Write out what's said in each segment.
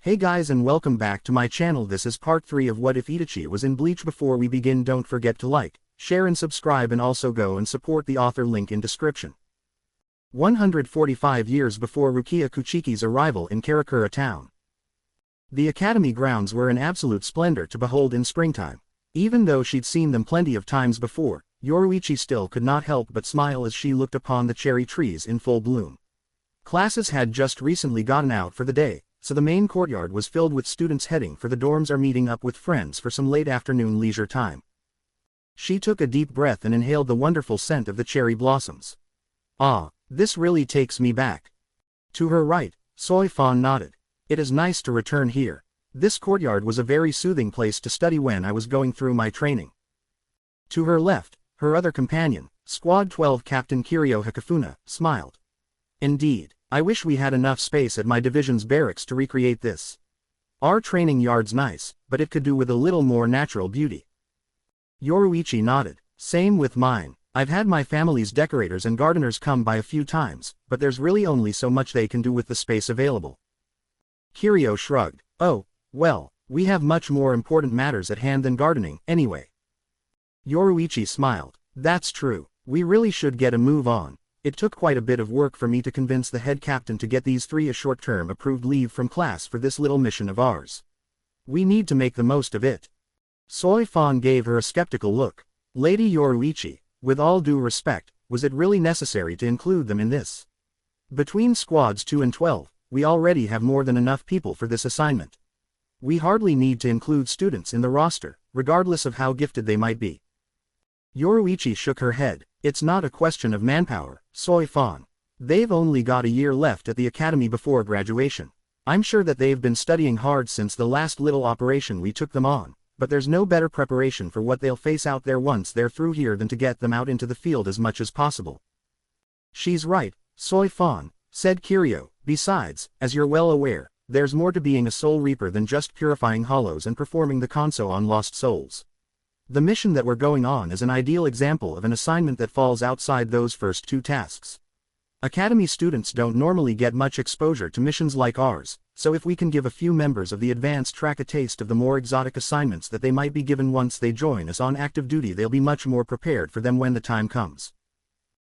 Hey guys and welcome back to my channel. This is part 3 of What If Itachi was in Bleach. Before we begin, don't forget to like, share and subscribe, and also go and support the author, link in description. 145 years before Rukia Kuchiki's arrival in Karakura town. The academy grounds were in absolute splendor to behold in springtime. Even though she'd seen them plenty of times before, Yoruichi still could not help but smile as she looked upon the cherry trees in full bloom. Classes had just recently gotten out for the day, so the main courtyard was filled with students heading for the dorms or meeting up with friends for some late afternoon leisure time. She took a deep breath and inhaled the wonderful scent of the cherry blossoms. Ah, this really takes me back. To her right, Soy Fan nodded. It is nice to return here. This courtyard was a very soothing place to study when I was going through my training. To her left, her other companion, Squad 12 Captain Kiryo Hakafuna, smiled. Indeed, I wish we had enough space at my division's barracks to recreate this. Our training yard's nice, but it could do with a little more natural beauty. Yoruichi nodded. Same with mine. I've had my family's decorators and gardeners come by a few times, but there's really only so much they can do with the space available. Kiryo shrugged. Oh, well, we have much more important matters at hand than gardening, anyway. Yoruichi smiled. That's true. We really should get a move on. It took quite a bit of work for me to convince the head captain to get these three a short-term approved leave from class for this little mission of ours. We need to make the most of it. Soy Fan gave her a skeptical look. Lady Yoruichi, with all due respect, was it really necessary to include them in this? Between squads 2 and 12, we already have more than enough people for this assignment. We hardly need to include students in the roster, regardless of how gifted they might be. Yoruichi shook her head. It's not a question of manpower, Soy Fan. They've only got a year left at the academy before graduation. I'm sure that they've been studying hard since the last little operation we took them on, but there's no better preparation for what they'll face out there once they're through here than to get them out into the field as much as possible. She's right, Soy Fan, said Kiryo. Besides, as you're well aware, there's more to being a soul reaper than just purifying hollows and performing the Konso on lost souls. The mission that we're going on is an ideal example of an assignment that falls outside those first two tasks. Academy students don't normally get much exposure to missions like ours, so if we can give a few members of the advanced track a taste of the more exotic assignments that they might be given once they join us on active duty, they'll be much more prepared for them when the time comes.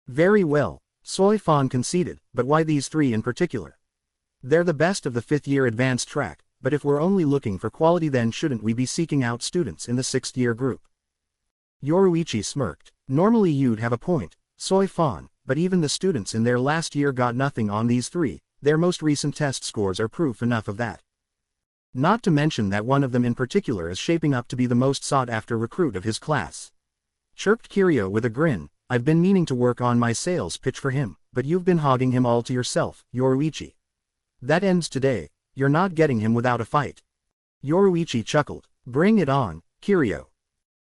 Very well, Soy Fan conceded, but why these three in particular? They're the best of the 5th-year advanced track. But if we're only looking for quality, then shouldn't we be seeking out students in the 6th-year group? Yoruichi smirked. Normally you'd have a point, Soy Fan, but even the students in their last year got nothing on these three. Their most recent test scores are proof enough of that. Not to mention that one of them in particular is shaping up to be the most sought-after recruit of his class. Chirped Kiryo with a grin. I've been meaning to work on my sales pitch for him, but you've been hogging him all to yourself, Yoruichi. That ends today. You're not getting him without a fight. Yoruichi chuckled. Bring it on, Kiryo.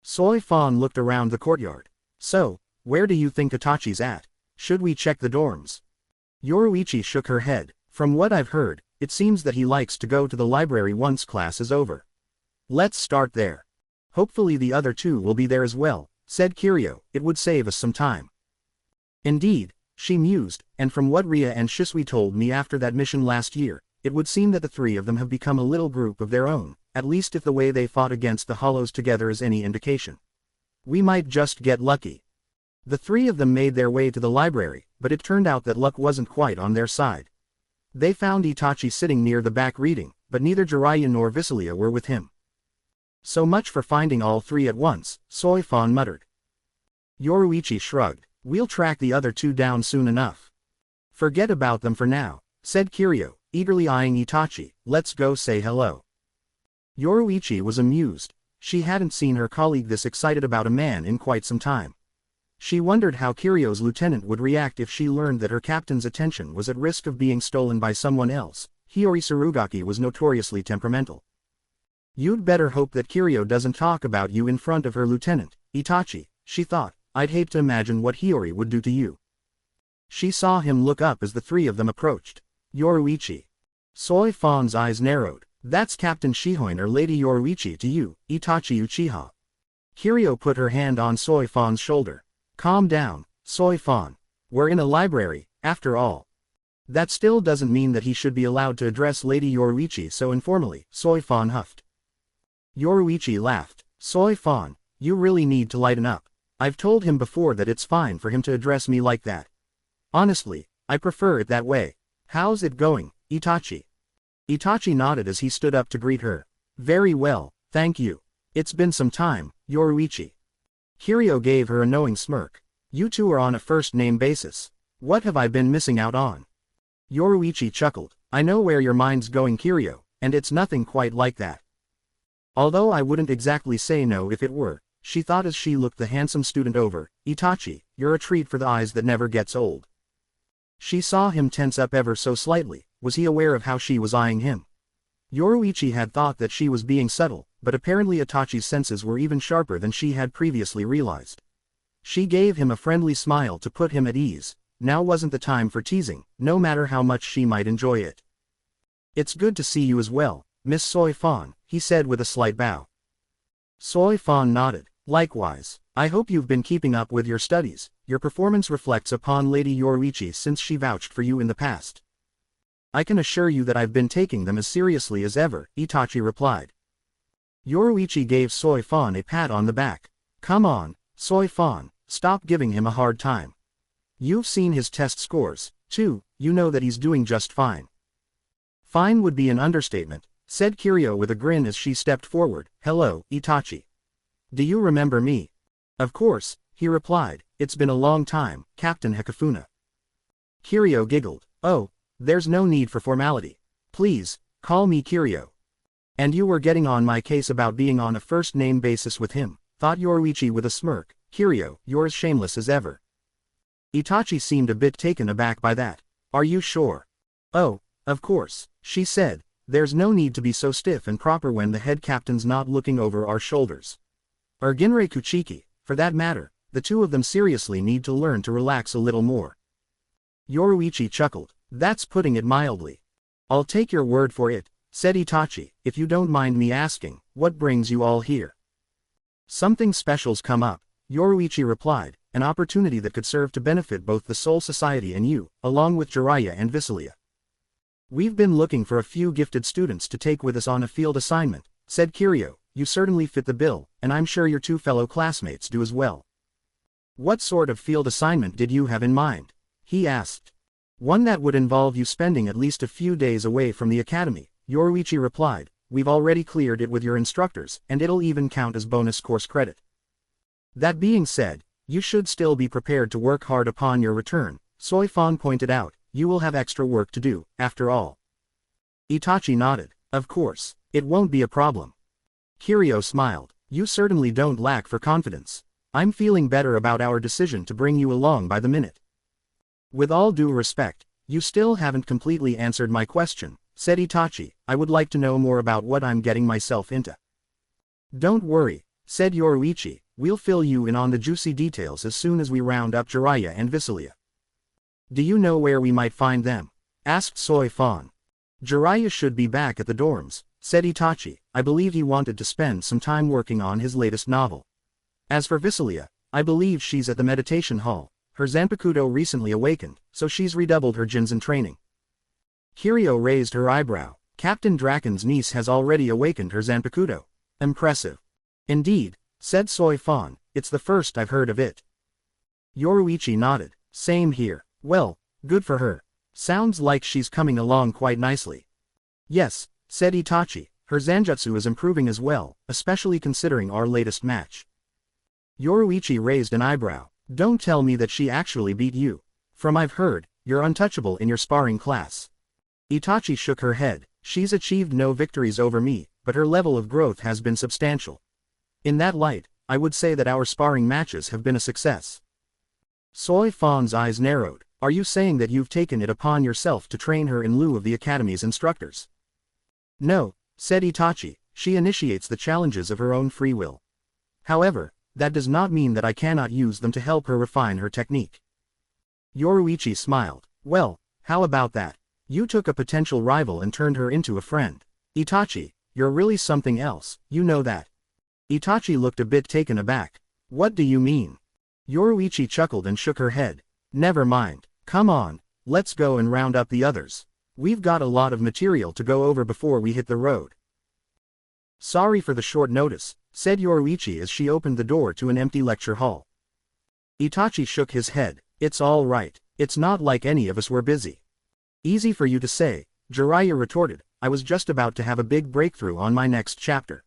Soy Fan looked around the courtyard. So, where do you think Itachi's at? Should we check the dorms? Yoruichi shook her head. From what I've heard, it seems that he likes to go to the library once class is over. Let's start there. Hopefully the other two will be there as well, said Kiryo. It would save us some time. Indeed, she mused, and from what Ria and Shisui told me after that mission last year, it would seem that the three of them have become a little group of their own, at least if the way they fought against the Hollows together is any indication. We might just get lucky. The three of them made their way to the library, but it turned out that luck wasn't quite on their side. They found Itachi sitting near the back reading, but neither Jiraiya nor Visilia were with him. So much for finding all three at once, Soy Fan muttered. Yoruichi shrugged. We'll track the other two down soon enough. Forget about them for now, said Kiryo, eagerly eyeing Itachi. Let's go say hello. Yoruichi was amused. She hadn't seen her colleague this excited about a man in quite some time. She wondered how Kiryo's lieutenant would react if she learned that her captain's attention was at risk of being stolen by someone else. Hiyori Surugaki was notoriously temperamental. You'd better hope that Kiryo doesn't talk about you in front of her lieutenant, Itachi, she thought. I'd hate to imagine what Hiyori would do to you. She saw him look up as the three of them approached. Yoruichi. Soy Fan's eyes narrowed. That's Captain Shihoin or Lady Yoruichi to you, Itachi Uchiha. Kiryo put her hand on Soy Fan's shoulder. Calm down, Soy Fan. We're in a library, after all. That still doesn't mean that he should be allowed to address Lady Yoruichi so informally, Soy Fan huffed. Yoruichi laughed. Soy Fan, you really need to lighten up. I've told him before that it's fine for him to address me like that. Honestly, I prefer it that way. How's it going, Itachi? Itachi nodded as he stood up to greet her. Very well, thank you. It's been some time, Yoruichi. Kiryu gave her a knowing smirk. You two are on a first-name basis. What have I been missing out on? Yoruichi chuckled. I know where your mind's going, Kiryu, and it's nothing quite like that. Although I wouldn't exactly say no if it were, she thought as she looked the handsome student over. Itachi, you're a treat for the eyes that never gets old. She saw him tense up ever so slightly. Was he aware of how she was eyeing him? Yoruichi had thought that she was being subtle, but apparently Itachi's senses were even sharper than she had previously realized. She gave him a friendly smile to put him at ease. Now wasn't the time for teasing, no matter how much she might enjoy it. It's good to see you as well, Miss Soy Fan, he said with a slight bow. Soy Fan nodded. Likewise, I hope you've been keeping up with your studies. Your performance reflects upon Lady Yoruichi since she vouched for you in the past. I can assure you that I've been taking them as seriously as ever, Itachi replied. Yoruichi gave Soy Fan a pat on the back. Come on, Soy Fan, stop giving him a hard time. You've seen his test scores, too, you know that he's doing just fine. Fine would be an understatement, said Kiryu with a grin as she stepped forward. Hello, Itachi. Do you remember me? Of course, he replied. It's been a long time, Captain Hekafuna. Kiryu giggled. Oh, there's no need for formality. Please, call me Kiryu. And you were getting on my case about being on a first-name basis with him, thought Yoruichi with a smirk. Kiryu, you're as shameless as ever. Itachi seemed a bit taken aback by that. Are you sure? Oh, of course, she said. There's no need to be so stiff and proper when the head captain's not looking over our shoulders. Or Ginrei Kuchiki, for that matter, the two of them seriously need to learn to relax a little more. Yoruichi chuckled. That's putting it mildly. I'll take your word for it, said Itachi. If you don't mind me asking, what brings you all here? Something special's come up, Yoruichi replied, an opportunity that could serve to benefit both the Soul Society and you, along with Jiraiya and Visilia. We've been looking for a few gifted students to take with us on a field assignment, said Kiryu. You certainly fit the bill, and I'm sure your two fellow classmates do as well. What sort of field assignment did you have in mind? He asked. One that would involve you spending at least a few days away from the academy, Yoruichi replied. We've already cleared it with your instructors, and it'll even count as bonus course credit. That being said, you should still be prepared to work hard upon your return, Soy Fan pointed out. You will have extra work to do, after all. Itachi nodded. Of course, it won't be a problem. Kiryu smiled. You certainly don't lack for confidence. I'm feeling better about our decision to bring you along by the minute. With all due respect, you still haven't completely answered my question, said Itachi. I would like to know more about what I'm getting myself into. Don't worry, said Yoruichi. We'll fill you in on the juicy details as soon as we round up Jiraiya and Visilia. Do you know where we might find them? Asked Soy Fan. Jiraiya should be back at the dorms, said Itachi. I believe he wanted to spend some time working on his latest novel. As for Visilia, I believe she's at the meditation hall. Her Zanpakuto recently awakened, so she's redoubled her Jinzen training. Kiryu raised her eyebrow. Captain Draken's niece has already awakened her Zanpakuto. Impressive. Indeed, said Soy Fan. It's the first I've heard of it. Yoruichi nodded. Same here. Well, good for her. Sounds like she's coming along quite nicely. Yes, said Itachi. Her Zanjutsu is improving as well, especially considering our latest match. Yoruichi raised an eyebrow. Don't tell me that she actually beat you. From I've heard, you're untouchable in your sparring class. Itachi shook her head. She's achieved no victories over me, but her level of growth has been substantial. In that light, I would say that our sparring matches have been a success. Soy Fan's eyes narrowed. Are you saying that you've taken it upon yourself to train her in lieu of the academy's instructors? No, said Itachi. She initiates the challenges of her own free will. However, that does not mean that I cannot use them to help her refine her technique. Yoruichi smiled. Well, how about that? You took a potential rival and turned her into a friend. Itachi, you're really something else, you know that. Itachi looked a bit taken aback. What do you mean? Yoruichi chuckled and shook her head. Never mind. Come on, let's go and round up the others. We've got a lot of material to go over before we hit the road. Sorry for the short notice, said Yoruichi as she opened the door to an empty lecture hall. Itachi shook his head. It's all right. It's not like any of us were busy. Easy for you to say, Jiraiya retorted. I was just about to have a big breakthrough on my next chapter.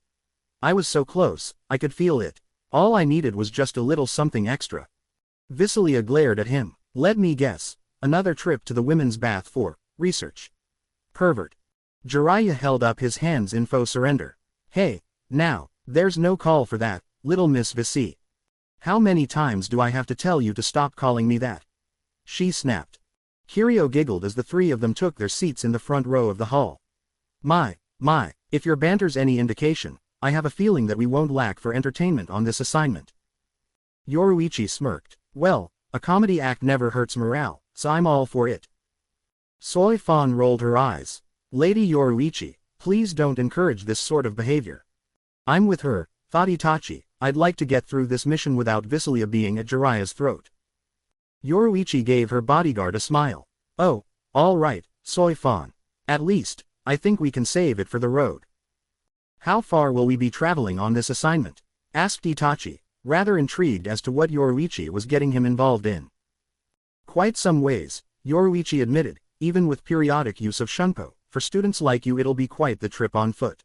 I was so close, I could feel it. All I needed was just a little something extra. Visilia glared at him. Let me guess. Another trip to the women's bath for research. Pervert. Jiraiya held up his hands in faux surrender. Hey, now, there's no call for that, little Miss Visi. How many times do I have to tell you to stop calling me that? She snapped. Kiryu giggled as the three of them took their seats in the front row of the hall. My, if your banter's any indication, I have a feeling that we won't lack for entertainment on this assignment. Yoruichi smirked. Well, a comedy act never hurts morale, so I'm all for it. Soi Fan rolled her eyes. Lady Yoruichi, please don't encourage this sort of behavior. I'm with her, thought Itachi. I'd like to get through this mission without Visilia being at Jiraiya's throat. Yoruichi gave her bodyguard a smile. Oh, all right, Soi Fan. At least, I think we can save it for the road. How far will we be traveling on this assignment? Asked Itachi, rather intrigued as to what Yoruichi was getting him involved in. Quite some ways, Yoruichi admitted, even with periodic use of shunpo, for students like you it'll be quite the trip on foot.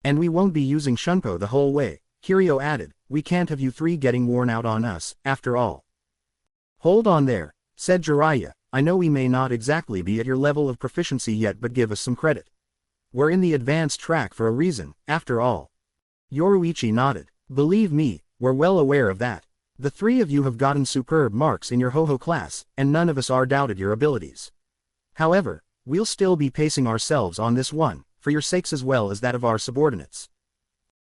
And we won't be using shunpo the whole way, Kiryu added, we can't have you three getting worn out on us, after all. Hold on there, said Jiraiya, I know we may not exactly be at your level of proficiency yet but give us some credit. We're in the advanced track for a reason, after all. Yoruichi nodded. Believe me, we're well aware of that. The three of you have gotten superb marks in your Ho-Ho class, and none of us are doubted your abilities. However, we'll still be pacing ourselves on this one, for your sakes as well as that of our subordinates.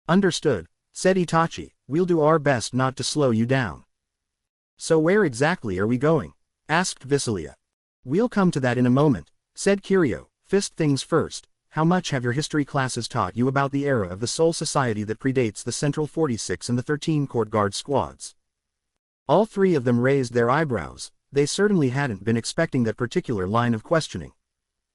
Understood, said Itachi, we'll do our best not to slow you down. So where exactly are we going? Asked Visilia. We'll come to that in a moment, said Kiryu. Fist things first, how much have your history classes taught you about the era of the Soul Society that predates the Central 46 and the 13 Court Guard squads? All three of them raised their eyebrows. They certainly hadn't been expecting that particular line of questioning.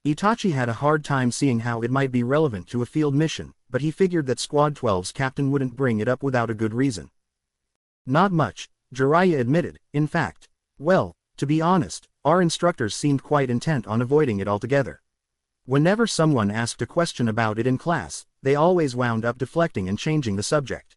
Itachi had a hard time seeing how it might be relevant to a field mission, but he figured that Squad 12's captain wouldn't bring it up without a good reason. Not much, Jiraiya admitted, in fact. Well, to be honest, our instructors seemed quite intent on avoiding it altogether. Whenever someone asked a question about it in class, they always wound up deflecting and changing the subject.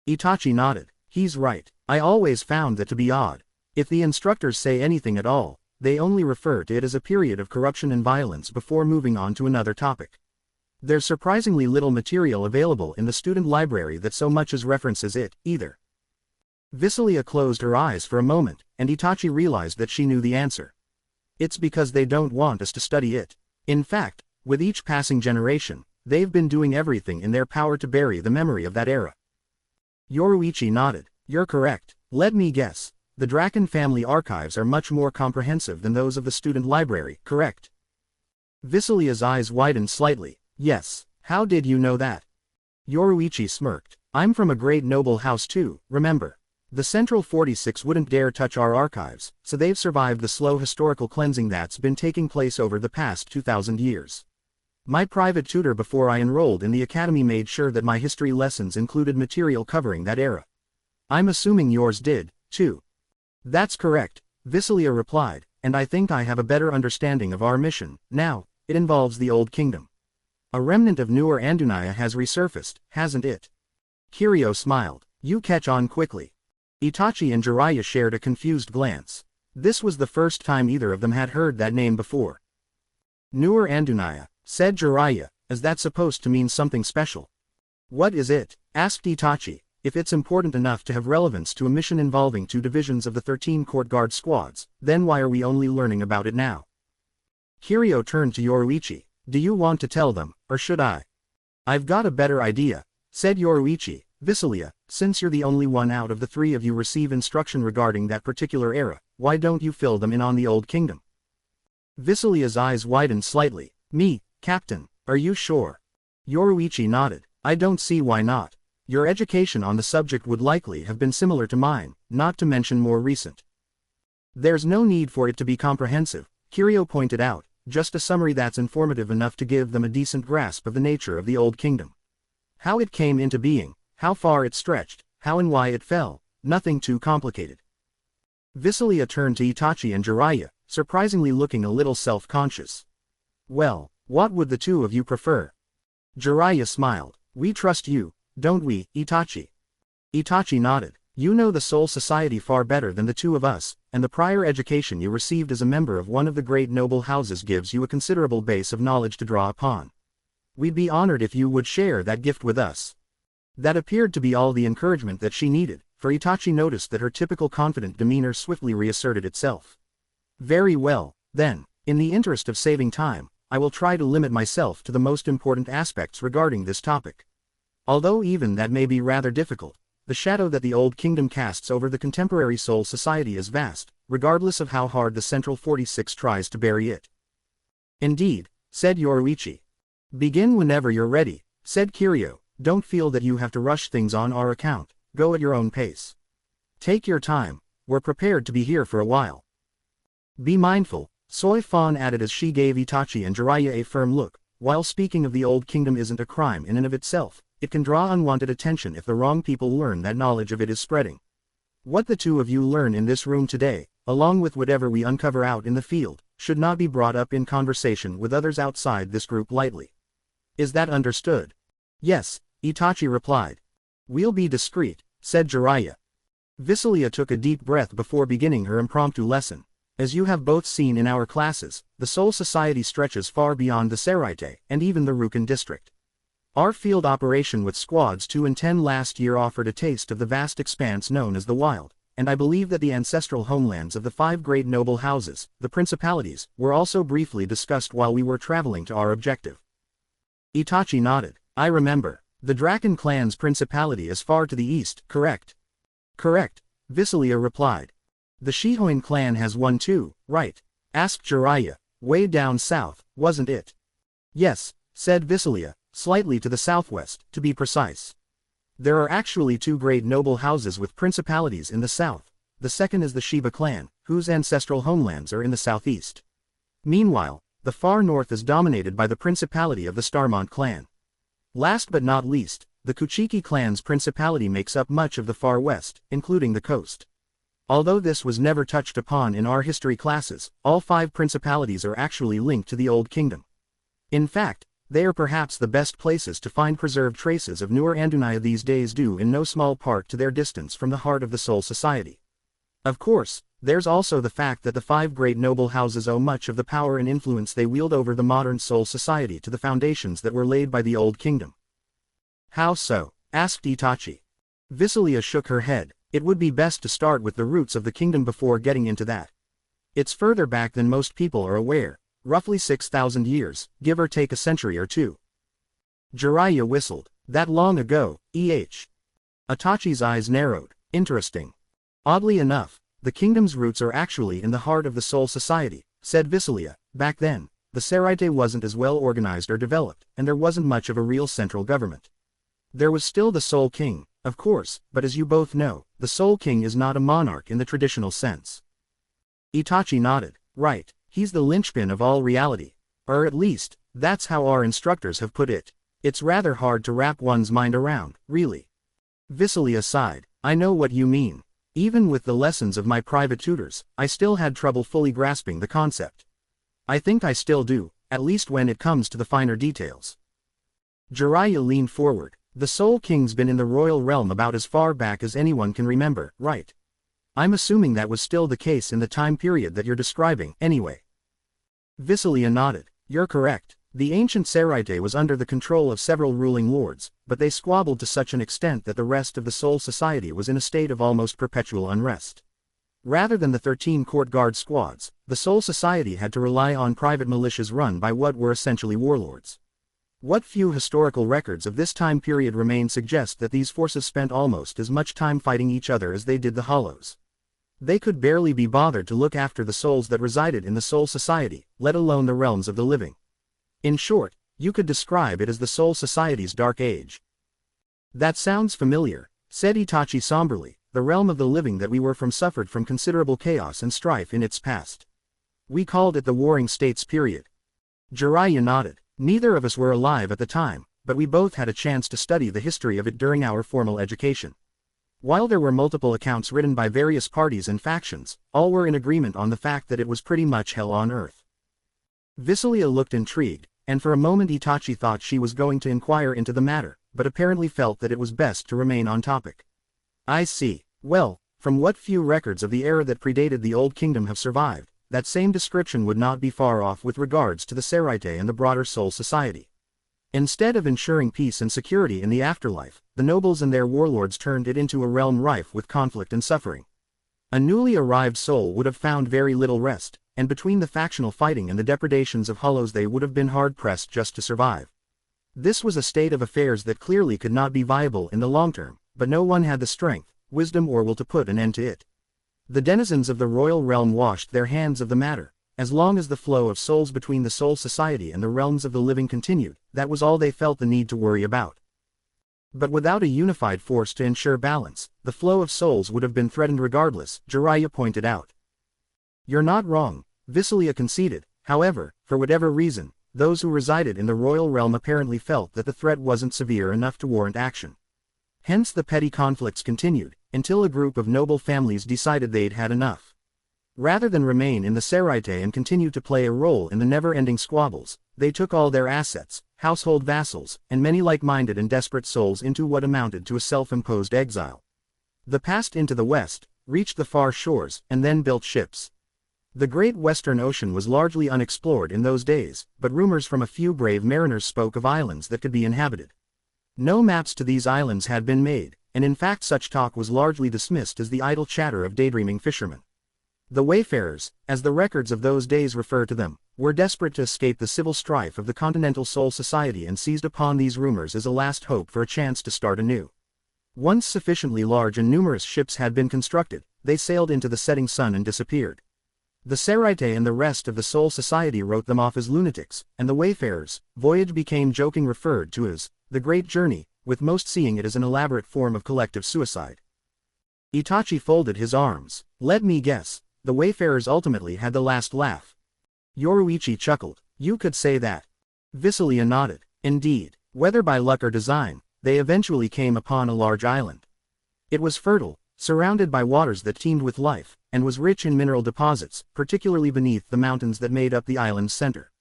Itachi nodded. He's right, I always found that to be odd. If the instructors say anything at all, they only refer to it as a period of corruption and violence before moving on to another topic. There's surprisingly little material available in the student library that so much as references it, either. Visilia closed her eyes for a moment, and Itachi realized that she knew the answer. It's because they don't want us to study it. In fact, with each passing generation, they've been doing everything in their power to bury the memory of that era. Yoruichi nodded. You're correct. Let me guess. The Draken family archives are much more comprehensive than those of the student library, correct? Visilia's eyes widened slightly. Yes, how did you know that? Yoruichi smirked. I'm from a great noble house too, remember. The Central 46 wouldn't dare touch our archives, so they've survived the slow historical cleansing that's been taking place over the past 2,000 years. My private tutor before I enrolled in the academy made sure that my history lessons included material covering that era. I'm assuming yours did, too. That's correct, Visilia replied, and I think I have a better understanding of our mission. Now, it involves the Old Kingdom. A remnant of newer Andunaya has resurfaced, hasn't it? Kiryu smiled. You catch on quickly. Itachi and Jiraiya shared a confused glance. This was the first time either of them had heard that name before. Newer Andunaya, said Jiraiya, is that supposed to mean something special? What is it? Asked Itachi. If it's important enough to have relevance to a mission involving 2 divisions of the 13 Court Guard squads, then why are we only learning about it now? Kiryu turned to Yoruichi. Do you want to tell them, or should I? I've got a better idea, said Yoruichi. Visilia, since you're the only one out of the three of you receive instruction regarding that particular era, why don't you fill them in on the Old Kingdom? Visilia's eyes widened slightly. Me, Captain, are you sure? Yoruichi nodded. I don't see why not. Your education on the subject would likely have been similar to mine, not to mention more recent. There's no need for it to be comprehensive, Kiryu pointed out, just a summary that's informative enough to give them a decent grasp of the nature of the Old Kingdom. How it came into being, how far it stretched, how and why it fell, nothing too complicated. Visilia turned to Itachi and Jiraiya, surprisingly looking a little self-conscious. Well, what would the two of you prefer? Jiraiya smiled. We trust you, don't we, Itachi? Itachi nodded. You know the Soul Society far better than the two of us, and the prior education you received as a member of one of the great noble houses gives you a considerable base of knowledge to draw upon. We'd be honored if you would share that gift with us. That appeared to be all the encouragement that she needed, for Itachi noticed that her typical confident demeanor swiftly reasserted itself. Very well, then, in the interest of saving time, I will try to limit myself to the most important aspects regarding this topic. Although even that may be rather difficult, the shadow that the Old Kingdom casts over the contemporary Soul Society is vast, regardless of how hard the Central 46 tries to bury it. Indeed, said Yoruichi. Begin whenever you're ready, said Kiryu. Don't feel that you have to rush things on our account, go at your own pace. Take your time, we're prepared to be here for a while. Be mindful, Soi Fan added as she gave Itachi and Jiraiya a firm look. While speaking of the Old Kingdom isn't a crime in and of itself, it can draw unwanted attention if the wrong people learn that knowledge of it is spreading. What the two of you learn in this room today, along with whatever we uncover out in the field, should not be brought up in conversation with others outside this group lightly. Is that understood? Yes, Itachi replied. We'll be discreet, said Jiraiya. Visilia took a deep breath before beginning her impromptu lesson. As you have both seen in our classes, the Soul Society stretches far beyond the Seraite and even the Rukan district. Our field operation with squads 2 and 10 last year offered a taste of the vast expanse known as the Wild, and I believe that the ancestral homelands of the 5 great noble houses, the principalities, were also briefly discussed while we were traveling to our objective. Itachi nodded. I remember. The Draken clan's principality is far to the east, correct? Correct, Visilia replied. The Shihoin clan has one too, right? Asked Jiraiya. Way down south, wasn't it? Yes, said Visilia, slightly to the southwest, to be precise. There are actually 2 great noble houses with principalities in the south. The second is the Shiba clan, whose ancestral homelands are in the southeast. Meanwhile, the far north is dominated by the principality of the Starmont clan. Last but not least, the Kuchiki clan's principality makes up much of the far west, including the coast. Although this was never touched upon in our history classes, all 5 principalities are actually linked to the Old Kingdom. In fact, they are perhaps the best places to find preserved traces of newer Andunaya these days due in no small part to their distance from the heart of the Soul Society. Of course, there's also the fact that the 5 great noble houses owe much of the power and influence they wield over the modern Soul Society to the foundations that were laid by the Old Kingdom. How so? Asked Itachi. Visilia shook her head. It would be best to start with the roots of the kingdom before getting into that. It's further back than most people are aware, roughly 6,000 years, give or take a century or two. Jiraiya whistled. That long ago, Itachi's eyes narrowed. Interesting. Oddly enough, the kingdom's roots are actually in the heart of the Soul Society, said Visilia. Back then, the Seraite wasn't as well organized or developed, and there wasn't much of a real central government. There was still the Soul King, of course, but as you both know, the Soul King is not a monarch in the traditional sense. Itachi nodded. Right, he's the linchpin of all reality. Or at least, that's how our instructors have put it. It's rather hard to wrap one's mind around, really. Visilia sighed. I know what you mean. Even with the lessons of my private tutors, I still had trouble fully grasping the concept. I think I still do, at least when it comes to the finer details. Jiraiya leaned forward. The Soul King's been in the royal realm about as far back as anyone can remember, right? I'm assuming that was still the case in the time period that you're describing, anyway. Visilia nodded. You're correct. The ancient Seraite was under the control of several ruling lords, but they squabbled to such an extent that the rest of the Soul Society was in a state of almost perpetual unrest. Rather than the 13 court guard squads, the Soul Society had to rely on private militias run by what were essentially warlords. What few historical records of this time period remain suggest that these forces spent almost as much time fighting each other as they did the Hollows. They could barely be bothered to look after the souls that resided in the Soul Society, let alone the realms of the living. In short, you could describe it as the Soul Society's Dark Age. That sounds familiar, said Itachi somberly. the realm of the living that we were from suffered from considerable chaos and strife in its past. We called it the Warring States period. Jiraiya nodded. Neither of us were alive at the time, but we both had a chance to study the history of it during our formal education. While there were multiple accounts written by various parties and factions, all were in agreement on the fact that it was pretty much hell on earth. Visalia looked intrigued, and for a moment Itachi thought she was going to inquire into the matter, but apparently felt that it was best to remain on topic. I see. Well, from what few records of the era that predated the Old Kingdom have survived, that same description would not be far off with regards to the Seraite and the broader Soul Society. Instead of ensuring peace and security in the afterlife, the nobles and their warlords turned it into a realm rife with conflict and suffering. A newly arrived soul would have found very little rest, and between the factional fighting and the depredations of hollows they would have been hard-pressed just to survive. This was a state of affairs that clearly could not be viable in the long term, but no one had the strength, wisdom or will to put an end to it. The denizens of the royal realm washed their hands of the matter. As long as the flow of souls between the Soul Society and the realms of the living continued, that was all they felt the need to worry about. But without a unified force to ensure balance, the flow of souls would have been threatened regardless, Jiraiya pointed out. You're not wrong, Visalia conceded. However, for whatever reason, those who resided in the royal realm apparently felt that the threat wasn't severe enough to warrant action. Hence the petty conflicts continued, until a group of noble families decided they'd had enough. Rather than remain in the Seraite and continue to play a role in the never-ending squabbles, they took all their assets, household vassals, and many like-minded and desperate souls into what amounted to a self-imposed exile. They passed into the west, reached the far shores, and then built ships. The great western ocean was largely unexplored in those days, but rumors from a few brave mariners spoke of islands that could be inhabited. No maps to these islands had been made, and in fact such talk was largely dismissed as the idle chatter of daydreaming fishermen. The wayfarers, as the records of those days refer to them, were desperate to escape the civil strife of the Continental Soul Society and seized upon these rumors as a last hope for a chance to start anew. Once sufficiently large and numerous ships had been constructed, they sailed into the setting sun and disappeared. The Seraite and the rest of the Soul Society wrote them off as lunatics, and the wayfarers' voyage became joking referred to as the Great Journey, with most seeing it as an elaborate form of collective suicide. Itachi folded his arms. Let me guess. The wayfarers ultimately had the last laugh. Yoruichi chuckled. You could say that. Visalia nodded. Indeed, whether by luck or design, they eventually came upon a large island. It was fertile, surrounded by waters that teemed with life, and was rich in mineral deposits, particularly beneath the mountains that made up the island's center.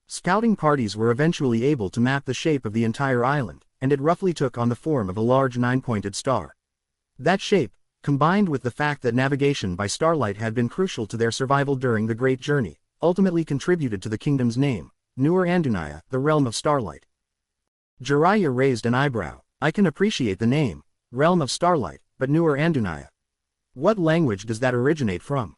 Scouting parties were eventually able to map the shape of the entire island, and it roughly took on the form of a large nine-pointed star. That shape, combined with the fact that navigation by starlight had been crucial to their survival during the Great Journey, ultimately contributed to the kingdom's name, Nur Andunaya, the realm of starlight. Jiraiya raised an eyebrow. I can appreciate the name, realm of starlight, but Nur Andunaya. What language does that originate from?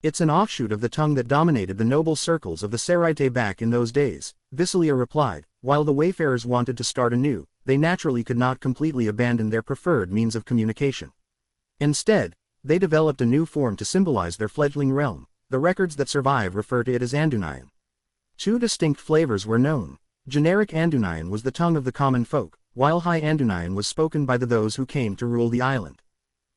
It's an offshoot of the tongue that dominated the noble circles of the Seraite back in those days, Visalia replied. While the wayfarers wanted to start anew, they naturally could not completely abandon their preferred means of communication. Instead, they developed a new form to symbolize their fledgling realm. The records that survive refer to it as Andunayan. Two distinct flavors were known. Generic Andunayan was the tongue of the common folk, while High Andunayan was spoken by those who came to rule the island.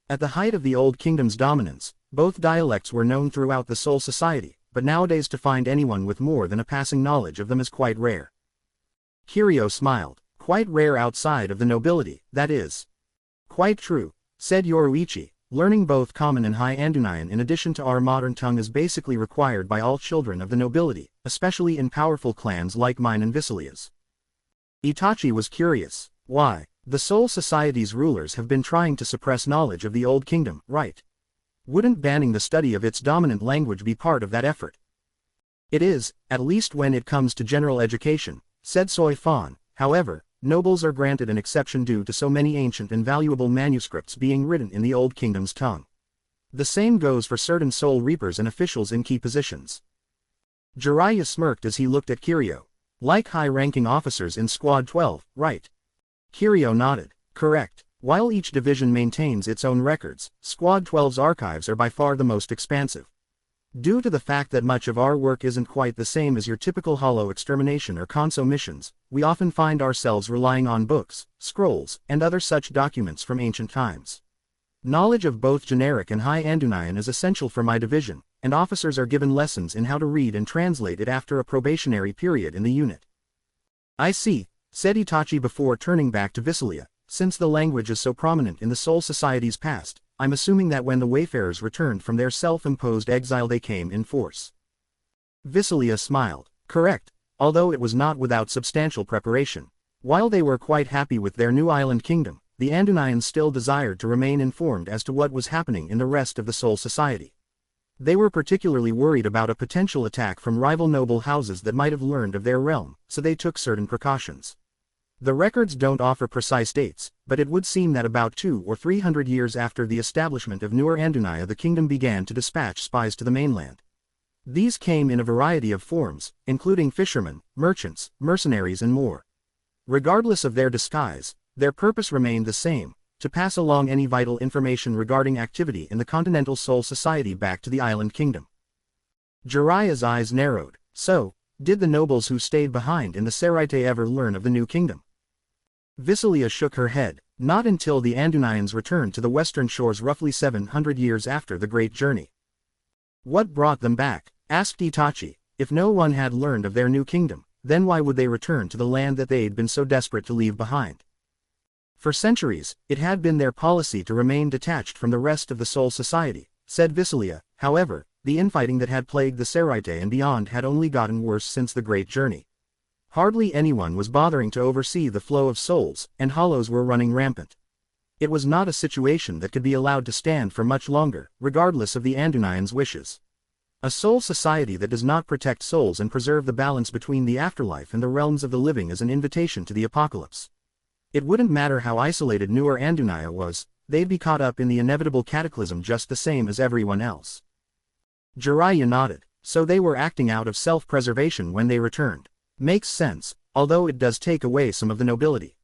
At the height of the Old Kingdom's dominance, both dialects were known throughout the Soul Society, but nowadays to find anyone with more than a passing knowledge of them is quite rare. Kiryu smiled. Quite rare outside of the nobility, that is. Quite true, said Yoruichi. Learning both Common and High Andunayan in addition to our modern tongue is basically required by all children of the nobility, especially in powerful clans like mine and Visalia's. Itachi was curious. Why? The Soul Society's rulers have been trying to suppress knowledge of the Old Kingdom, right? Wouldn't banning the study of its dominant language be part of that effort? It is, at least when it comes to general education, said Soi Fan. However, nobles are granted an exception due to so many ancient and valuable manuscripts being written in the Old Kingdom's tongue. The same goes for certain soul reapers and officials in key positions. Jiraiya smirked as he looked at Kiryu. Like high-ranking officers in Squad 12, right? Kiryu nodded. Correct. While each division maintains its own records, Squad 12's archives are by far the most expansive. Due to the fact that much of our work isn't quite the same as your typical hollow extermination or conso missions, we often find ourselves relying on books, scrolls, and other such documents from ancient times. Knowledge of both generic and high Andunayan is essential for my division, and officers are given lessons in how to read and translate it after a probationary period in the unit. I see, said Itachi before turning back to Visilia. Since the language is so prominent in the Soul Society's past, I'm assuming that when the Wayfarers returned from their self-imposed exile they came in force. Visilia smiled. Correct, although it was not without substantial preparation. While they were quite happy with their new island kingdom, the Andunayans still desired to remain informed as to what was happening in the rest of the Soul Society. They were particularly worried about a potential attack from rival noble houses that might have learned of their realm, so they took certain precautions. The records don't offer precise dates, but it would seem that about 200 or 300 years after the establishment of Newer Andunaya the kingdom began to dispatch spies to the mainland. These came in a variety of forms, including fishermen, merchants, mercenaries and more. Regardless of their disguise, their purpose remained the same, to pass along any vital information regarding activity in the Continental Soul Society back to the island kingdom. Jiraiya's eyes narrowed. So, did the nobles who stayed behind in the Seraite ever learn of the new kingdom? Visilia shook her head. Not until the Andunayans returned to the western shores roughly 700 years after the Great Journey. What brought them back? Asked Itachi. If no one had learned of their new kingdom, then why would they return to the land that they'd been so desperate to leave behind? For centuries, it had been their policy to remain detached from the rest of the Soul Society, said Visilia. However, the infighting that had plagued the Seraite and beyond had only gotten worse since the Great Journey. Hardly anyone was bothering to oversee the flow of souls, and hollows were running rampant. It was not a situation that could be allowed to stand for much longer, regardless of the Andunayans' wishes. A soul society that does not protect souls and preserve the balance between the afterlife and the realms of the living is an invitation to the apocalypse. It wouldn't matter how isolated Newer Andunaya was, they'd be caught up in the inevitable cataclysm just the same as everyone else. Jiraiya nodded. So they were acting out of self-preservation when they returned. Makes sense, although it does take away some of the nobility.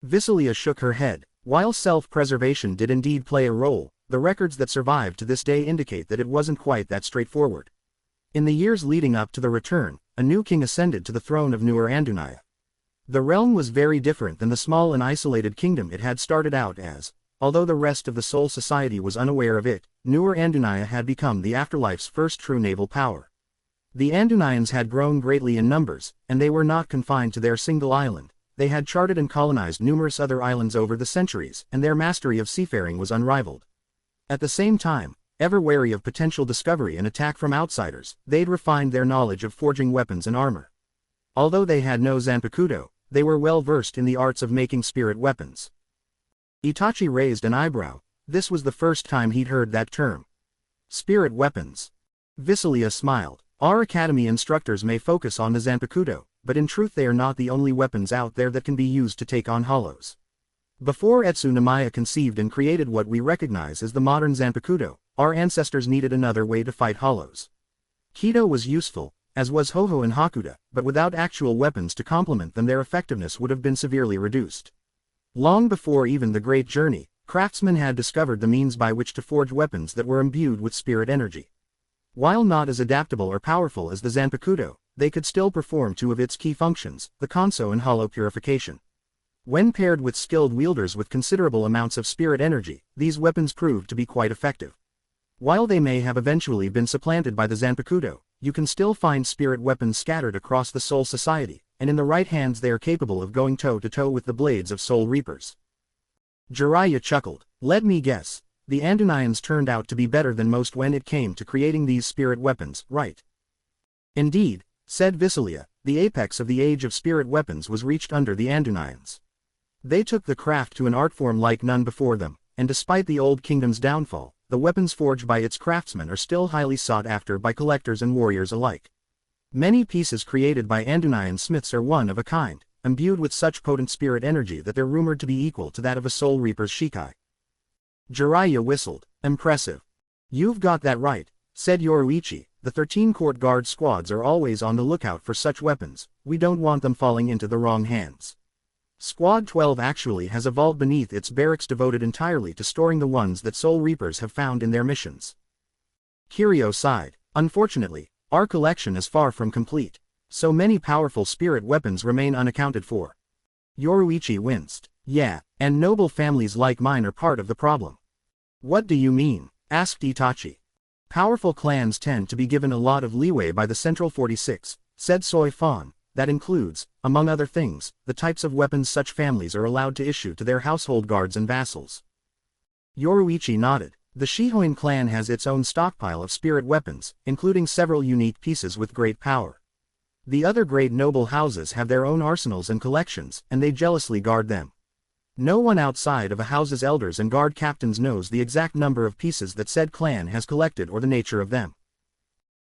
Visilia shook her head. While self-preservation did indeed play a role, the records that survived to this day indicate that it wasn't quite that straightforward. In the years leading up to the return, a new king ascended to the throne of Newer Andunaya. The realm was very different than the small and isolated kingdom it had started out as. Although the rest of the Soul Society was unaware of it, Newer Andunaya had become the afterlife's first true naval power. The Andunayans had grown greatly in numbers, and they were not confined to their single island. They had charted and colonized numerous other islands over the centuries, and their mastery of seafaring was unrivaled. At the same time, ever wary of potential discovery and attack from outsiders, they'd refined their knowledge of forging weapons and armor. Although they had no zanpakuto, they were well versed in the arts of making spirit weapons. Itachi raised an eyebrow. This was the first time he'd heard that term. Spirit weapons. Visilia smiled. Our academy instructors may focus on the zanpakuto, but in truth they are not the only weapons out there that can be used to take on hollows. Before Etsu Namaya conceived and created what we recognize as the modern zanpakuto, our ancestors needed another way to fight hollows. Kido was useful, as was Hoho and Hakuda, but without actual weapons to complement them their effectiveness would have been severely reduced. Long before even the Great Journey, craftsmen had discovered the means by which to forge weapons that were imbued with spirit energy. While not as adaptable or powerful as the zanpakuto, they could still perform two of its key functions, the kanso and hollow purification. When paired with skilled wielders with considerable amounts of spirit energy, these weapons proved to be quite effective. While they may have eventually been supplanted by the zanpakuto, you can still find spirit weapons scattered across the Soul Society, and in the right hands they are capable of going toe-to-toe with the blades of Soul Reapers. Jiraiya chuckled. Let me guess. The Andunayans turned out to be better than most when it came to creating these spirit weapons, right? Indeed, said Visilia, the apex of the age of spirit weapons was reached under the Andunayans. They took the craft to an art form like none before them, and despite the old kingdom's downfall, the weapons forged by its craftsmen are still highly sought after by collectors and warriors alike. Many pieces created by Andunayan smiths are one of a kind, imbued with such potent spirit energy that they're rumored to be equal to that of a Soul Reaper's Shikai. Jiraiya whistled. Impressive. You've got that right, said Yoruichi. The 13 court guard squads are always on the lookout for such weapons. We don't want them falling into the wrong hands. Squad 12 actually has a vault beneath its barracks devoted entirely to storing the ones that Soul Reapers have found in their missions. Kiryu sighed. Unfortunately, our collection is far from complete. So many powerful spirit weapons remain unaccounted for. Yoruichi winced. Yeah, and noble families like mine are part of the problem. What do you mean? Asked Itachi. Powerful clans tend to be given a lot of leeway by the Central 46, said Soy Fan. That includes, among other things, the types of weapons such families are allowed to issue to their household guards and vassals. Yoruichi nodded. The Shihoin clan has its own stockpile of spirit weapons, including several unique pieces with great power. The other great noble houses have their own arsenals and collections, and they jealously guard them. No one outside of a house's elders and guard captains knows the exact number of pieces that said clan has collected or the nature of them.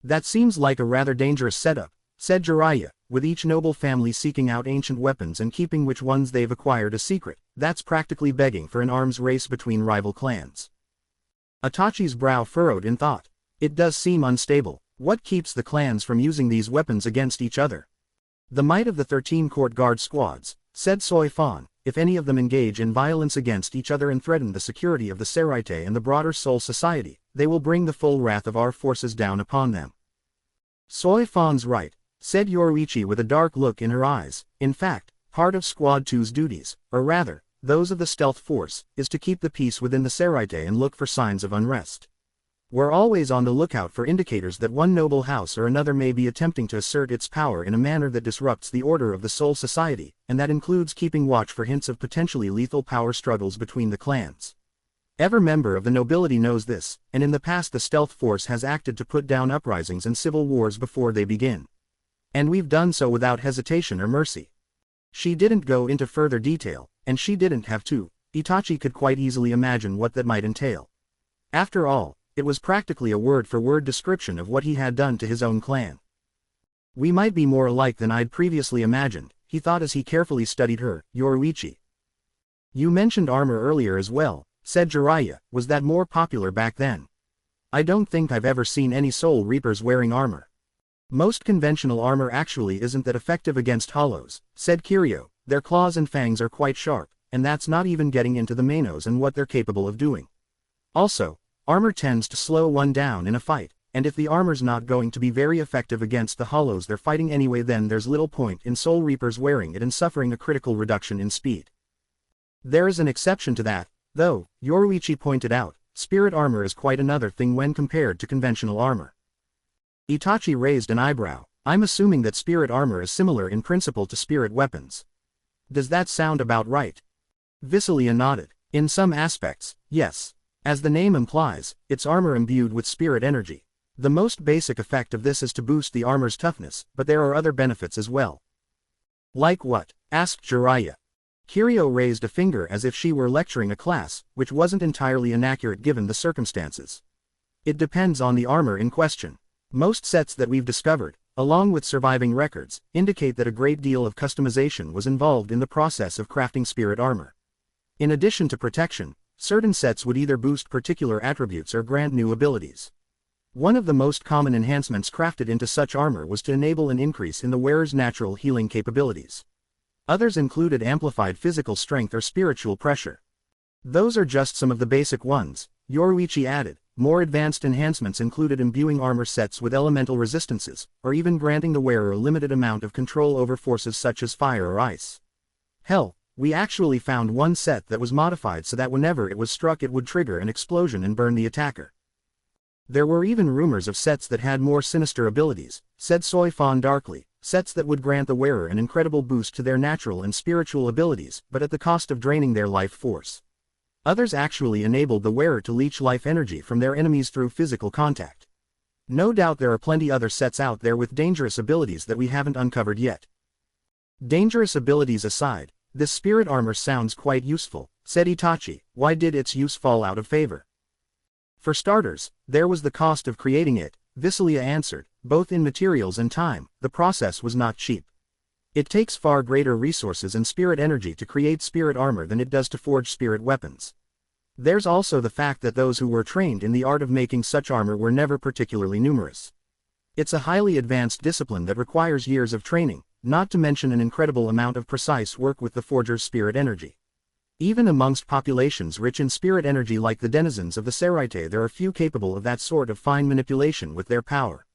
That seems like a rather dangerous setup, said Jiraiya, with each noble family seeking out ancient weapons and keeping which ones they've acquired a secret. That's practically begging for an arms race between rival clans. Itachi's brow furrowed in thought. It does seem unstable. What keeps the clans from using these weapons against each other? The might of the 13 court guard squads, said Soy Fan. If any of them engage in violence against each other and threaten the security of the Seraite and the broader Soul Society, they will bring the full wrath of our forces down upon them. Soy Fan's right, said Yoruichi with a dark look in her eyes. In fact, part of Squad 2's duties, or rather, those of the stealth force, is to keep the peace within the Seraite and look for signs of unrest. We're always on the lookout for indicators that one noble house or another may be attempting to assert its power in a manner that disrupts the order of the Soul Society, and that includes keeping watch for hints of potentially lethal power struggles between the clans. Every member of the nobility knows this, and in the past the stealth force has acted to put down uprisings and civil wars before they begin. And we've done so without hesitation or mercy. She didn't go into further detail, and she didn't have to. Itachi could quite easily imagine what that might entail. After all, it was practically a word-for-word description of what he had done to his own clan. We might be more alike than I'd previously imagined, he thought as he carefully studied her. Yoruichi. You mentioned armor earlier as well, said Jiraiya. Was that more popular back then? I don't think I've ever seen any Soul Reapers wearing armor. Most conventional armor actually isn't that effective against hollows, said Kiryu. Their claws and fangs are quite sharp, and that's not even getting into the Manos and what they're capable of doing. Also, armor tends to slow one down in a fight, and if the armor's not going to be very effective against the hollows they're fighting anyway, then there's little point in Soul Reapers wearing it and suffering a critical reduction in speed. There is an exception to that, though, Yoruichi pointed out. Spirit armor is quite another thing when compared to conventional armor. Itachi raised an eyebrow. I'm assuming that spirit armor is similar in principle to spirit weapons. Does that sound about right? Visalia nodded. In some aspects, yes. As the name implies, it's armor imbued with spirit energy. The most basic effect of this is to boost the armor's toughness, but there are other benefits as well. Like what? Asked Jiraiya. Kiryu raised a finger as if she were lecturing a class, which wasn't entirely inaccurate given the circumstances. It depends on the armor in question. Most sets that we've discovered, along with surviving records, indicate that a great deal of customization was involved in the process of crafting spirit armor. In addition to protection, certain sets would either boost particular attributes or grant new abilities. One of the most common enhancements crafted into such armor was to enable an increase in the wearer's natural healing capabilities. Others included amplified physical strength or spiritual pressure. Those are just some of the basic ones, Yoruichi added. More advanced enhancements included imbuing armor sets with elemental resistances, or even granting the wearer a limited amount of control over forces such as fire or ice. Hell, we actually found one set that was modified so that whenever it was struck it would trigger an explosion and burn the attacker. There were even rumors of sets that had more sinister abilities, said Soy Fan darkly, sets that would grant the wearer an incredible boost to their natural and spiritual abilities, but at the cost of draining their life force. Others actually enabled the wearer to leech life energy from their enemies through physical contact. No doubt there are plenty other sets out there with dangerous abilities that we haven't uncovered yet. Dangerous abilities aside, this spirit armor sounds quite useful, said Itachi. Why did its use fall out of favor? For starters, there was the cost of creating it, Visalia answered. Both in materials and time, the process was not cheap. It takes far greater resources and spirit energy to create spirit armor than it does to forge spirit weapons. There's also the fact that those who were trained in the art of making such armor were never particularly numerous. It's a highly advanced discipline that requires years of training, not to mention an incredible amount of precise work with the forger's spirit energy. Even amongst populations rich in spirit energy like the denizens of the Seraite, there are few capable of that sort of fine manipulation with their power.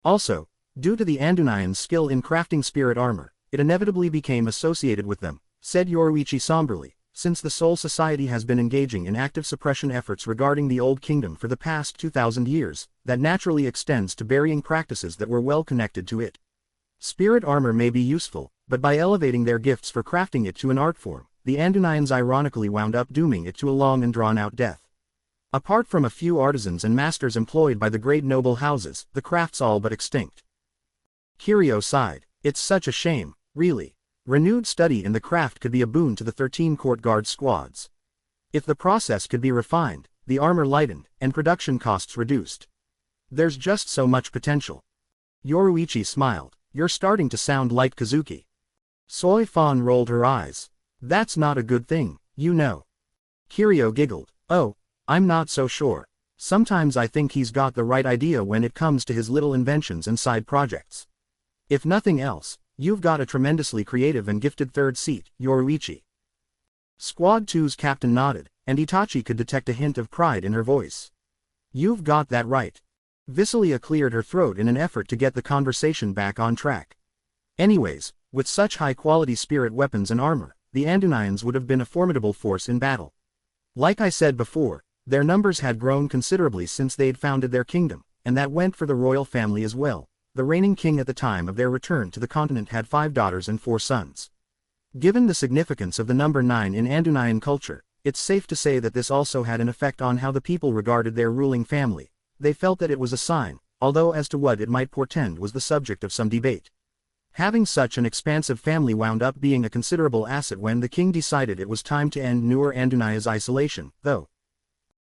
Also, due to the Andunaian's skill in crafting spirit armor, it inevitably became associated with them, said Yoruichi somberly. since the Soul Society has been engaging in active suppression efforts regarding the Old Kingdom for the past 2,000 years, that naturally extends to burying practices that were well connected to it. Spirit armor may be useful, but by elevating their gifts for crafting it to an art form, the Andunians ironically wound up dooming it to a long and drawn-out death. Apart from a few artisans and masters employed by the great noble houses, the craft's all but extinct. Kirio sighed. It's such a shame, really. Renewed study in the craft could be a boon to the 13 court guard squads. If the process could be refined, the armor lightened, and production costs reduced. There's just so much potential. Yoruichi smiled. You're starting to sound like Kazuki. Soi Fan rolled her eyes. That's not a good thing, you know. Kirio giggled. Oh, I'm not so sure. Sometimes I think he's got the right idea when it comes to his little inventions and side projects. If nothing else, you've got a tremendously creative and gifted third seat, Yoruichi. Squad 2's captain nodded, and Itachi could detect a hint of pride in her voice. You've got that right. Visilia cleared her throat in an effort to get the conversation back on track. Anyways, with such high-quality spirit weapons and armor, the Andunians would have been a formidable force in battle. Like I said before, their numbers had grown considerably since they'd founded their kingdom, and that went for the royal family as well. The reigning king at the time of their return to the continent had 5 daughters and 4 sons. Given the significance of the number 9 in Andunian culture, it's safe to say that this also had an effect on how the people regarded their ruling family. They felt that it was a sign, although as to what it might portend was the subject of some debate. Having such an expansive family wound up being a considerable asset when the king decided it was time to end Nur Andunia's isolation, though.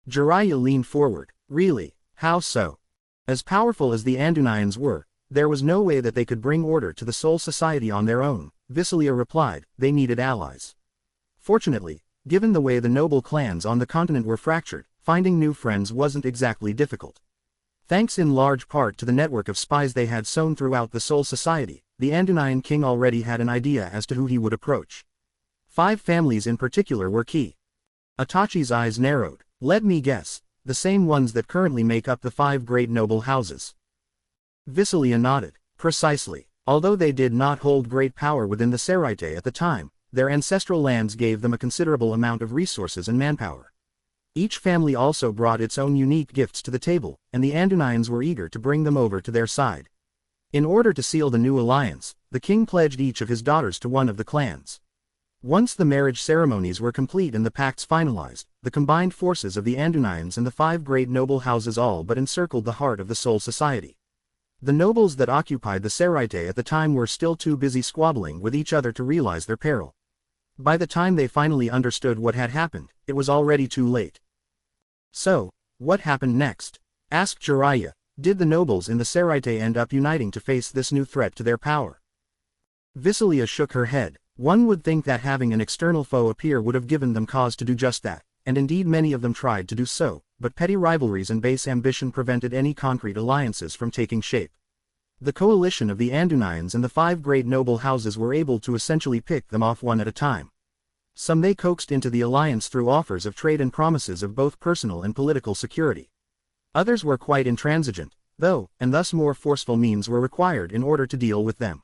Jiraiya leaned forward. Really? How so? As powerful as the Andunians were, there was no way that they could bring order to the Soul Society on their own, Visilia replied. They needed allies. Fortunately, given the way the noble clans on the continent were fractured, finding new friends wasn't exactly difficult. Thanks in large part to the network of spies they had sown throughout the Soul Society, the Andunian king already had an idea as to who he would approach. 5 families in particular were key. Itachi's eyes narrowed. Let me guess, the same ones that currently make up the 5 great noble houses. Visilia nodded. Precisely. Although they did not hold great power within the Seraite at the time, their ancestral lands gave them a considerable amount of resources and manpower. Each family also brought its own unique gifts to the table, and the Andunians were eager to bring them over to their side. In order to seal the new alliance, the king pledged each of his daughters to one of the clans. Once the marriage ceremonies were complete and the pacts finalized, the combined forces of the Andunians and the 5 great noble houses all but encircled the heart of the Soul Society. The nobles that occupied the Seraite at the time were still too busy squabbling with each other to realize their peril. By the time they finally understood what had happened, it was already too late. So, what happened next? Asked Jiraiya. Did the nobles in the Seraite end up uniting to face this new threat to their power? Visilia shook her head. One would think that having an external foe appear would have given them cause to do just that, and indeed many of them tried to do so, but petty rivalries and base ambition prevented any concrete alliances from taking shape. The coalition of the Andunians and the 5 great noble houses were able to essentially pick them off one at a time. Some they coaxed into the alliance through offers of trade and promises of both personal and political security. Others were quite intransigent, though, and thus more forceful means were required in order to deal with them.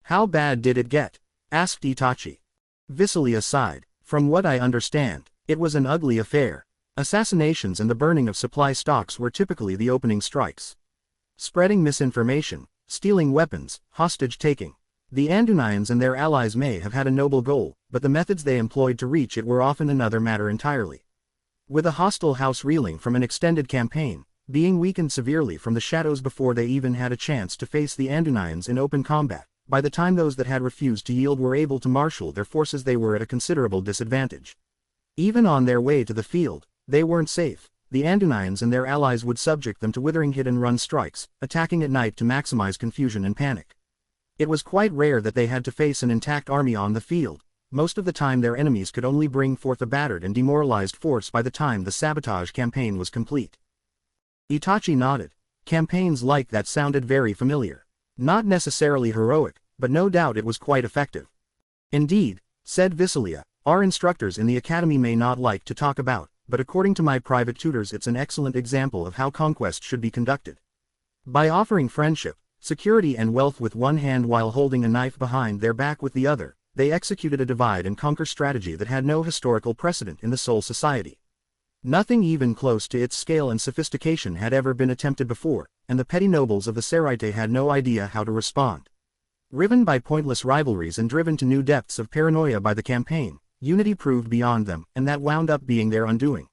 How bad did it get? Asked Itachi. Visilia sighed. From what I understand, it was an ugly affair. Assassinations and the burning of supply stocks were typically the opening strikes. Spreading misinformation, stealing weapons, hostage-taking. The Andunians and their allies may have had a noble goal, but the methods they employed to reach it were often another matter entirely. With a hostile house reeling from an extended campaign, being weakened severely from the shadows before they even had a chance to face the Andunians in open combat, by the time those that had refused to yield were able to marshal their forces they were at a considerable disadvantage. Even on their way to the field, they weren't safe. The Andunians and their allies would subject them to withering hit-and-run strikes, attacking at night to maximize confusion and panic. It was quite rare that they had to face an intact army on the field. Most of the time their enemies could only bring forth a battered and demoralized force by the time the sabotage campaign was complete. Itachi nodded. Campaigns like that sounded very familiar. Not necessarily heroic, but no doubt it was quite effective. Indeed, said Visilia, our instructors in the academy may not like to talk about, but according to my private tutors it's an excellent example of how conquest should be conducted. By offering friendship, security and wealth with one hand while holding a knife behind their back with the other, they executed a divide-and-conquer strategy that had no historical precedent in the Soul Society. Nothing even close to its scale and sophistication had ever been attempted before, and the petty nobles of the Seraite had no idea how to respond. Riven by pointless rivalries and driven to new depths of paranoia by the campaign, unity proved beyond them, and that wound up being their undoing.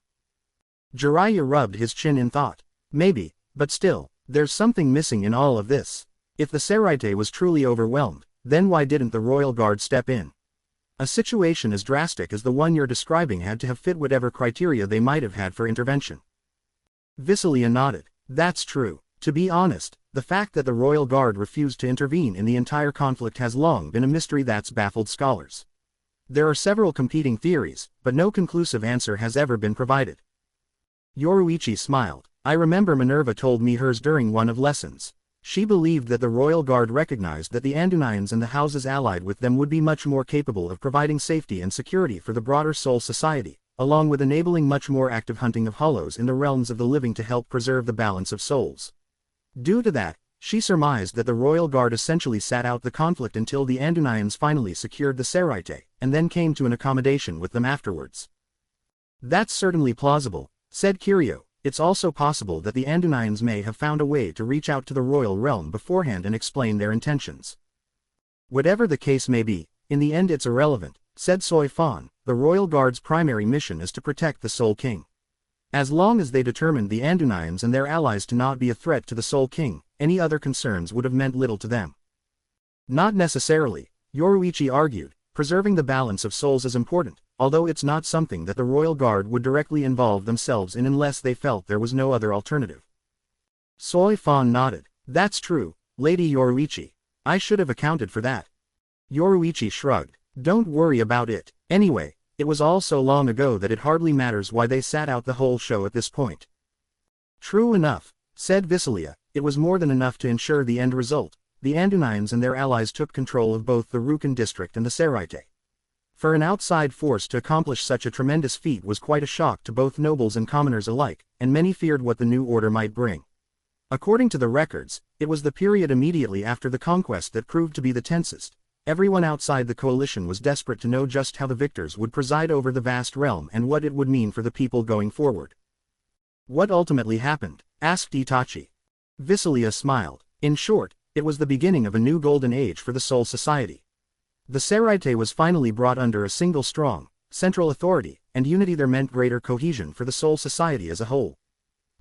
Jiraiya rubbed his chin in thought. Maybe, but still, there's something missing in all of this. If the Seraite was truly overwhelmed, then why didn't the Royal Guard step in? A situation as drastic as the one you're describing had to have fit whatever criteria they might have had for intervention. Visalia nodded. That's true. To be honest, the fact that the Royal Guard refused to intervene in the entire conflict has long been a mystery that's baffled scholars. There are several competing theories, but no conclusive answer has ever been provided. Yoruichi smiled. I remember Minerva told me hers during one of lessons. She believed that the Royal Guard recognized that the Andunians and the houses allied with them would be much more capable of providing safety and security for the broader Soul Society, along with enabling much more active hunting of hollows in the realms of the living to help preserve the balance of souls. Due to that, she surmised that the Royal Guard essentially sat out the conflict until the Andunians finally secured the Seraite, and then came to an accommodation with them afterwards. That's certainly plausible, said Kiryu. It's also possible that the Andunians may have found a way to reach out to the royal realm beforehand and explain their intentions. Whatever the case may be, in the end it's irrelevant, said Soi Fan. The Royal Guard's primary mission is to protect the Soul King. As long as they determined the Andunians and their allies to not be a threat to the Soul King, any other concerns would have meant little to them. Not necessarily, Yoruichi argued. Preserving the balance of souls is important, although it's not something that the Royal Guard would directly involve themselves in unless they felt there was no other alternative. Soi Fan nodded. That's true, Lady Yoruichi. I should have accounted for that. Yoruichi shrugged. Don't worry about it. Anyway, it was all so long ago that it hardly matters why they sat out the whole show at this point. True enough, said Visalia, it was more than enough to ensure the end result. The Andunians and their allies took control of both the Rukan district and the Seraite. For an outside force to accomplish such a tremendous feat was quite a shock to both nobles and commoners alike, and many feared what the new order might bring. According to the records, it was the period immediately after the conquest that proved to be the tensest. Everyone outside the coalition was desperate to know just how the victors would preside over the vast realm and what it would mean for the people going forward. What ultimately happened? Asked Itachi. Visalia smiled. In short, it was the beginning of a new golden age for the Soul Society. The Seraite was finally brought under a single strong, central authority, and unity there meant greater cohesion for the Soul Society as a whole.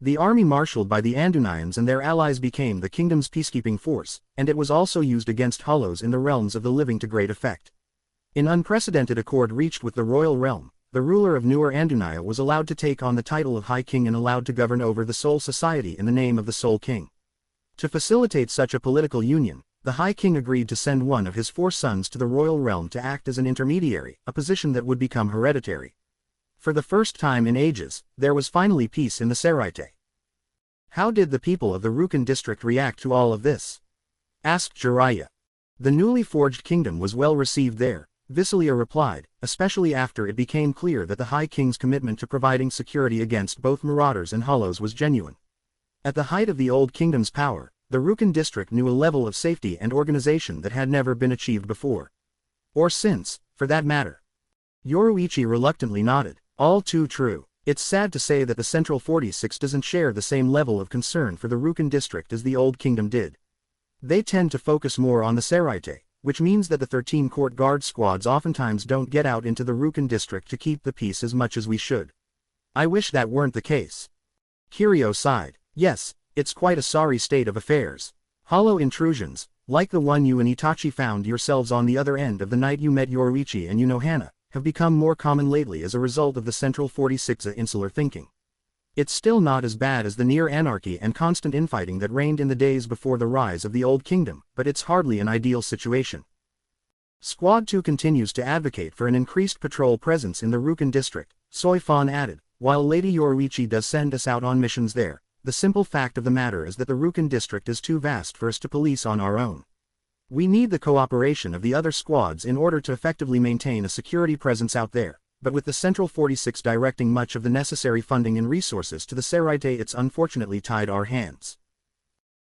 The army marshaled by the Andunians and their allies became the kingdom's peacekeeping force, and it was also used against hollows in the realms of the living to great effect. In unprecedented accord reached with the royal realm, the ruler of Newer Andunia was allowed to take on the title of High King and allowed to govern over the Soul Society in the name of the Soul King. To facilitate such a political union, the High King agreed to send one of his 4 sons to the royal realm to act as an intermediary, a position that would become hereditary. For the first time in ages, there was finally peace in the Seraite. How did the people of the Rukan district react to all of this? Asked Jiraiya. The newly forged kingdom was well received there, Visalia replied, especially after it became clear that the High King's commitment to providing security against both marauders and hollows was genuine. At the height of the Old Kingdom's power, the Rukan district knew a level of safety and organization that had never been achieved before. Or since, for that matter. Yoruichi reluctantly nodded. All too true. It's sad to say that the Central 46 doesn't share the same level of concern for the Rukan district as the Old Kingdom did. They tend to focus more on the Seraite, which means that the 13 court guard squads oftentimes don't get out into the Rukan district to keep the peace as much as we should. I wish that weren't the case. Kiryu sighed. Yes, it's quite a sorry state of affairs. Hollow intrusions, like the one you and Itachi found yourselves on the other end of the night you met Yoruichi and Unohana, have become more common lately as a result of the Central 46's insular thinking. It's still not as bad as the near anarchy and constant infighting that reigned in the days before the rise of the Old Kingdom, but it's hardly an ideal situation. Squad 2 continues to advocate for an increased patrol presence in the Rukan district, Soi Fan added, while Lady Yoruichi does send us out on missions there. The simple fact of the matter is that the Rukan district is too vast for us to police on our own. We need the cooperation of the other squads in order to effectively maintain a security presence out there, but with the Central 46 directing much of the necessary funding and resources to the Seraite, it's unfortunately tied our hands.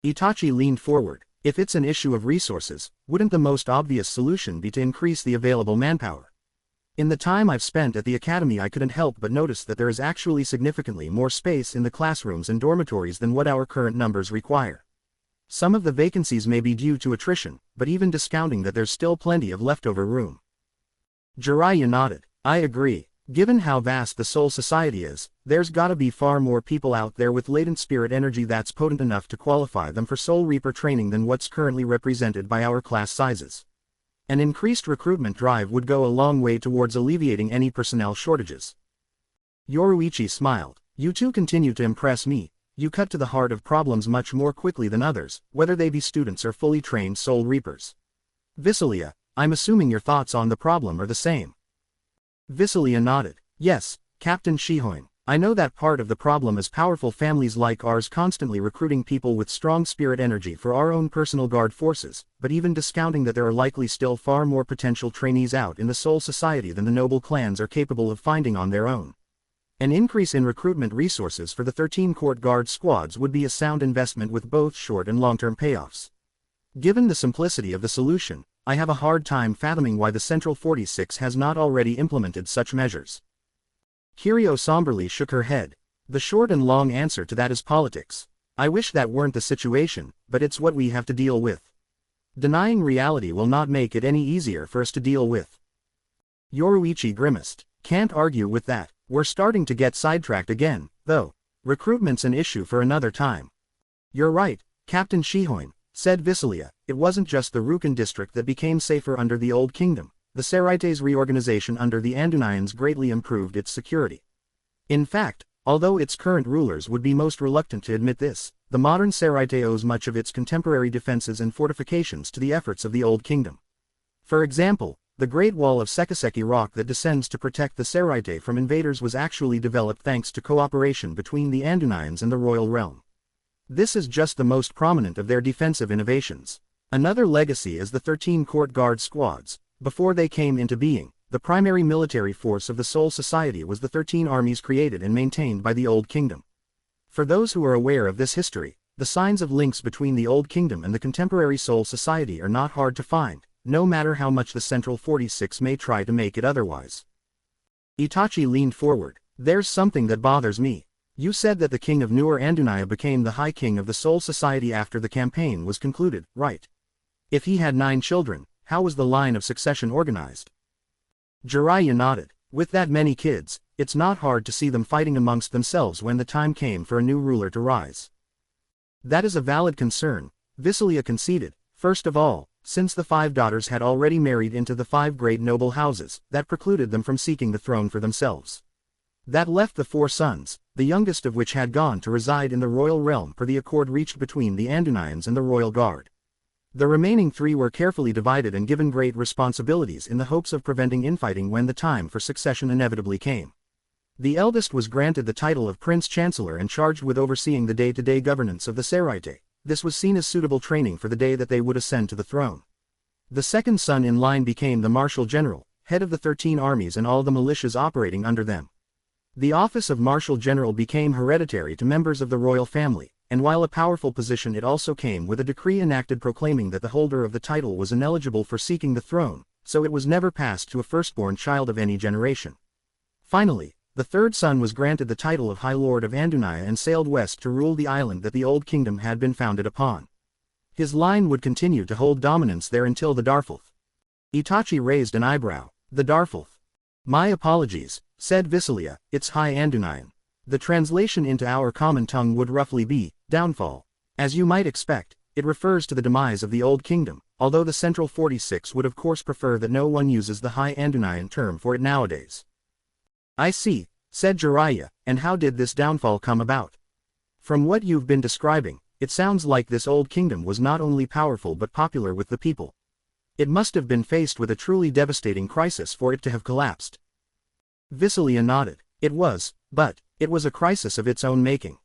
Itachi leaned forward. If it's an issue of resources, wouldn't the most obvious solution be to increase the available manpower? In the time I've spent at the academy, I couldn't help but notice that there is actually significantly more space in the classrooms and dormitories than what our current numbers require. Some of the vacancies may be due to attrition, but even discounting that, there's still plenty of leftover room. Jiraiya nodded. I agree. Given how vast the Soul Society is, there's gotta be far more people out there with latent spirit energy that's potent enough to qualify them for Soul Reaper training than what's currently represented by our class sizes. An increased recruitment drive would go a long way towards alleviating any personnel shortages. Yoruichi smiled. You two continue to impress me. You cut to the heart of problems much more quickly than others, whether they be students or fully trained Soul Reapers. Visilia, I'm assuming your thoughts on the problem are the same. Visilia nodded. Yes, Captain Shihoin. I know that part of the problem is powerful families like ours constantly recruiting people with strong spirit energy for our own personal guard forces, but even discounting that there are likely still far more potential trainees out in the Soul Society than the noble clans are capable of finding on their own. An increase in recruitment resources for the 13 court guard squads would be a sound investment with both short and long-term payoffs. Given the simplicity of the solution, I have a hard time fathoming why the Central 46 has not already implemented such measures. Kirio somberly shook her head. The short and long answer to that is politics. I wish that weren't the situation, but it's what we have to deal with. Denying reality will not make it any easier for us to deal with. Yoruichi grimaced. Can't argue with that. We're starting to get sidetracked again, though. Recruitment's an issue for another time. You're right, Captain Shihoin, said Visilia. It wasn't just the Rukan district that became safer under the Old Kingdom. The Seraite's reorganization under the Andunians greatly improved its security. In fact, although its current rulers would be most reluctant to admit this, the modern Seraite owes much of its contemporary defenses and fortifications to the efforts of the Old Kingdom. For example, the Great Wall of Sekiseki rock that descends to protect the Seraite from invaders was actually developed thanks to cooperation between the Andunians and the Royal Realm. This is just the most prominent of their defensive innovations. Another legacy is the 13 court guard squads. Before they came into being, the primary military force of the Soul Society was the 13 armies created and maintained by the Old Kingdom. For those who are aware of this history, the signs of links between the Old Kingdom and the contemporary Soul Society are not hard to find, no matter how much the Central 46 may try to make it otherwise. Itachi leaned forward. There's something that bothers me. You said that the king of Newer Andunia became the High King of the Soul Society after the campaign was concluded, right? If he had 9 children, how was the line of succession organized? Jiraiya nodded. With that many kids, it's not hard to see them fighting amongst themselves when the time came for a new ruler to rise. That is a valid concern, Visilia conceded. First of all, since the 5 daughters had already married into the 5 great noble houses, that precluded them from seeking the throne for themselves. That left the 4 sons, the youngest of which had gone to reside in the royal realm per the accord reached between the Andunians and the royal guard. The remaining 3 were carefully divided and given great responsibilities in the hopes of preventing infighting when the time for succession inevitably came. The eldest was granted the title of Prince Chancellor and charged with overseeing the day-to-day governance of the Seraite. This was seen as suitable training for the day that they would ascend to the throne. The second son in line became the Marshal General, head of the 13 armies and all the militias operating under them. The office of Marshal General became hereditary to members of the royal family, and while a powerful position, it also came with a decree enacted proclaiming that the holder of the title was ineligible for seeking the throne, so it was never passed to a firstborn child of any generation. Finally, the third son was granted the title of High Lord of Andunia and sailed west to rule the island that the Old Kingdom had been founded upon. His line would continue to hold dominance there until the Darfulth. Itachi raised an eyebrow. The Darfulth. My apologies, said Visilia, it's High Andunian. The translation into our common tongue would roughly be, downfall. As you might expect, it refers to the demise of the Old Kingdom, although the Central 46 would of course prefer that no one uses the High Andunian term for it nowadays. I see, said Jiraiya, and how did this downfall come about? From what you've been describing, it sounds like this Old Kingdom was not only powerful but popular with the people. It must have been faced with a truly devastating crisis for it to have collapsed. Visilia nodded. It was, but it was a crisis of its own making.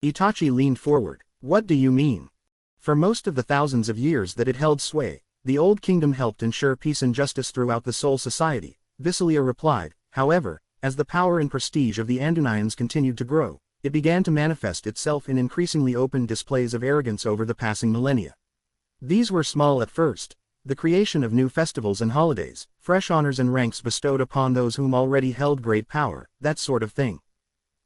Itachi leaned forward. What do you mean? For most of the thousands of years that it held sway, the Old Kingdom helped ensure peace and justice throughout the Soul Society, Visilia replied. However, as the power and prestige of the Andunians continued to grow, it began to manifest itself in increasingly open displays of arrogance over the passing millennia. These were small at first, the creation of new festivals and holidays, fresh honors and ranks bestowed upon those whom already held great power, that sort of thing.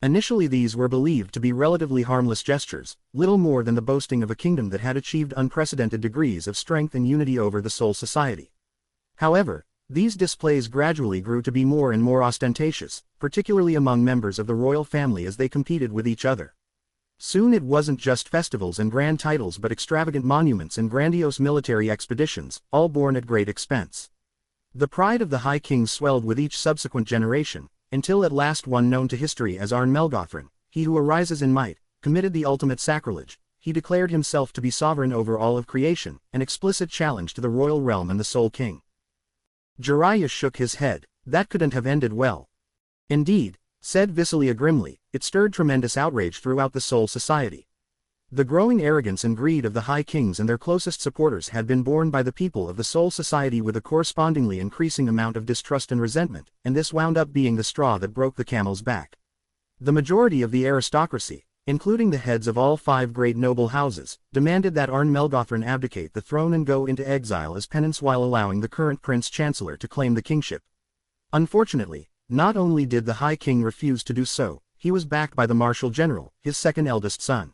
Initially these were believed to be relatively harmless gestures, little more than the boasting of a kingdom that had achieved unprecedented degrees of strength and unity over the Soul Society. However, these displays gradually grew to be more and more ostentatious, particularly among members of the royal family as they competed with each other. Soon it wasn't just festivals and grand titles but extravagant monuments and grandiose military expeditions, all borne at great expense. The pride of the High Kings swelled with each subsequent generation, until at last one known to history as Arn Melgothran, he who arises in might, committed the ultimate sacrilege. He declared himself to be sovereign over all of creation, an explicit challenge to the royal realm and the sole king. Jiraiya shook his head. That couldn't have ended well. Indeed, said Visalia grimly, it stirred tremendous outrage throughout the Soul Society. The growing arrogance and greed of the High Kings and their closest supporters had been borne by the people of the Soul Society with a correspondingly increasing amount of distrust and resentment, and this wound up being the straw that broke the camel's back. The majority of the aristocracy, including the heads of all 5 great noble houses, demanded that Arn Melgothran abdicate the throne and go into exile as penance while allowing the current Prince-Chancellor to claim the kingship. Unfortunately, not only did the High King refuse to do so, he was backed by the Marshal General, his second eldest son.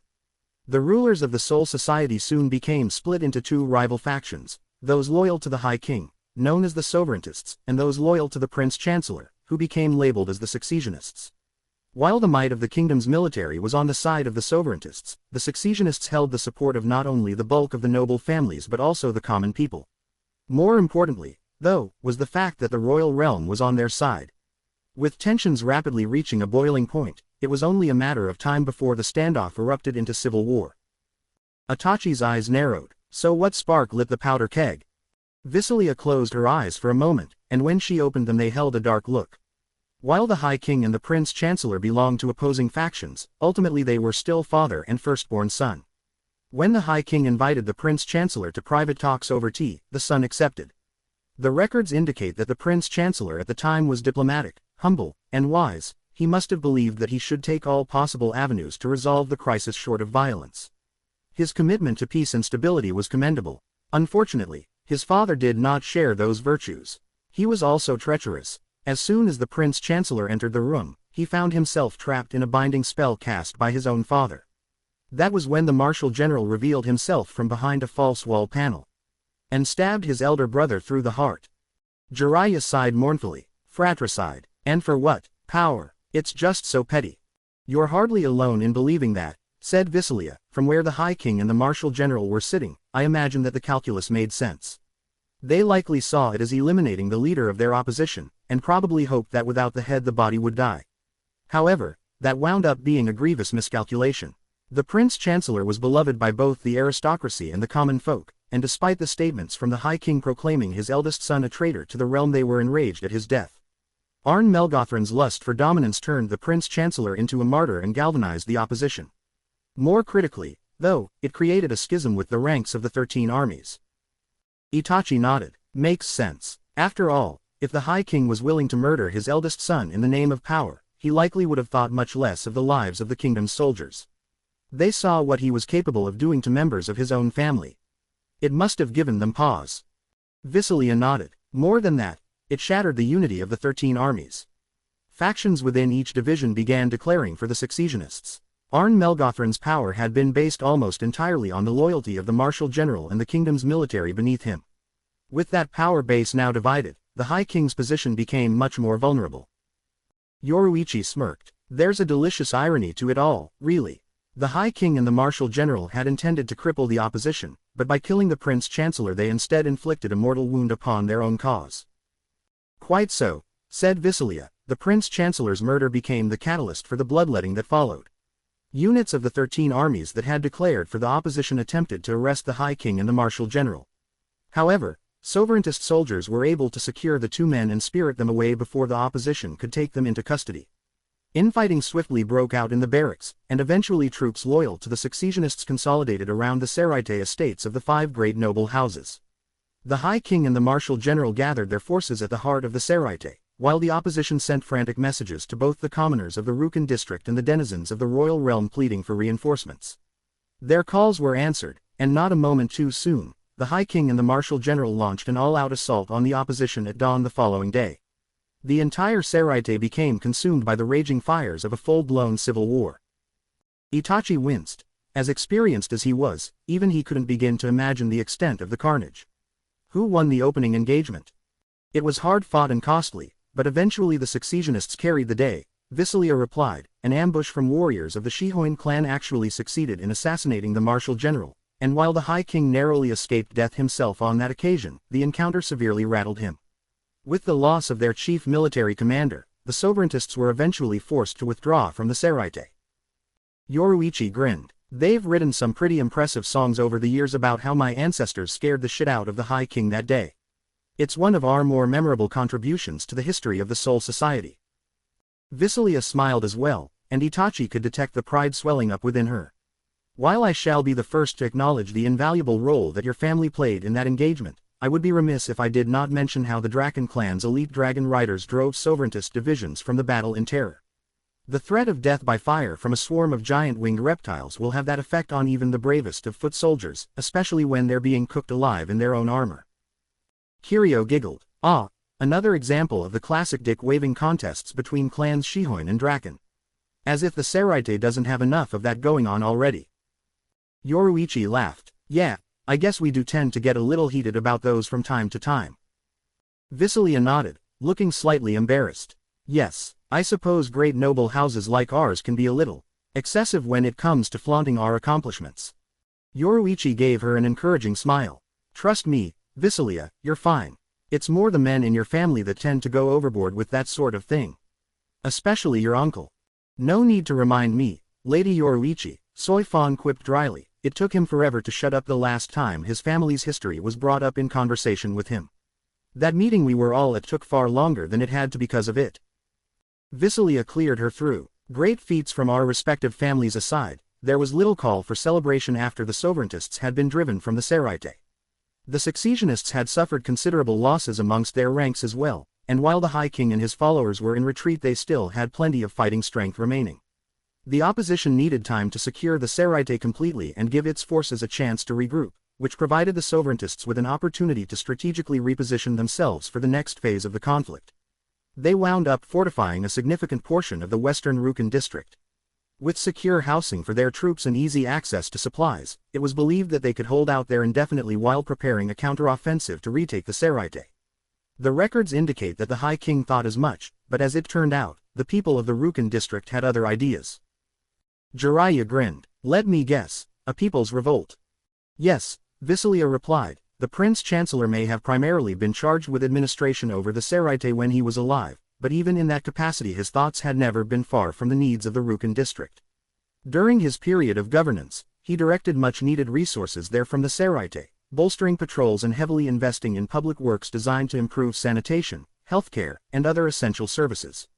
The rulers of the Soul Society soon became split into 2 rival factions, those loyal to the High King, known as the Sovereigntists, and those loyal to the Prince-Chancellor, who became labeled as the Successionists. While the might of the kingdom's military was on the side of the Sovereigntists, the Successionists held the support of not only the bulk of the noble families but also the common people. More importantly, though, was the fact that the royal realm was on their side. With tensions rapidly reaching a boiling point, it was only a matter of time before the standoff erupted into civil war. Itachi's eyes narrowed. So what spark lit the powder keg? Visalia closed her eyes for a moment, and when she opened them they held a dark look. While the High King and the Prince-Chancellor belonged to opposing factions, ultimately they were still father and firstborn son. When the High King invited the Prince-Chancellor to private talks over tea, the son accepted. The records indicate that the Prince-Chancellor at the time was diplomatic, humble, and wise. He must have believed that he should take all possible avenues to resolve the crisis short of violence. His commitment to peace and stability was commendable. Unfortunately, his father did not share those virtues. He was also treacherous. As soon as the Prince-Chancellor entered the room, he found himself trapped in a binding spell cast by his own father. That was when the Marshal General revealed himself from behind a false wall panel and stabbed his elder brother through the heart. Jiraiya sighed mournfully. Fratricide. And for what? Power. It's just so petty. You're hardly alone in believing that, said Visalia. From where the High King and the Marshal General were sitting, I imagine that the calculus made sense. They likely saw it as eliminating the leader of their opposition, and probably hoped that without the head the body would die. However, that wound up being a grievous miscalculation. The Prince-Chancellor was beloved by both the aristocracy and the common folk, and despite the statements from the High King proclaiming his eldest son a traitor to the realm, they were enraged at his death. Arn Melgothran's lust for dominance turned the Prince-Chancellor into a martyr and galvanized the opposition. More critically, though, it created a schism with the ranks of the 13 armies. Itachi nodded. Makes sense. After all, if the High King was willing to murder his eldest son in the name of power, he likely would have thought much less of the lives of the kingdom's soldiers. They saw what he was capable of doing to members of his own family. It must have given them pause. Visalia nodded. More than that, it shattered the unity of the 13 armies. Factions within each division began declaring for the Successionists. Arn Melgothran's power had been based almost entirely on the loyalty of the Marshal General and the kingdom's military beneath him. With that power base now divided, the High King's position became much more vulnerable. Yoruichi smirked. There's a delicious irony to it all, really. The High King and the Marshal General had intended to cripple the opposition, but by killing the Prince-Chancellor they instead inflicted a mortal wound upon their own cause. Quite so, said Visalia. The Prince-Chancellor's murder became the catalyst for the bloodletting that followed. Units of the 13 armies that had declared for the opposition attempted to arrest the High King and the Marshal General. However, Sovereigntist soldiers were able to secure the 2 men and spirit them away before the opposition could take them into custody. Infighting swiftly broke out in the barracks, and eventually troops loyal to the Successionists consolidated around the Seraite estates of the 5 great noble houses. The High King and the Marshal General gathered their forces at the heart of the Seraite, while the opposition sent frantic messages to both the commoners of the Rukan district and the denizens of the royal realm pleading for reinforcements. Their calls were answered, and not a moment too soon. the High King and the Marshal General launched an all-out assault on the opposition at dawn the following day. The entire Seraite became consumed by the raging fires of a full-blown civil war. Itachi winced. As experienced as he was, even he couldn't begin to imagine the extent of the carnage. Who won the opening engagement? It was hard-fought and costly, but eventually the successionists carried the day. Visulia replied, an ambush from warriors of the Shihoin clan actually succeeded in assassinating the Marshal General, and while the High King narrowly escaped death himself on that occasion, the encounter severely rattled him. With the loss of their chief military commander, the sovereigntists were eventually forced to withdraw from the Seraite. Yoruichi grinned. They've written some pretty impressive songs over the years about how my ancestors scared the shit out of the High King that day. It's one of our more memorable contributions to the history of the Soul Society. Visulia smiled as well, and Itachi could detect the pride swelling up within her. While I shall be the first to acknowledge the invaluable role that your family played in that engagement, I would be remiss if I did not mention how the Draken clan's elite dragon riders drove sovereigntist divisions from the battle in terror. The threat of death by fire from a swarm of giant winged reptiles will have that effect on even the bravest of foot soldiers, especially when they're being cooked alive in their own armor. Kirio giggled. Ah, another example of the classic dick-waving contests between clans Shihoin and Draken. As if the Seraite doesn't have enough of that going on already. Yoruichi laughed. Yeah, I guess we do tend to get a little heated about those from time to time. Visulia nodded, looking slightly embarrassed. Yes, I suppose great noble houses like ours can be a little excessive when it comes to flaunting our accomplishments. Yoruichi gave her an encouraging smile. Trust me, Visulia, you're fine. It's more the men in your family that tend to go overboard with that sort of thing. Especially your uncle. No need to remind me, Lady Yoruichi, Soifon quipped dryly. It took him forever to shut up the last time his family's history was brought up in conversation with him. That meeting we were all at took far longer than it had to because of it. Visulia cleared her through. Great feats from our respective families aside, there was little call for celebration after the sovereigntists had been driven from the Seraite. The successionists had suffered considerable losses amongst their ranks as well, and while the High King and his followers were in retreat they still had plenty of fighting strength remaining. The opposition needed time to secure the Seraite completely and give its forces a chance to regroup, which provided the sovereigntists with an opportunity to strategically reposition themselves for the next phase of the conflict. They wound up fortifying a significant portion of the western Rukan district. With secure housing for their troops and easy access to supplies, it was believed that they could hold out there indefinitely while preparing a counteroffensive to retake the Seraite. The records indicate that the High King thought as much, but as it turned out, the people of the Rukan district had other ideas. Jiraiya grinned. Let me guess, a people's revolt. Yes, Visulia replied. The Prince Chancellor may have primarily been charged with administration over the Seraite when he was alive, but even in that capacity his thoughts had never been far from the needs of the Rukan district. During his period of governance, he directed much-needed resources there from the Seraite, bolstering patrols and heavily investing in public works designed to improve sanitation, healthcare, and other essential services.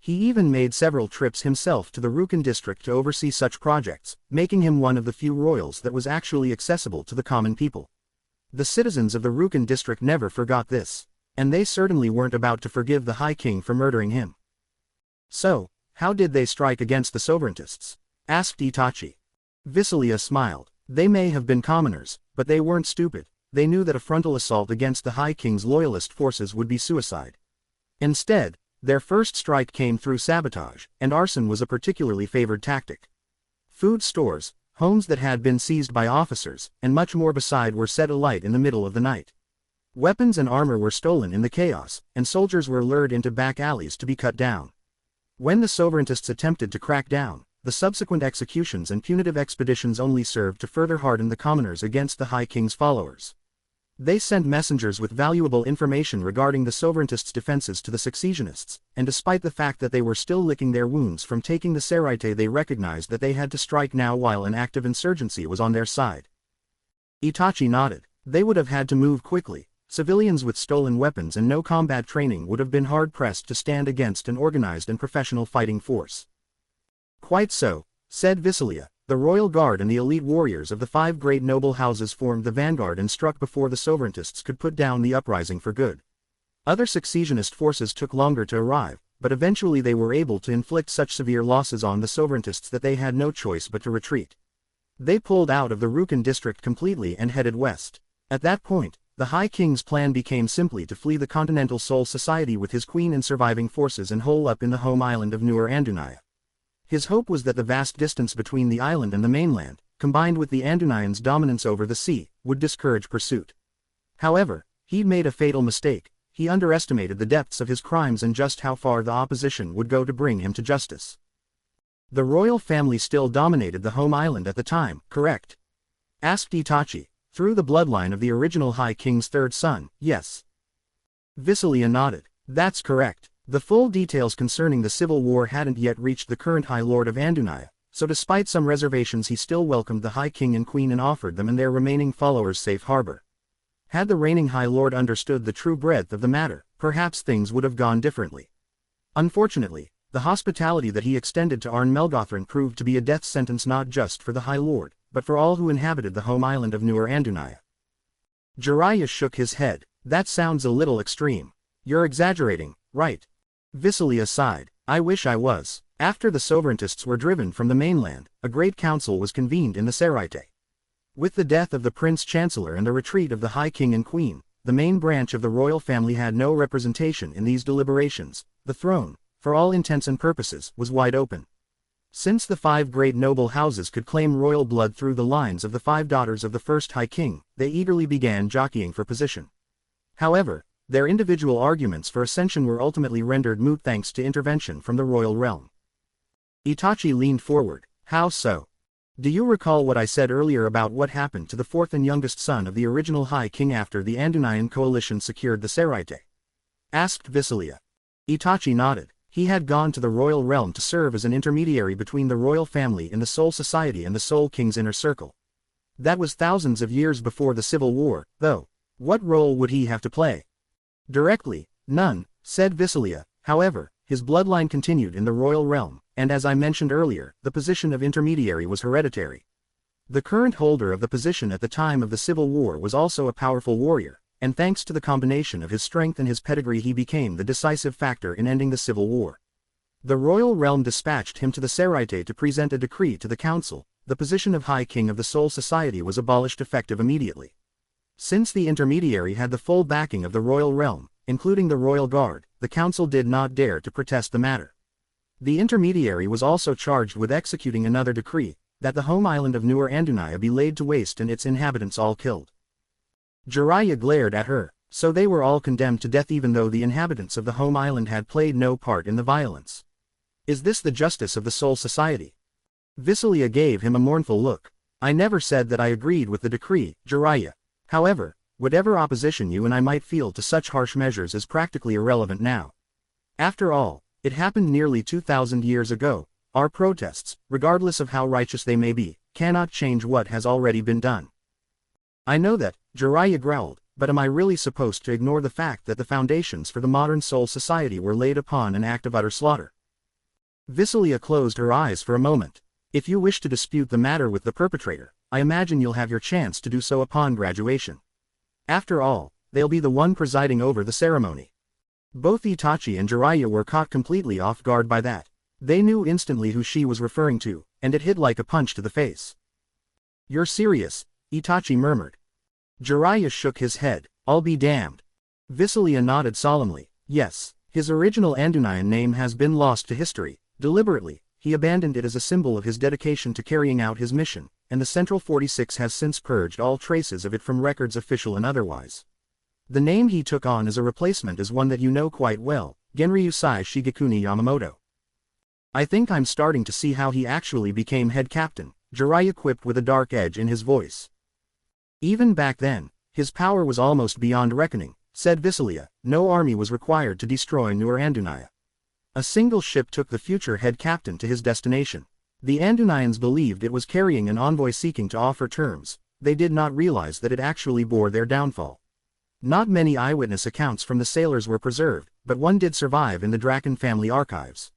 He even made several trips himself to the Rukan district to oversee such projects, making him one of the few royals that was actually accessible to the common people. The citizens of the Rukan district never forgot this, and they certainly weren't about to forgive the High King for murdering him. So, how did they strike against the sovereigntists? Asked Itachi. Visulia smiled. They may have been commoners, but they weren't stupid. They knew that a frontal assault against the High King's loyalist forces would be suicide. Instead, their first strike came through sabotage, and arson was a particularly favored tactic. Food stores, homes that had been seized by officers, and much more beside were set alight in the middle of the night. Weapons and armor were stolen in the chaos, and soldiers were lured into back alleys to be cut down. When the sovereigntists attempted to crack down, the subsequent executions and punitive expeditions only served to further harden the commoners against the High King's followers. They sent messengers with valuable information regarding the sovereigntists' defenses to the successionists, and despite the fact that they were still licking their wounds from taking the Seraite, they recognized that they had to strike now while an active insurgency was on their side. Itachi nodded. They would have had to move quickly. Civilians with stolen weapons and no combat training would have been hard-pressed to stand against an organized and professional fighting force. Quite so, said Visulia. The royal guard and the elite warriors of the 5 great noble houses formed the vanguard and struck before the sovereigntists could put down the uprising for good. Other successionist forces took longer to arrive, but eventually they were able to inflict such severe losses on the sovereigntists that they had no choice but to retreat. They pulled out of the Rukan district completely and headed west. At that point, the High King's plan became simply to flee the Continental Soul Society with his queen and surviving forces and hole up in the home island of Nur Andunaya. His hope was that the vast distance between the island and the mainland, combined with the Andunayans' dominance over the sea, would discourage pursuit. However, he'd made a fatal mistake. He underestimated the depths of his crimes and just how far the opposition would go to bring him to justice. The royal family still dominated the home island at the time, correct? Asked Itachi, through the bloodline of the original High King's third son, yes. Visalia nodded. That's correct. The full details concerning the civil war hadn't yet reached the current High Lord of Andunaya, so despite some reservations he still welcomed the High King and Queen and offered them and their remaining followers safe harbor. Had the reigning High Lord understood the true breadth of the matter, perhaps things would have gone differently. Unfortunately, the hospitality that he extended to Arn Melgothran proved to be a death sentence not just for the High Lord, but for all who inhabited the home island of Nur Andunaya. Jiraiya shook his head. That sounds a little extreme. You're exaggerating, right? Visalia sighed. I wish I was. After the sovereigntists were driven from the mainland, a great council was convened in the Seraite. With the death of the Prince-Chancellor and the retreat of the High King and Queen, the main branch of the royal family had no representation in these deliberations. The throne, for all intents and purposes, was wide open. Since the 5 great noble houses could claim royal blood through the lines of the 5 daughters of the first High King, they eagerly began jockeying for position. However, their individual arguments for ascension were ultimately rendered moot thanks to intervention from the royal realm. Itachi leaned forward. How so? Do you recall what I said earlier about what happened to the 4th and youngest son of the original High King after the Andunayan coalition secured the Seraite? Asked Visalia. Itachi nodded. He had gone to the royal realm to serve as an intermediary between the royal family in the Soul Society and the Soul King's inner circle. That was thousands of years before the Civil War, though. What role would he have to play? Directly, none, said Visalia. However, his bloodline continued in the royal realm, and as I mentioned earlier, the position of intermediary was hereditary. The current holder of the position at the time of the Civil War was also a powerful warrior, and thanks to the combination of his strength and his pedigree he became the decisive factor in ending the Civil War. The royal realm dispatched him to the Seraite to present a decree to the council. The position of High King of the Soul Society was abolished effective immediately. Since the intermediary had the full backing of the royal realm, including the royal guard, the council did not dare to protest the matter. The intermediary was also charged with executing another decree, that the home island of Nur Andunaya be laid to waste and its inhabitants all killed. Jiraiya glared at her. So they were all condemned to death even though the inhabitants of the home island had played no part in the violence. Is this the justice of the Soul Society? Visalia gave him a mournful look. I never said that I agreed with the decree, Jiraiya. However, whatever opposition you and I might feel to such harsh measures is practically irrelevant now. After all, it happened nearly 2,000 years ago. Our protests, regardless of how righteous they may be, cannot change what has already been done. I know that, Jiraiya growled, but am I really supposed to ignore the fact that the foundations for the modern Soul Society were laid upon an act of utter slaughter? Visalia closed her eyes for a moment. If you wish to dispute the matter with the perpetrator, I imagine you'll have your chance to do so upon graduation. After all, they'll be the one presiding over the ceremony. Both Itachi and Jiraiya were caught completely off guard by that. They knew instantly who she was referring to, and it hit like a punch to the face. You're serious, Itachi murmured. Jiraiya shook his head. I'll be damned. Visalia nodded solemnly. Yes, his original Andunayan name has been lost to history. Deliberately, he abandoned it as a symbol of his dedication to carrying out his mission, and the Central 46 has since purged all traces of it from records official and otherwise. The name he took on as a replacement is one that you know quite well, Genryusai Shigekuni Yamamoto. I think I'm starting to see how he actually became head captain, Jiraiya quipped with a dark edge in his voice. Even back then, his power was almost beyond reckoning, said Visalia. No army was required to destroy Nur Andunaya. A single ship took the future head captain to his destination. The Andunayans believed it was carrying an envoy seeking to offer terms. They did not realize that it actually bore their downfall. Not many eyewitness accounts from the sailors were preserved, but one did survive in the Draken family archives.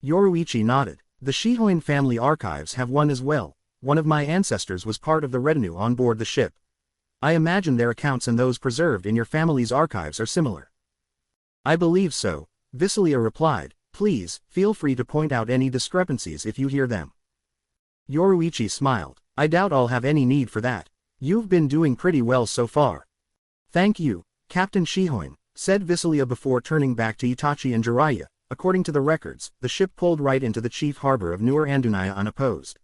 Yoruichi nodded. The Shihoin family archives have one as well. One of my ancestors was part of the retinue on board the ship. I imagine their accounts and those preserved in your family's archives are similar. I believe so, Visalia replied. Please, feel free to point out any discrepancies if you hear them. Yoruichi smiled. I doubt I'll have any need for that. You've been doing pretty well so far. Thank you, Captain Shihoin, said Visalia before turning back to Itachi and Jiraiya. According to the records, the ship pulled right into the chief harbor of Nur Andunaya unopposed.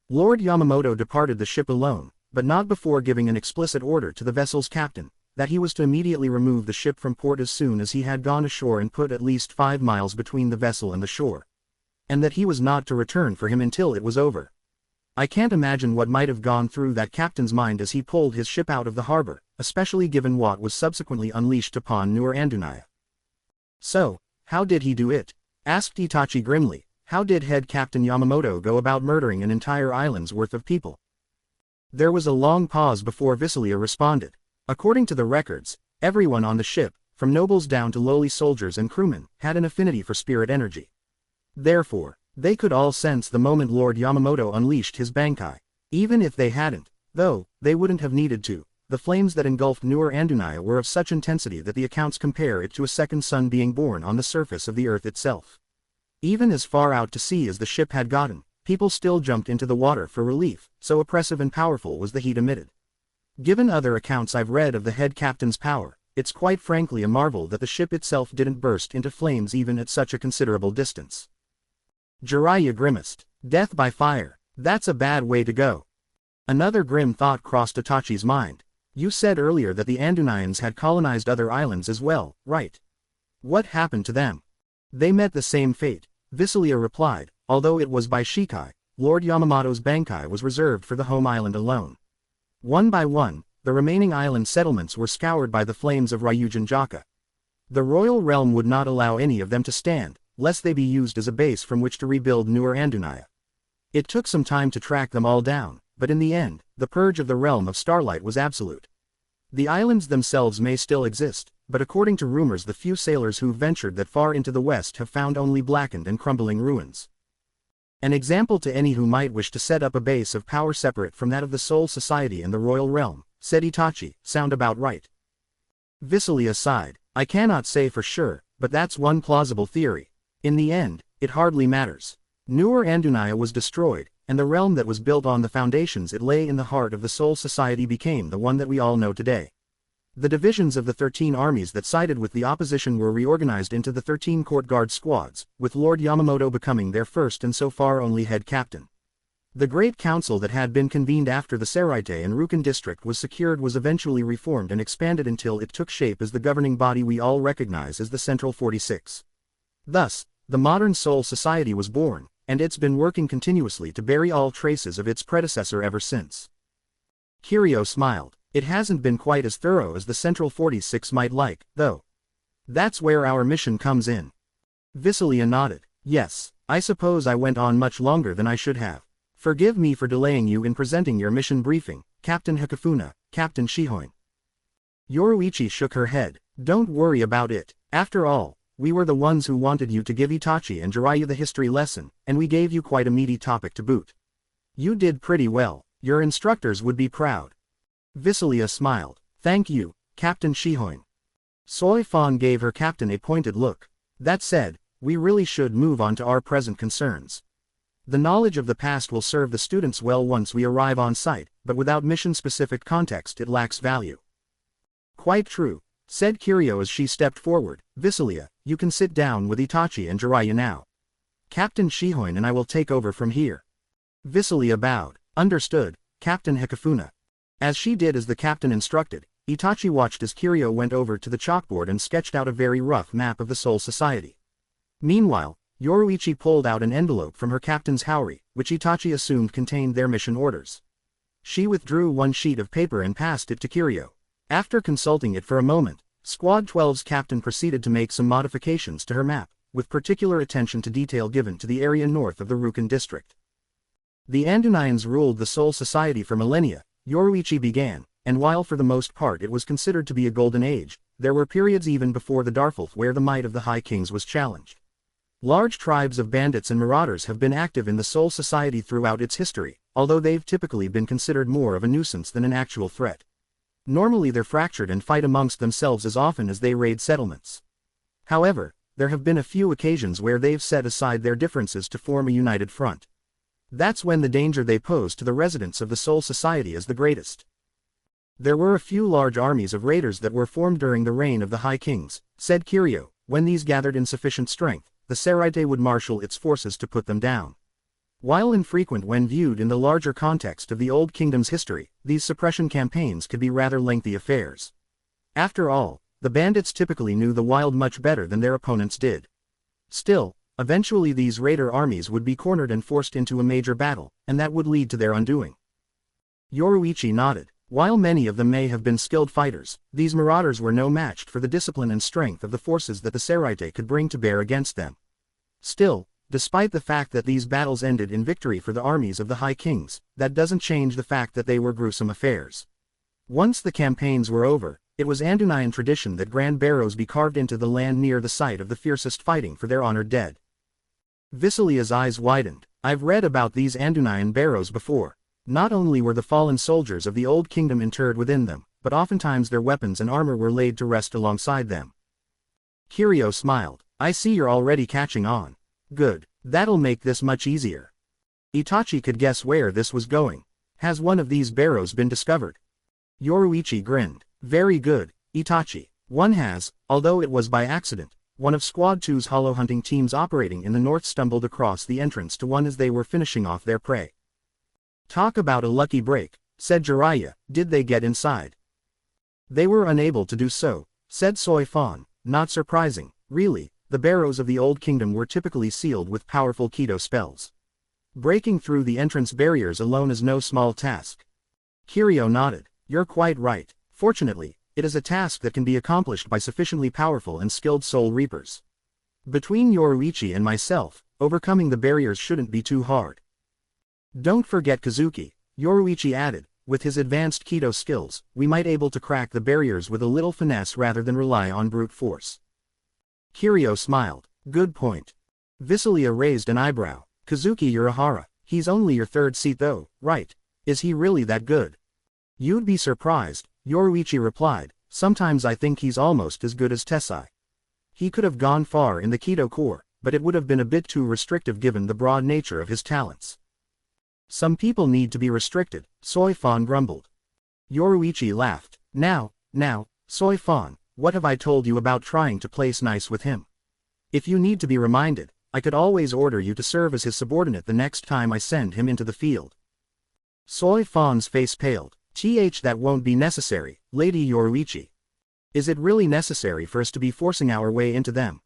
Lord Yamamoto departed the ship alone, but not before giving an explicit order to the vessel's captain, that he was to immediately remove the ship from port as soon as he had gone ashore and put at least 5 miles between the vessel and the shore. And that he was not to return for him until it was over. I can't imagine what might have gone through that captain's mind as he pulled his ship out of the harbor, especially given what was subsequently unleashed upon Nur Andunaya. So, how did he do it? Asked Itachi grimly. How did head Captain Yamamoto go about murdering an entire island's worth of people? There was a long pause before Visalia responded. According to the records, everyone on the ship, from nobles down to lowly soldiers and crewmen, had an affinity for spirit energy. Therefore, they could all sense the moment Lord Yamamoto unleashed his Bankai. Even if they hadn't, though, they wouldn't have needed to. The flames that engulfed Nur Andunaya were of such intensity that the accounts compare it to a second sun being born on the surface of the earth itself. Even as far out to sea as the ship had gotten, people still jumped into the water for relief, so oppressive and powerful was the heat emitted. Given other accounts I've read of the head captain's power, it's quite frankly a marvel that the ship itself didn't burst into flames even at such a considerable distance. Jiraiya grimaced. Death by fire. That's a bad way to go. Another grim thought crossed Itachi's mind. You said earlier that the Andunayans had colonized other islands as well, right? What happened to them? They met the same fate, Visalia replied, although it was by Shikai, Lord Yamamoto's Bankai was reserved for the home island alone. One by one, the remaining island settlements were scoured by the flames of Ryujin Jaka. The royal realm would not allow any of them to stand, lest they be used as a base from which to rebuild Nur Andunaya. It took some time to track them all down, but in the end, the purge of the realm of Starlight was absolute. The islands themselves may still exist, but according to rumors the few sailors who ventured that far into the west have found only blackened and crumbling ruins. An example to any who might wish to set up a base of power separate from that of the Soul Society and the royal realm, said Itachi, sound about right. Visalia sighed. I cannot say for sure, but that's one plausible theory. In the end, it hardly matters. Nur Andunaya was destroyed, and the realm that was built on the foundations it lay in the heart of the Soul Society became the one that we all know today. The divisions of the 13 armies that sided with the opposition were reorganized into the 13 court guard squads, with Lord Yamamoto becoming their first and so far only head captain. The great council that had been convened after the Seraite and Rukan district was secured was eventually reformed and expanded until it took shape as the governing body we all recognize as the Central 46. Thus, the modern Soul Society was born, and it's been working continuously to bury all traces of its predecessor ever since. Kiryu smiled. It hasn't been quite as thorough as the Central 46 might like, though. That's where our mission comes in. Visalia nodded. Yes, I suppose I went on much longer than I should have. Forgive me for delaying you in presenting your mission briefing, Captain Hakafuna, Captain Shihoin. Yoruichi shook her head. Don't worry about it. After all, we were the ones who wanted you to give Itachi and Jiraiya the history lesson, and we gave you quite a meaty topic to boot. You did pretty well. Your instructors would be proud. Visalia smiled. Thank you, Captain Shihoin. Soi Fan gave her captain a pointed look. That said, we really should move on to our present concerns. The knowledge of the past will serve the students well once we arrive on site, but without mission-specific context it lacks value. Quite true, said Kiryu as she stepped forward. Visalia, you can sit down with Itachi and Jiraiya now. Captain Shihoin and I will take over from here. Visalia bowed. Understood, Captain Hakafuna. As she did as the captain instructed, Itachi watched as Kiryu went over to the chalkboard and sketched out a very rough map of the Soul Society. Meanwhile, Yoruichi pulled out an envelope from her captain's haori, which Itachi assumed contained their mission orders. She withdrew one sheet of paper and passed it to Kiryu. After consulting it for a moment, Squad 12's captain proceeded to make some modifications to her map, with particular attention to detail given to the area north of the Rukan district. The Andunayans ruled the Soul Society for millennia, Yoruichi began, and while for the most part it was considered to be a golden age, there were periods even before the Darfulth where the might of the High Kings was challenged. Large tribes of bandits and marauders have been active in the Soul Society throughout its history, although they've typically been considered more of a nuisance than an actual threat. Normally they're fractured and fight amongst themselves as often as they raid settlements. However, there have been a few occasions where they've set aside their differences to form a united front. That's when the danger they pose to the residents of the Soul Society is the greatest. There were a few large armies of raiders that were formed during the reign of the High Kings, said Kirio. When these gathered in sufficient strength, the Seraite would marshal its forces to put them down. While infrequent when viewed in the larger context of the Old Kingdom's history, these suppression campaigns could be rather lengthy affairs. After all, the bandits typically knew the wild much better than their opponents did. Still, eventually these raider armies would be cornered and forced into a major battle, and that would lead to their undoing. Yoruichi nodded. While many of them may have been skilled fighters, these marauders were no match for the discipline and strength of the forces that the Seraite could bring to bear against them. Still, despite the fact that these battles ended in victory for the armies of the High Kings, that doesn't change the fact that they were gruesome affairs. Once the campaigns were over, it was Andunayan tradition that grand barrows be carved into the land near the site of the fiercest fighting for their honored dead. Visalia's eyes widened. I've read about these Andunayan barrows before. Not only were the fallen soldiers of the Old Kingdom interred within them, but oftentimes their weapons and armor were laid to rest alongside them. Kirio smiled. I see you're already catching on. Good. That'll make this much easier. Itachi could guess where this was going. Has one of these barrows been discovered? Yoruichi grinned. Very good, Itachi. One has, although it was by accident. One of Squad 2's hollow hunting teams operating in the north stumbled across the entrance to one as they were finishing off their prey. Talk about a lucky break, said Jiraiya. Did they get inside? They were unable to do so, said Soi Fan. Not surprising, really. The barrows of the Old Kingdom were typically sealed with powerful Kido spells. Breaking through the entrance barriers alone is no small task. Kirio nodded. You're quite right. Fortunately, it is a task that can be accomplished by sufficiently powerful and skilled soul reapers. Between Yoruichi and myself, overcoming the barriers shouldn't be too hard. Don't forget Kazuki, Yoruichi added. With his advanced Kido skills, we might able to crack the barriers with a little finesse rather than rely on brute force. Kirio smiled. Good point. Visalia raised an eyebrow. Kazuki Urahara, he's only your third seat though, right? Is he really that good? You'd be surprised, Yoruichi replied. Sometimes I think he's almost as good as Tessai. He could have gone far in the Kido Corps, but it would have been a bit too restrictive given the broad nature of his talents. Some people need to be restricted, Soi Fan grumbled. Yoruichi laughed. Now, Soi Fan, what have I told you about trying to place nice with him? If you need to be reminded, I could always order you to serve as his subordinate the next time I send him into the field. Soi Fan's face paled. That won't be necessary, Lady Yoruichi. Is it really necessary for us to be forcing our way into them?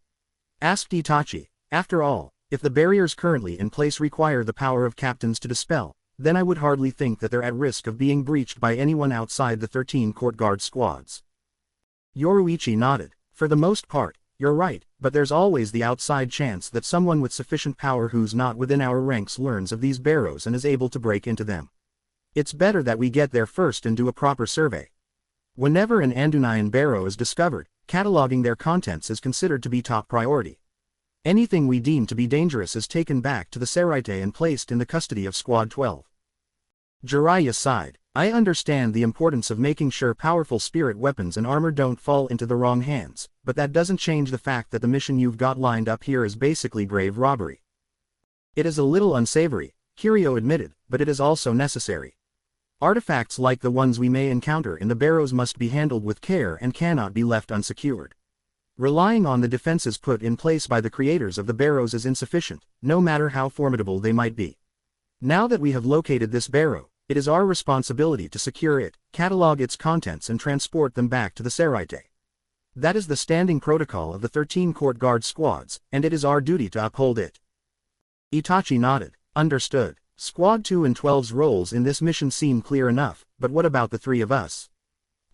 Asked Itachi. After all, if the barriers currently in place require the power of captains to dispel, then I would hardly think that they're at risk of being breached by anyone outside the 13 court guard squads. Yoruichi nodded. For the most part, you're right, but there's always the outside chance that someone with sufficient power who's not within our ranks learns of these barrows and is able to break into them. It's better that we get there first and do a proper survey. Whenever an Andunayan barrow is discovered, cataloging their contents is considered to be top priority. Anything we deem to be dangerous is taken back to the Seraite and placed in the custody of Squad 12. Jiraiya sighed. I understand the importance of making sure powerful spirit weapons and armor don't fall into the wrong hands, but that doesn't change the fact that the mission you've got lined up here is basically grave robbery. It is a little unsavory, Kirio admitted, but it is also necessary. Artifacts like the ones we may encounter in the barrows must be handled with care and cannot be left unsecured. Relying on the defenses put in place by the creators of the barrows is insufficient, no matter how formidable they might be. Now that we have located this barrow, it is our responsibility to secure it, catalog its contents and transport them back to the Seraite. That is the standing protocol of the 13 court guard squads, and it is our duty to uphold it. Itachi nodded. Understood. Squad 2 and 12's roles in this mission seem clear enough, but what about the three of us?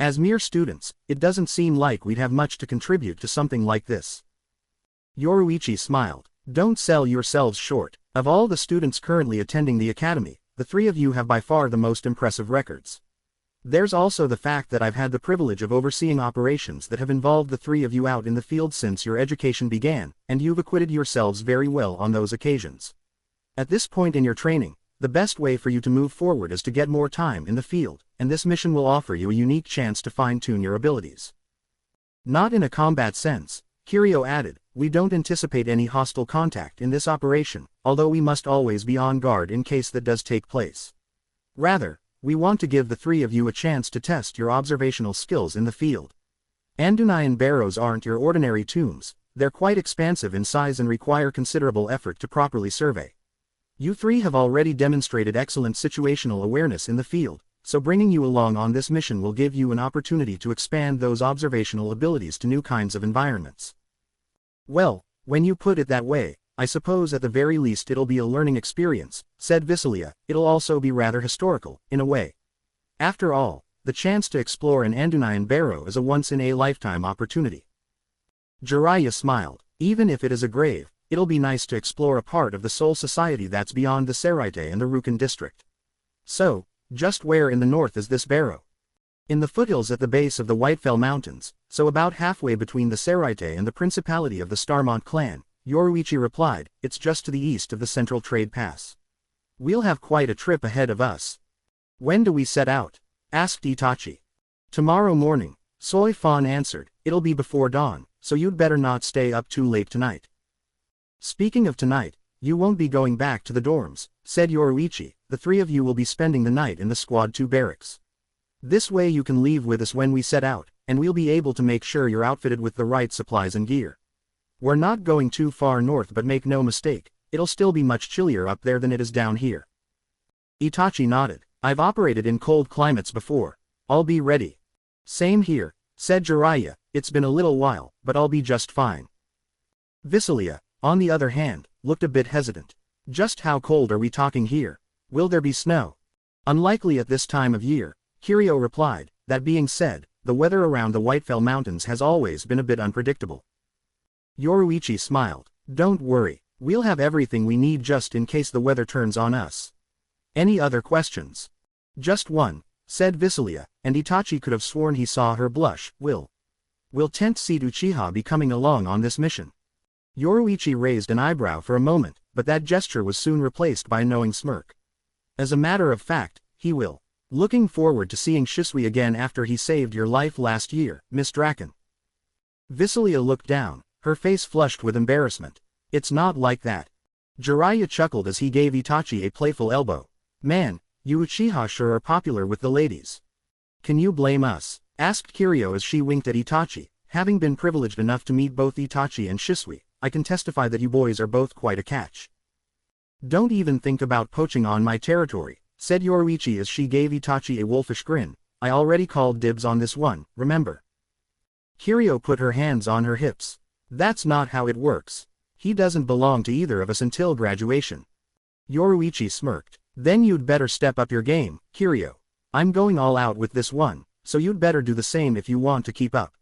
As mere students, it doesn't seem like we'd have much to contribute to something like this. Yoruichi smiled. Don't sell yourselves short. Of all the students currently attending the academy, the three of you have by far the most impressive records. There's also the fact that I've had the privilege of overseeing operations that have involved the three of you out in the field since your education began, and you've acquitted yourselves very well on those occasions. At this point in your training, the best way for you to move forward is to get more time in the field, and this mission will offer you a unique chance to fine-tune your abilities. Not in a combat sense, Kirio added, we don't anticipate any hostile contact in this operation, although we must always be on guard in case that does take place. Rather, we want to give the three of you a chance to test your observational skills in the field. Andunayan barrows aren't your ordinary tombs, they're quite expansive in size and require considerable effort to properly survey. You three have already demonstrated excellent situational awareness in the field, so bringing you along on this mission will give you an opportunity to expand those observational abilities to new kinds of environments. Well, when you put it that way, I suppose at the very least it'll be a learning experience, said Visalia. It'll also be rather historical, in a way. After all, the chance to explore an Andunayan barrow is a once-in-a-lifetime opportunity. Jiraiya smiled. Even if it is a grave, it'll be nice to explore a part of the soul society that's beyond the Seraite and the Rukan district. So, just where in the north is this barrow? In the foothills at the base of the Whitefell Mountains, so about halfway between the Seraite and the principality of the Starmont clan, Yoruichi replied. It's just to the east of the Central Trade Pass. We'll have quite a trip ahead of us. When do we set out? Asked Itachi. Tomorrow morning, Soy Fan answered. It'll be before dawn, so you'd better not stay up too late tonight. Speaking of tonight, you won't be going back to the dorms, said Yoruichi. The three of you will be spending the night in the Squad 2 barracks. This way you can leave with us when we set out, and we'll be able to make sure you're outfitted with the right supplies and gear. We're not going too far north, but make no mistake, it'll still be much chillier up there than it is down here. Itachi nodded. I've operated in cold climates before. I'll be ready. Same here, said Jiraiya. It's been a little while, but I'll be just fine. Visalia, on the other hand, looked a bit hesitant. Just how cold are we talking here? Will there be snow? Unlikely at this time of year, Kiryu replied. That being said, the weather around the Whitefell Mountains has always been a bit unpredictable. Yoruichi smiled. Don't worry, we'll have everything we need just in case the weather turns on us. Any other questions? Just one, said Visalia, and Itachi could have sworn he saw her blush. Will Tent Seed Uchiha be coming along on this mission? Yoruichi raised an eyebrow for a moment, but that gesture was soon replaced by a knowing smirk. As a matter of fact, he will. Looking forward to seeing Shisui again after he saved your life last year, Miss Draken. Visalia looked down, her face flushed with embarrassment. It's not like that. Jiraiya chuckled as he gave Itachi a playful elbow. Man, you Uchiha sure are popular with the ladies. Can you blame us? Asked Kiryu as she winked at Itachi. Having been privileged enough to meet both Itachi and Shisui, I can testify that you boys are both quite a catch. Don't even think about poaching on my territory, said Yoruichi as she gave Itachi a wolfish grin. I already called dibs on this one, remember? Kiryu put her hands on her hips. That's not how it works. He doesn't belong to either of us until graduation. Yoruichi smirked. Then you'd better step up your game, Kiryu. I'm going all out with this one, so you'd better do the same if you want to keep up.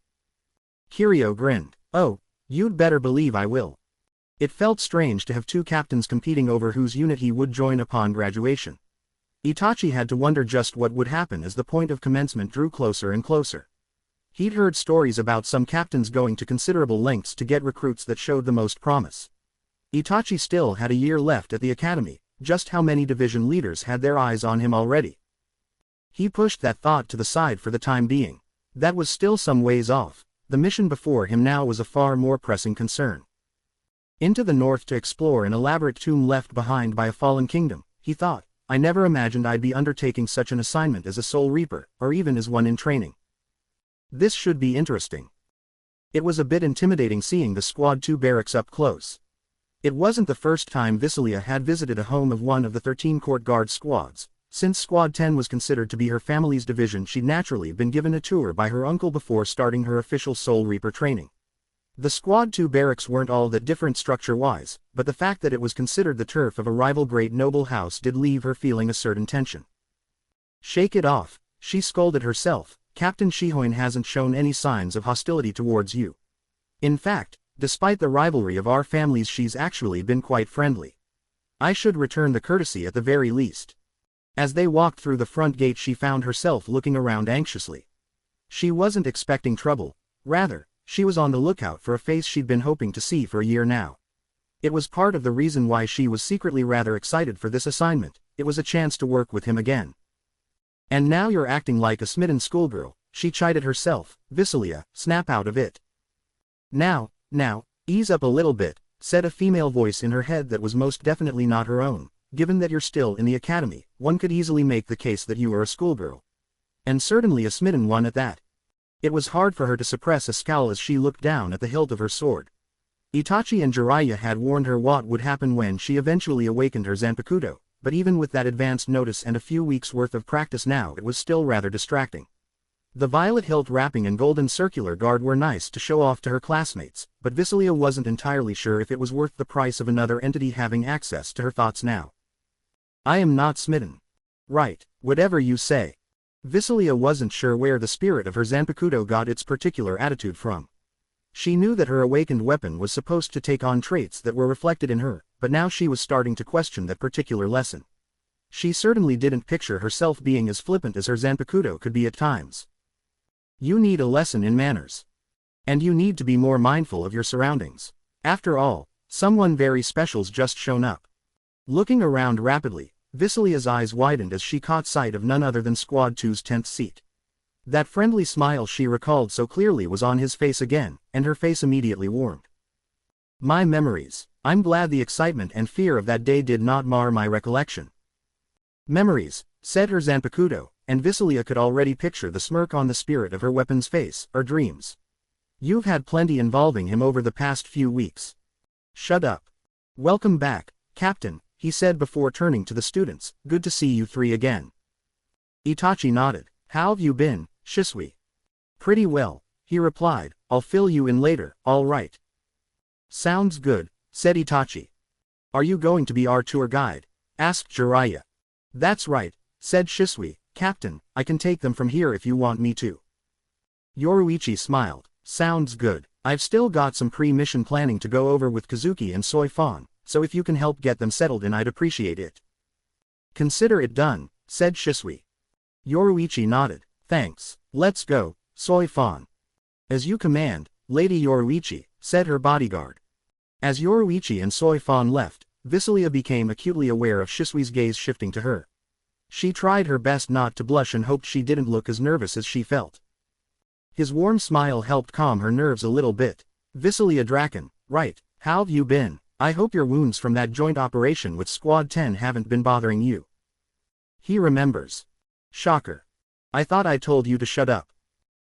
Kiryu grinned. Oh, you'd better believe I will. It felt strange to have two captains competing over whose unit he would join upon graduation. Itachi had to wonder just what would happen as the point of commencement drew closer and closer. He'd heard stories about some captains going to considerable lengths to get recruits that showed the most promise. Itachi still had a year left at the academy. Just how many division leaders had their eyes on him already? He pushed that thought to the side for the time being. That was still some ways off. The mission before him now was a far more pressing concern. Into the north to explore an elaborate tomb left behind by a fallen kingdom, he thought. I never imagined I'd be undertaking such an assignment as a Soul Reaper, or even as one in training. This should be interesting. It was a bit intimidating seeing the Squad 2 barracks up close. It wasn't the first time Visalia had visited a home of one of the 13 court guard squads. Since Squad 10 was considered to be her family's division, she'd naturally been given a tour by her uncle before starting her official Soul Reaper training. The Squad 2 barracks weren't all that different structure-wise, but the fact that it was considered the turf of a rival great noble house did leave her feeling a certain tension. Shake it off, she scolded herself. Captain Shihoin hasn't shown any signs of hostility towards you. In fact, despite the rivalry of our families, she's actually been quite friendly. I should return the courtesy at the very least. As they walked through the front gate, she found herself looking around anxiously. She wasn't expecting trouble. Rather, she was on the lookout for a face she'd been hoping to see for a year now. It was part of the reason why she was secretly rather excited for this assignment. It was a chance to work with him again. And now you're acting like a smitten schoolgirl, she chided herself. Visalia, snap out of it. Now, ease up a little bit, said a female voice in her head that was most definitely not her own. given that you're still in the academy, one could easily make the case that you are a schoolgirl. And certainly a smitten one at that. It was hard for her to suppress a scowl as she looked down at the hilt of her sword. Itachi and Jiraiya had warned her what would happen when she eventually awakened her Zanpakuto, but even with that advanced notice and a few weeks' worth of practice now it was still rather distracting. The violet hilt wrapping and golden circular guard were nice to show off to her classmates, but Visilia wasn't entirely sure if it was worth the price of another entity having access to her thoughts now. I am not smitten. Right, whatever you say. Visilia wasn't sure where the spirit of her Zanpakuto got its particular attitude from. She knew that her awakened weapon was supposed to take on traits that were reflected in her, but now she was starting to question that particular lesson. She certainly didn't picture herself being as flippant as her Zanpakuto could be at times. You need a lesson in manners. And you need to be more mindful of your surroundings. After all, someone very special's just shown up. Looking around rapidly, Visilia's eyes widened as she caught sight of none other than Squad 2's 10th seat. That friendly smile she recalled so clearly was on his face again, and her face immediately warmed. My memories. I'm glad the excitement and fear of that day did not mar my recollection. Memories, said her Zanpakuto, and Visilia could already picture the smirk on the spirit of her weapon's face, or dreams. You've had plenty involving him over the past few weeks. Shut up. Welcome back, Captain, he said before turning to the students, good to see you three again. Itachi nodded. How've you been, Shisui? Pretty well, he replied, I'll fill you in later, all right. Sounds good, said Itachi. Are you going to be our tour guide? Asked Jiraiya. That's right, said Shisui. Captain, I can take them from here if you want me to. Yoruichi smiled. Sounds good. I've still got some pre-mission planning to go over with Kazuki and Soy Fawn, so if you can help get them settled in I'd appreciate it. Consider it done, said Shisui. Yoruichi nodded. Thanks. Let's go, Soy Fawn. As you command, Lady Yoruichi, said her bodyguard. As Yoruichi and Soy Fawn left, Visilia became acutely aware of Shisui's gaze shifting to her. She tried her best not to blush and hoped she didn't look as nervous as she felt. His warm smile helped calm her nerves a little bit. Visilia Draken, right, how've you been? I hope your wounds from that joint operation with Squad 10 haven't been bothering you. He remembers. Shocker. I thought I told you to shut up.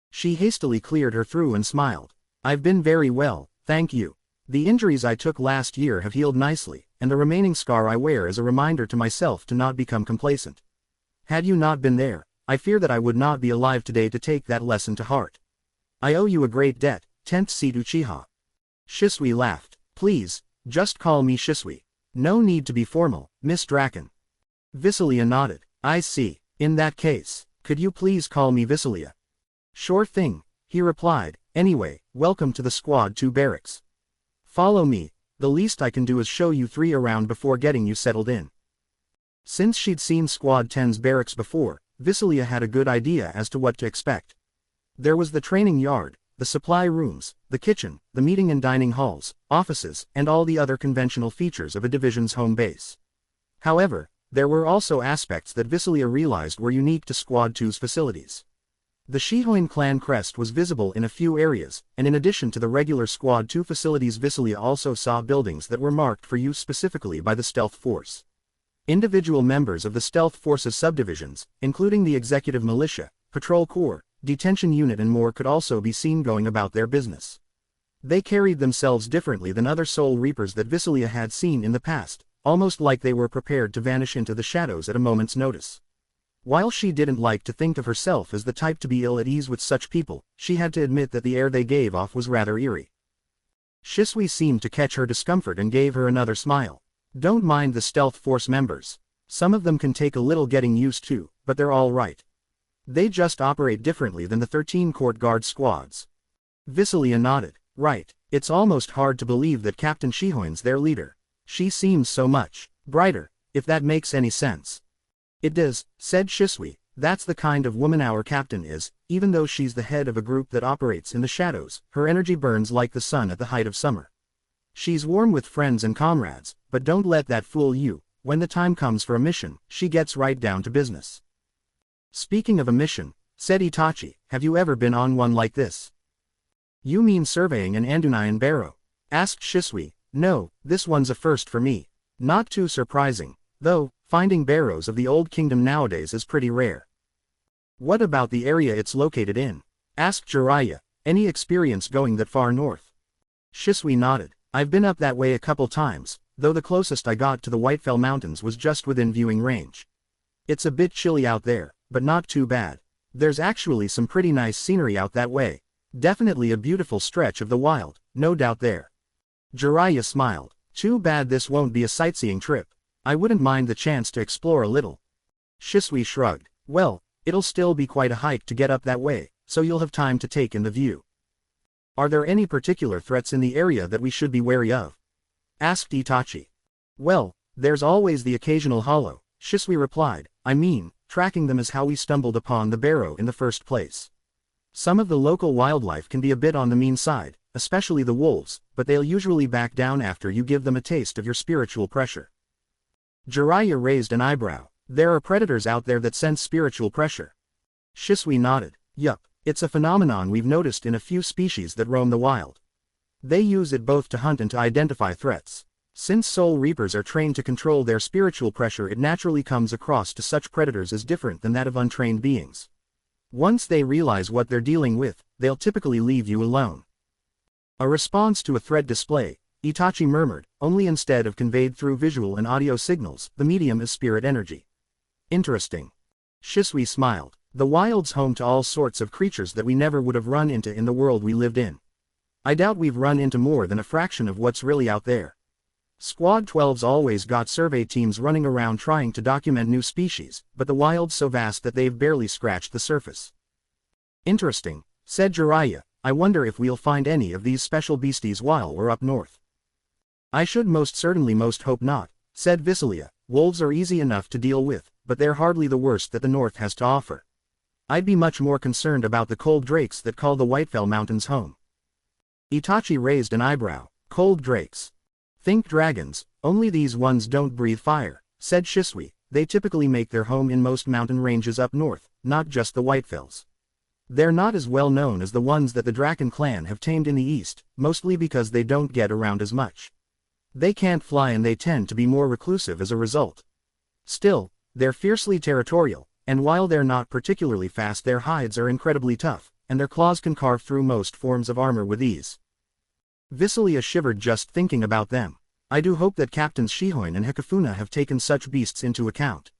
She hastily cleared her throat and smiled. I've been very well, thank you. The injuries I took last year have healed nicely, and the remaining scar I wear is a reminder to myself to not become complacent. Had you not been there, I fear that I would not be alive today to take that lesson to heart. I owe you a great debt, 10th seat Uchiha. Shisui laughed. Please, just call me Shisui. No need to be formal, Miss Draken. Visilia nodded. I see. In that case, could you please call me Visilia? Sure thing, he replied. Anyway, welcome to the Squad 2 barracks. Follow me, the least I can do is show you three around before getting you settled in. Since she'd seen Squad 10's barracks before, Visilia had a good idea as to what to expect. There was the training yard, the supply rooms, the kitchen, the meeting and dining halls, offices, and all the other conventional features of a division's home base. However, there were also aspects that Visilia realized were unique to Squad 2's facilities. The Shihoin clan crest was visible in a few areas, and in addition to the regular Squad 2 facilities Visilia also saw buildings that were marked for use specifically by the stealth force. Individual members of the stealth force's subdivisions, including the executive militia, patrol corps, detention unit and more could also be seen going about their business. They carried themselves differently than other Soul Reapers that Visilia had seen in the past, almost like they were prepared to vanish into the shadows at a moment's notice. While she didn't like to think of herself as the type to be ill at ease with such people, she had to admit that the air they gave off was rather eerie. Shisui seemed to catch her discomfort and gave her another smile. Don't mind the stealth force members. Some of them can take a little getting used to, but they're all right. They just operate differently than the 13 court guard squads. Visilia nodded. Right, it's almost hard to believe that Captain Shihoin's their leader. She seems so much brighter, if that makes any sense. It does, said Shisui. That's the kind of woman our captain is. Even though she's the head of a group that operates in the shadows, her energy burns like the sun at the height of summer. She's warm with friends and comrades, but don't let that fool you. When the time comes for a mission, she gets right down to business. Speaking of a mission, said Itachi, have you ever been on one like this? You mean surveying an Andunayan barrow? Asked Shisui. No, this one's a first for me. Not too surprising, Though, finding barrows of the Old Kingdom nowadays is pretty rare. What about the area it's located in? Asked Jiraiya. Any experience going that far north? Shisui nodded. I've been up that way a couple times, though the closest I got to the Whitefell Mountains was just within viewing range. It's a bit chilly out there, but not too bad. There's actually some pretty nice scenery out that way. Definitely a beautiful stretch of the wild, no doubt there. Jiraiya smiled. Too bad this won't be a sightseeing trip. I wouldn't mind the chance to explore a little. Shisui shrugged. Well, it'll still be quite a hike to get up that way, so you'll have time to take in the view. Are there any particular threats in the area that we should be wary of? Asked Itachi. Well, there's always the occasional hollow, Shisui replied. I mean, tracking them is how we stumbled upon the barrow in the first place. Some of the local wildlife can be a bit on the mean side, especially the wolves, but they'll usually back down after you give them a taste of your spiritual pressure. Jiraiya raised an eyebrow. There are predators out there that sense spiritual pressure. Shisui nodded. Yup, it's a phenomenon we've noticed in a few species that roam the wild. They use it both to hunt and to identify threats. Since soul reapers are trained to control their spiritual pressure, it naturally comes across to such predators as different than that of untrained beings. Once they realize what they're dealing with, they'll typically leave you alone. A response to a threat display, Itachi murmured, only instead of conveyed through visual and audio signals, the medium is spirit energy. Interesting. Shisui smiled. The wild's home to all sorts of creatures that we never would have run into in the world we lived in. I doubt we've run into more than a fraction of what's really out there. Squad 12's always got survey teams running around trying to document new species, but the wild's so vast that they've barely scratched the surface. Interesting, said Jiraiya. I wonder if we'll find any of these special beasties while we're up north. I should most certainly hope not, said Visilia. Wolves are easy enough to deal with, but they're hardly the worst that the north has to offer. I'd be much more concerned about the cold drakes that call the Whitefell Mountains home. Itachi raised an eyebrow. Cold drakes. Think dragons, only these ones don't breathe fire, said Shisui. They typically make their home in most mountain ranges up north, not just the Whitefells. They're not as well known as the ones that the Draken clan have tamed in the east, mostly because they don't get around as much. They can't fly and they tend to be more reclusive as a result. Still, they're fiercely territorial, and while they're not particularly fast, their hides are incredibly tough, and their claws can carve through most forms of armor with ease. Visilia shivered just thinking about them. I do hope that Captains Shihoin and Hikafuna have taken such beasts into account.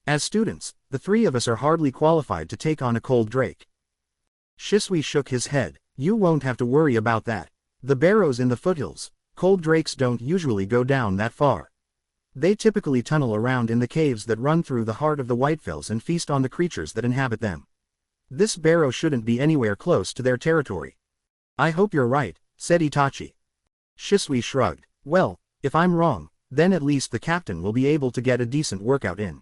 As students, the three of us are hardly qualified to take on a cold drake. Shisui shook his head. You won't have to worry about that. The barrows in the foothills, cold drakes don't usually go down that far. They typically tunnel around in the caves that run through the heart of the Whitefells and feast on the creatures that inhabit them. This barrow shouldn't be anywhere close to their territory. I hope you're right, said Itachi. Shisui shrugged. Well, if I'm wrong, then at least the captain will be able to get a decent workout in.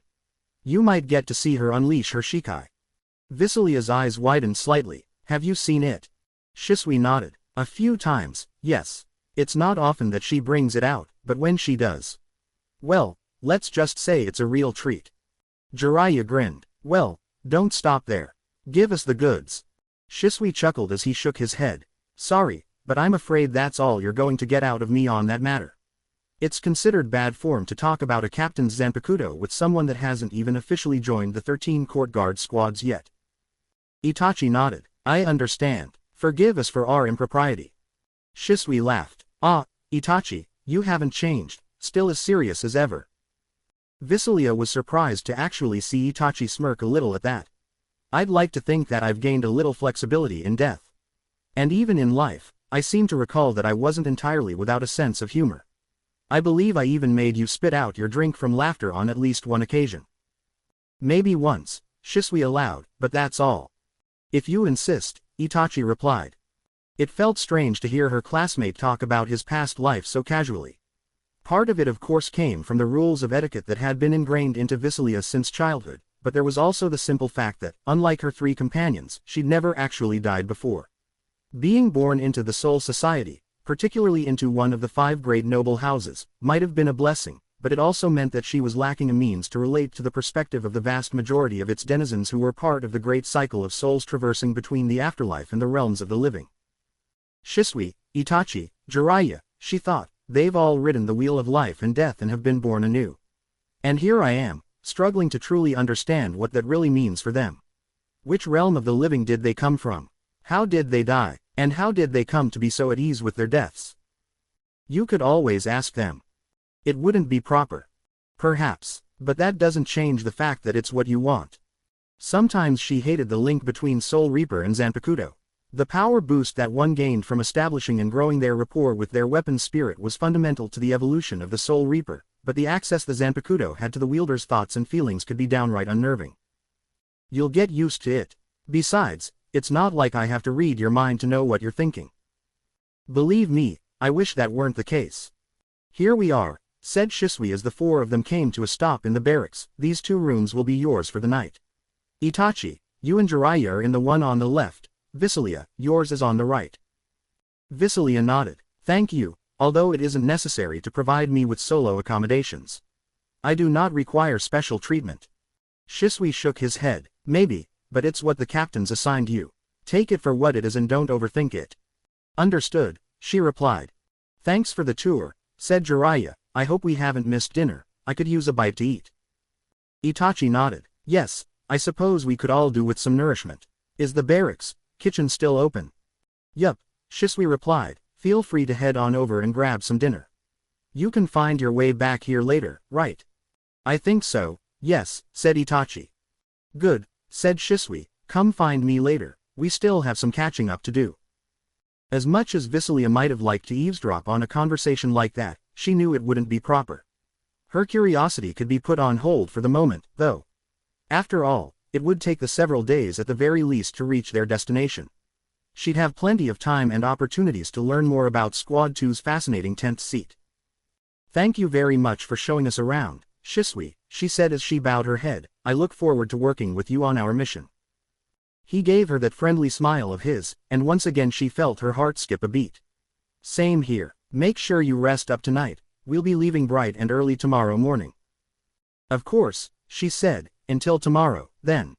You might get to see her unleash her Shikai. Visilia's eyes widened slightly. Have you seen it? Shisui nodded. A few times, yes. It's not often that she brings it out, but when she does. Well, let's just say it's a real treat. Jiraiya grinned. Well, don't stop there. Give us the goods. Shisui chuckled as he shook his head. Sorry, but I'm afraid that's all you're going to get out of me on that matter. It's considered bad form to talk about a captain's zanpakuto with someone that hasn't even officially joined the 13 court guard squads yet. Itachi nodded. I understand. Forgive us for our impropriety. Shisui laughed. Ah, Itachi, you haven't changed, still as serious as ever. Visilia was surprised to actually see Itachi smirk a little at that. I'd like to think that I've gained a little flexibility in death. And even in life, I seem to recall that I wasn't entirely without a sense of humor. I believe I even made you spit out your drink from laughter on at least one occasion. Maybe once, Shisui allowed, but that's all. If you insist, Itachi replied. It felt strange to hear her classmate talk about his past life so casually. Part of it of course came from the rules of etiquette that had been ingrained into Visilia since childhood, but there was also the simple fact that, unlike her three companions, she'd never actually died before. Being born into the Soul Society, particularly into one of the 5 great noble houses, might have been a blessing, but it also meant that she was lacking a means to relate to the perspective of the vast majority of its denizens who were part of the great cycle of souls traversing between the afterlife and the realms of the living. Shisui, Itachi, Jiraiya, she thought, they've all ridden the wheel of life and death and have been born anew. And here I am, struggling to truly understand what that really means for them. Which realm of the living did they come from? How did they die? And how did they come to be so at ease with their deaths? You could always ask them. It wouldn't be proper. Perhaps, but that doesn't change the fact that it's what you want. Sometimes she hated the link between Soul Reaper and Zanpakuto. The power boost that one gained from establishing and growing their rapport with their weapon spirit was fundamental to the evolution of the Soul Reaper, but the access the Zanpakuto had to the wielder's thoughts and feelings could be downright unnerving. You'll get used to it. Besides, it's not like I have to read your mind to know what you're thinking. Believe me, I wish that weren't the case. Here we are, said Shisui as the four of them came to a stop in the barracks. These 2 rooms will be yours for the night. Itachi, you and Jiraiya are in the one on the left. Visilia, yours is on the right. Visilia nodded. Thank you, although it isn't necessary to provide me with solo accommodations. I do not require special treatment. Shisui shook his head. Maybe, but it's what the captains assigned you. Take it for what it is and don't overthink it. Understood, she replied. Thanks for the tour, said Jiraiya. I hope we haven't missed dinner. I could use a bite to eat. Itachi nodded. Yes, I suppose we could all do with some nourishment. Is the barracks kitchen still open? Yup, Shisui replied. Feel free to head on over and grab some dinner. You can find your way back here later, right? I think so, yes, said Itachi. Good, said Shisui. Come find me later, we still have some catching up to do. As much as Visilia might have liked to eavesdrop on a conversation like that, she knew it wouldn't be proper. Her curiosity could be put on hold for the moment, though. After all, it would take the several days at the very least to reach their destination. She'd have plenty of time and opportunities to learn more about Squad 2's fascinating 10th seat. Thank you very much for showing us around, Shisui, she said as she bowed her head. I look forward to working with you on our mission. He gave her that friendly smile of his, and once again she felt her heart skip a beat. Same here. Make sure you rest up tonight. We'll be leaving bright and early tomorrow morning. Of course, she said. Until tomorrow, then.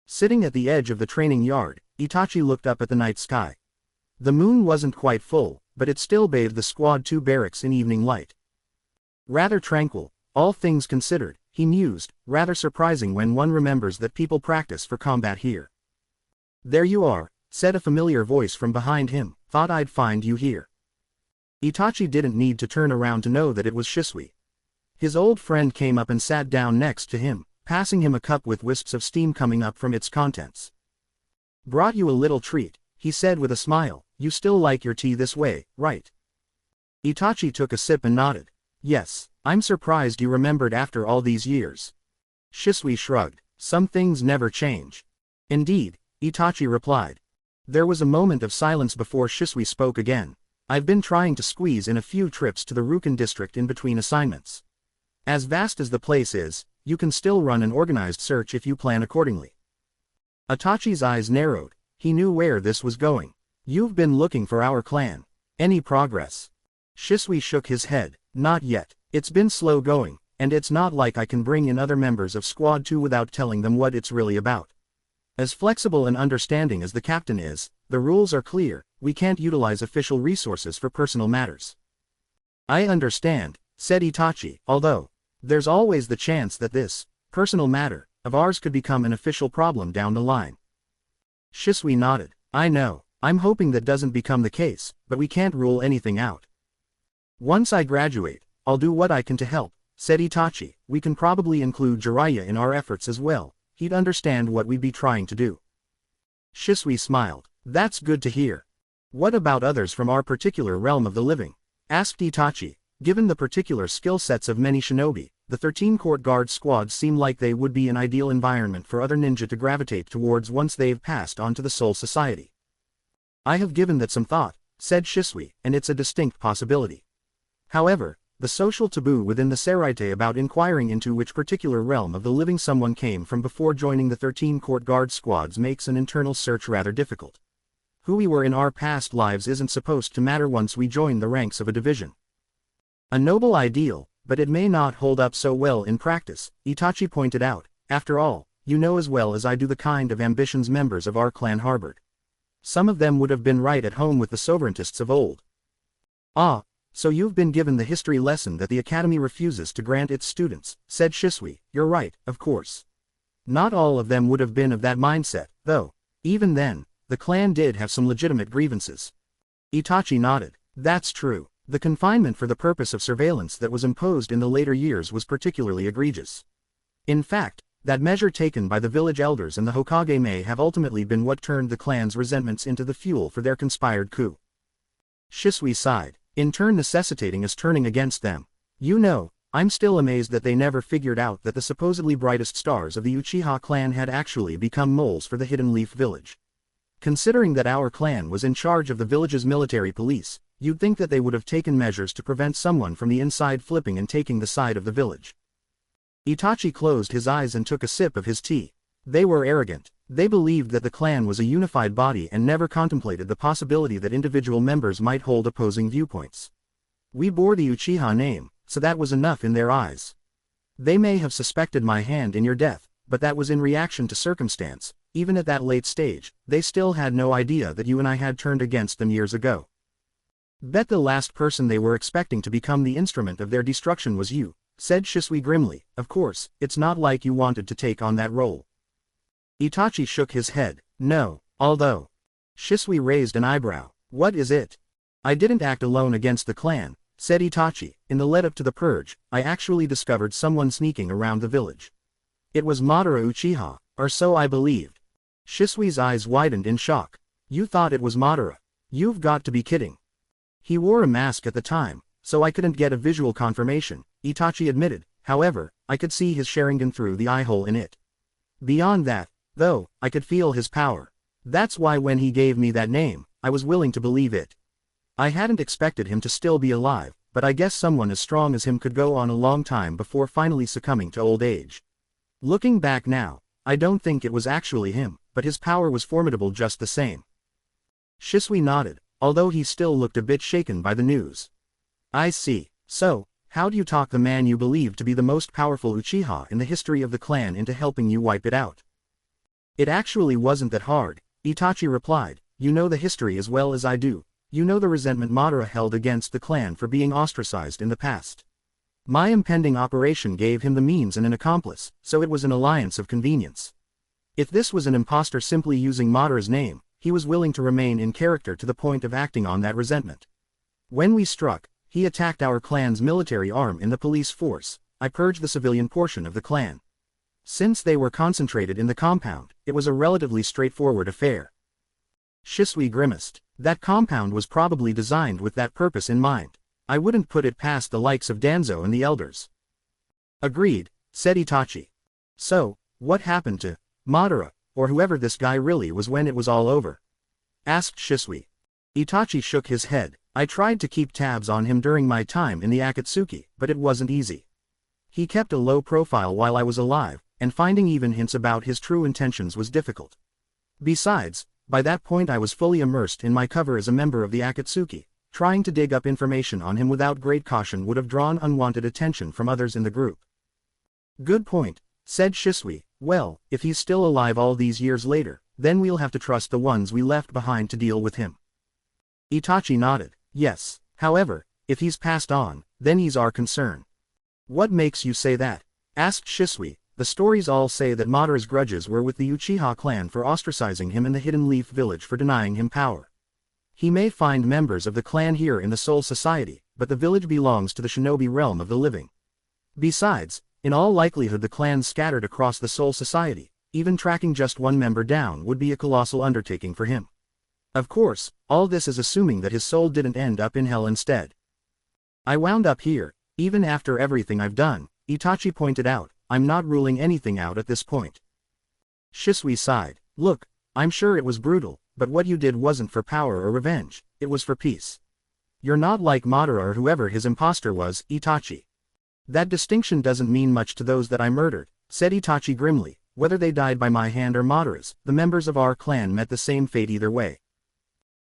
Sitting at the edge of the training yard, Itachi looked up at the night sky. The moon wasn't quite full, but it still bathed the Squad 2 barracks in evening light. Rather tranquil, all things considered, he mused, rather surprising when one remembers that people practice for combat here. There you are, said a familiar voice from behind him. Thought I'd find you here. Itachi didn't need to turn around to know that it was Shisui. His old friend came up and sat down next to him, passing him a cup with wisps of steam coming up from its contents. Brought you a little treat, he said with a smile. You still like your tea this way, right? Itachi took a sip and nodded. Yes, I'm surprised you remembered after all these years. Shisui shrugged. Some things never change. Indeed, Itachi replied. There was a moment of silence before Shisui spoke again. I've been trying to squeeze in a few trips to the Rukan district in between assignments. As vast as the place is, you can still run an organized search if you plan accordingly. Itachi's eyes narrowed. He knew where this was going. You've been looking for our clan. Any progress? Shisui shook his head. Not yet. It's been slow going, and it's not like I can bring in other members of Squad 2 without telling them what it's really about. As flexible and understanding as the captain is, the rules are clear. We can't utilize official resources for personal matters. I understand, said Itachi, although there's always the chance that this personal matter of ours could become an official problem down the line. Shisui nodded. I know, I'm hoping that doesn't become the case, but we can't rule anything out. Once I graduate, I'll do what I can to help, said Itachi. We can probably include Jiraiya in our efforts as well. He'd understand what we'd be trying to do. Shisui smiled. That's good to hear. What about others from our particular realm of the living? Asked Itachi. Given the particular skill sets of many shinobi, the 13 court guard squads seem like they would be an ideal environment for other ninja to gravitate towards once they've passed on to the Soul Society. I have given that some thought, said Shisui, and it's a distinct possibility. However, the social taboo within the Seraite about inquiring into which particular realm of the living someone came from before joining the 13 court guard squads makes an internal search rather difficult. Who we were in our past lives isn't supposed to matter once we join the ranks of a division. A noble ideal, but it may not hold up so well in practice, Itachi pointed out. After all, you know as well as I do the kind of ambitions members of our clan harbored. Some of them would have been right at home with the sovereigntists of old. Ah, So you've been given the history lesson that the academy refuses to grant its students, said Shisui. You're right, of course. Not all of them would have been of that mindset, though. Even then, the clan did have some legitimate grievances. Itachi nodded. That's true. The confinement for the purpose of surveillance that was imposed in the later years was particularly egregious. In fact, that measure taken by the village elders and the Hokage may have ultimately been what turned the clan's resentments into the fuel for their conspired coup. Shisui sighed, in turn necessitating us turning against them. You know, I'm still amazed that they never figured out that the supposedly brightest stars of the Uchiha clan had actually become moles for the Hidden Leaf village. Considering that our clan was in charge of the village's military police, you'd think that they would have taken measures to prevent someone from the inside flipping and taking the side of the village. Itachi closed his eyes and took a sip of his tea. They were arrogant. They believed that the clan was a unified body and never contemplated the possibility that individual members might hold opposing viewpoints. We bore the Uchiha name, so that was enough in their eyes. They may have suspected my hand in your death, but that was in reaction to circumstance. Even at that late stage, they still had no idea that you and I had turned against them years ago. Bet the last person they were expecting to become the instrument of their destruction was you, said Shisui grimly. Of course, it's not like you wanted to take on that role. Itachi shook his head. No, although. Shisui raised an eyebrow. What is it? I didn't act alone against the clan, said Itachi. In the lead-up to the purge, I actually discovered someone sneaking around the village. It was Madara Uchiha, or so I believed. Shisui's eyes widened in shock. You thought it was Madara? You've got to be kidding. He wore a mask at the time, so I couldn't get a visual confirmation, Itachi admitted. However, I could see his Sharingan through the eye hole in it. Beyond that, though, I could feel his power. That's why when he gave me that name, I was willing to believe it. I hadn't expected him to still be alive, but I guess someone as strong as him could go on a long time before finally succumbing to old age. Looking back now, I don't think it was actually him, but his power was formidable just the same. Shisui nodded, although he still looked a bit shaken by the news. I see. So, how do you talk the man you believe to be the most powerful Uchiha in the history of the clan into helping you wipe it out? It actually wasn't that hard, Itachi replied. You know the history as well as I do. You know the resentment Madara held against the clan for being ostracized in the past. My impending operation gave him the means and an accomplice, so it was an alliance of convenience. If this was an impostor simply using Madara's name, he was willing to remain in character to the point of acting on that resentment. When we struck, he attacked our clan's military arm in the police force. I purged the civilian portion of the clan. Since they were concentrated in the compound, it was a relatively straightforward affair. Shisui grimaced. That compound was probably designed with that purpose in mind. I wouldn't put it past the likes of Danzo and the elders. Agreed, said Itachi. So, what happened to Madara, or whoever this guy really was when it was all over? Asked Shisui. Itachi shook his head. I tried to keep tabs on him during my time in the Akatsuki, but it wasn't easy. He kept a low profile while I was alive, and finding even hints about his true intentions was difficult. Besides, by that point I was fully immersed in my cover as a member of the Akatsuki. Trying to dig up information on him without great caution would have drawn unwanted attention from others in the group. Good point, said Shisui. Well, if he's still alive all these years later, then we'll have to trust the ones we left behind to deal with him. Itachi nodded. Yes, however, if he's passed on, then he's our concern. What makes you say that? Asked Shisui. The stories all say that Madara's grudges were with the Uchiha clan for ostracizing him in the Hidden Leaf village for denying him power. He may find members of the clan here in the Soul Society, but the village belongs to the shinobi realm of the living. Besides, in all likelihood the clans scattered across the Soul Society, even tracking just one member down would be a colossal undertaking for him. Of course, all this is assuming that his soul didn't end up in hell instead. I wound up here, even after everything I've done, Itachi pointed out. I'm not ruling anything out at this point. Shisui sighed. Look, I'm sure it was brutal, but what you did wasn't for power or revenge, it was for peace. You're not like Madara or whoever his impostor was, Itachi. That distinction doesn't mean much to those that I murdered, said Itachi grimly. Whether they died by my hand or Madara's, the members of our clan met the same fate either way.